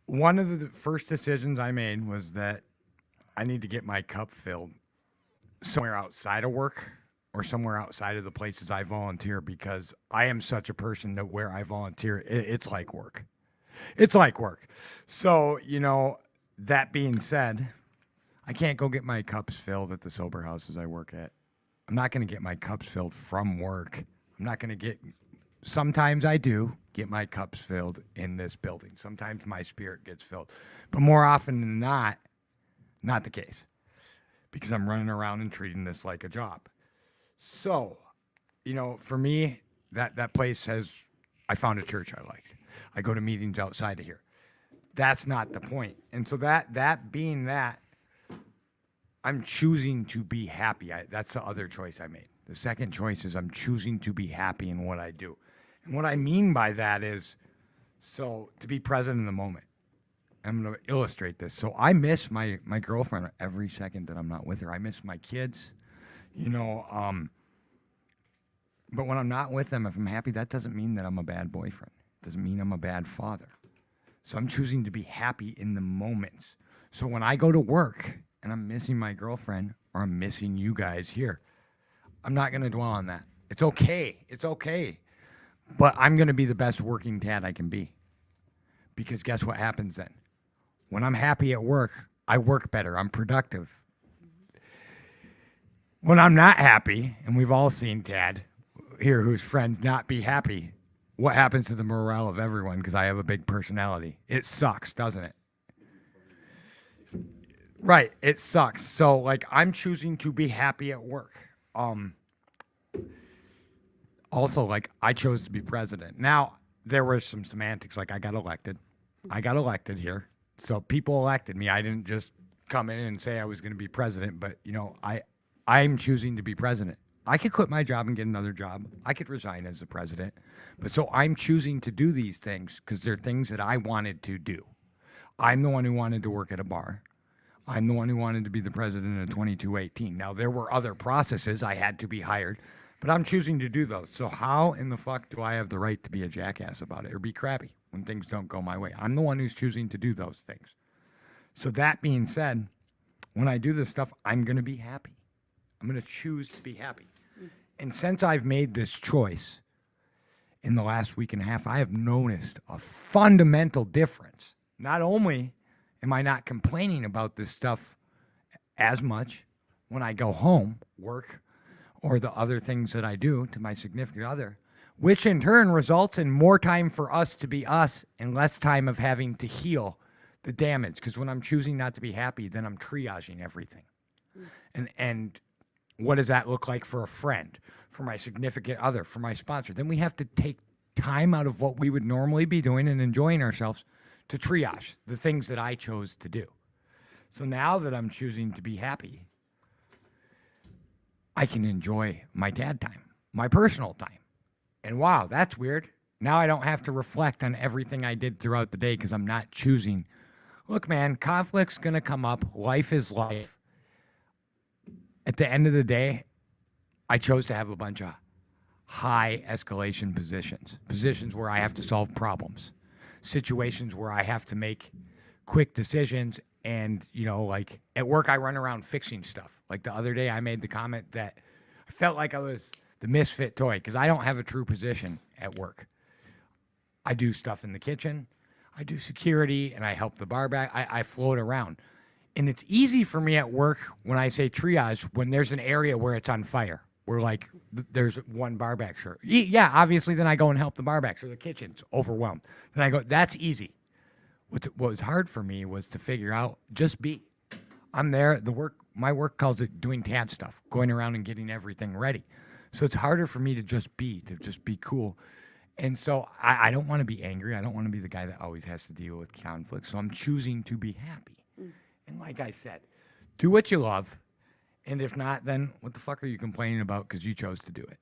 One of the first decisions I made was that I need to get my cup filled somewhere outside of work or somewhere outside of the places I volunteer, because I am such a person that where I volunteer, it's like work. It's like work. So, you know, that being said, I can't go get my cups filled at the sober houses I work at. I'm not going to get my cups filled from work. I'm not going to get, sometimes I do get my cups filled in this building. Sometimes my spirit gets filled. But more often than not the case. Because I'm running around and treating this like a job. So, you know, for me, that place has, I found a church I liked. I go to meetings outside of here. That's not the point. And so that being that, I'm choosing to be happy. That's the other choice I made. The second choice is I'm choosing to be happy in what I do. And what I mean by that is, so to be present in the moment. I'm going to illustrate this. So I miss my girlfriend every second that I'm not with her. I miss my kids, you know. But when I'm not with them, if I'm happy, that doesn't mean that I'm a bad boyfriend. It doesn't mean I'm a bad father. So I'm choosing to be happy in the moments. So when I go to work and I'm missing my girlfriend or I'm missing you guys here, I'm not going to dwell on that. It's okay. It's okay. But I'm going to be the best working dad I can be. Because guess what happens then? When I'm happy at work, I work better. I'm productive. When I'm not happy, and we've all seen Dad here whose friends not be happy, what happens to the morale of everyone? Because I have a big personality. It sucks, doesn't it? Right, it sucks. So, like, I'm choosing to be happy at work. Also, like, I chose to be president. Now, there was some semantics. Like, I got elected. I got elected here. So people elected me. I didn't just come in and say I was going to be president. But, you know, I'm choosing to be president. I could quit my job and get another job. I could resign as the president. But so I'm choosing to do these things because they're things that I wanted to do. I'm the one who wanted to work at a bar. I'm the one who wanted to be the president of 2218. Now, there were other processes. I had to be hired. But I'm choosing to do those. So how in the fuck do I have the right to be a jackass about it or be crappy when things don't go my way? I'm the one who's choosing to do those things. So that being said, when I do this stuff, I'm going to be happy. I'm going to choose to be happy. And since I've made this choice, in the last week and a half, I have noticed a fundamental difference. Not only am I not complaining about this stuff as much when I go home, work, or the other things that I do to my significant other, which in turn results in more time for us to be us and less time of having to heal the damage. Because when I'm choosing not to be happy, then I'm triaging everything. And what does that look like for a friend, for my significant other, for my sponsor? Then we have to take time out of what we would normally be doing and enjoying ourselves to triage the things that I chose to do. So now that I'm choosing to be happy, I can enjoy my dad time, my personal time. And wow, that's weird. Now I don't have to reflect on everything I did throughout the day because I'm not choosing. Look, man, conflict's going to come up. Life is life. At the end of the day, I chose to have a bunch of high escalation positions where I have to solve problems, situations where I have to make quick decisions. And, you know, like at work, I run around fixing stuff. Like the other day, I made the comment that I felt like I was the misfit toy because I don't have a true position at work. I do stuff in the kitchen, I do security, and I help the bar back. I float around. And it's easy for me at work when I say triage when there's an area where it's on fire, where like there's one bar back shirt. Yeah, obviously then I go and help the bar backs or the kitchen's overwhelmed. Then I go, that's easy. What was hard for me was to figure out, just be. I'm there, my work calls it doing TAD stuff, going around and getting everything ready. So it's harder for me to just be cool. And so I don't want to be angry. I don't want to be the guy that always has to deal with conflict. So I'm choosing to be happy. And like I said, do what you love. And if not, then what the fuck are you complaining about because you chose to do it?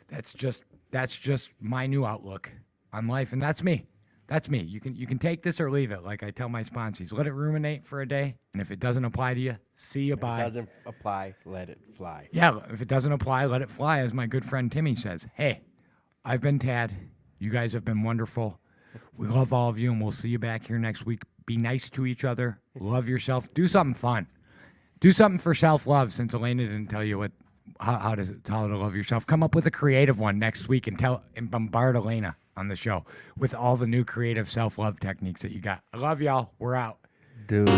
That's just my new outlook on life. And that's me. That's me. You can take this or leave it. Like I tell my sponsees, let it ruminate for a day. And if it doesn't apply to you, see you bye. If it doesn't apply, let it fly. Yeah, if it doesn't apply, let it fly, as my good friend Timmy says. Hey, I've been Tad. You guys have been wonderful. We love all of you, and we'll see you back here next week. Be nice to each other. Love yourself. Do something fun. Do something for self-love, since Elena didn't tell you how to love yourself. Come up with a creative one next week and bombard Elena on the show with all the new creative self-love techniques that you got. I love y'all. We're out. Dude.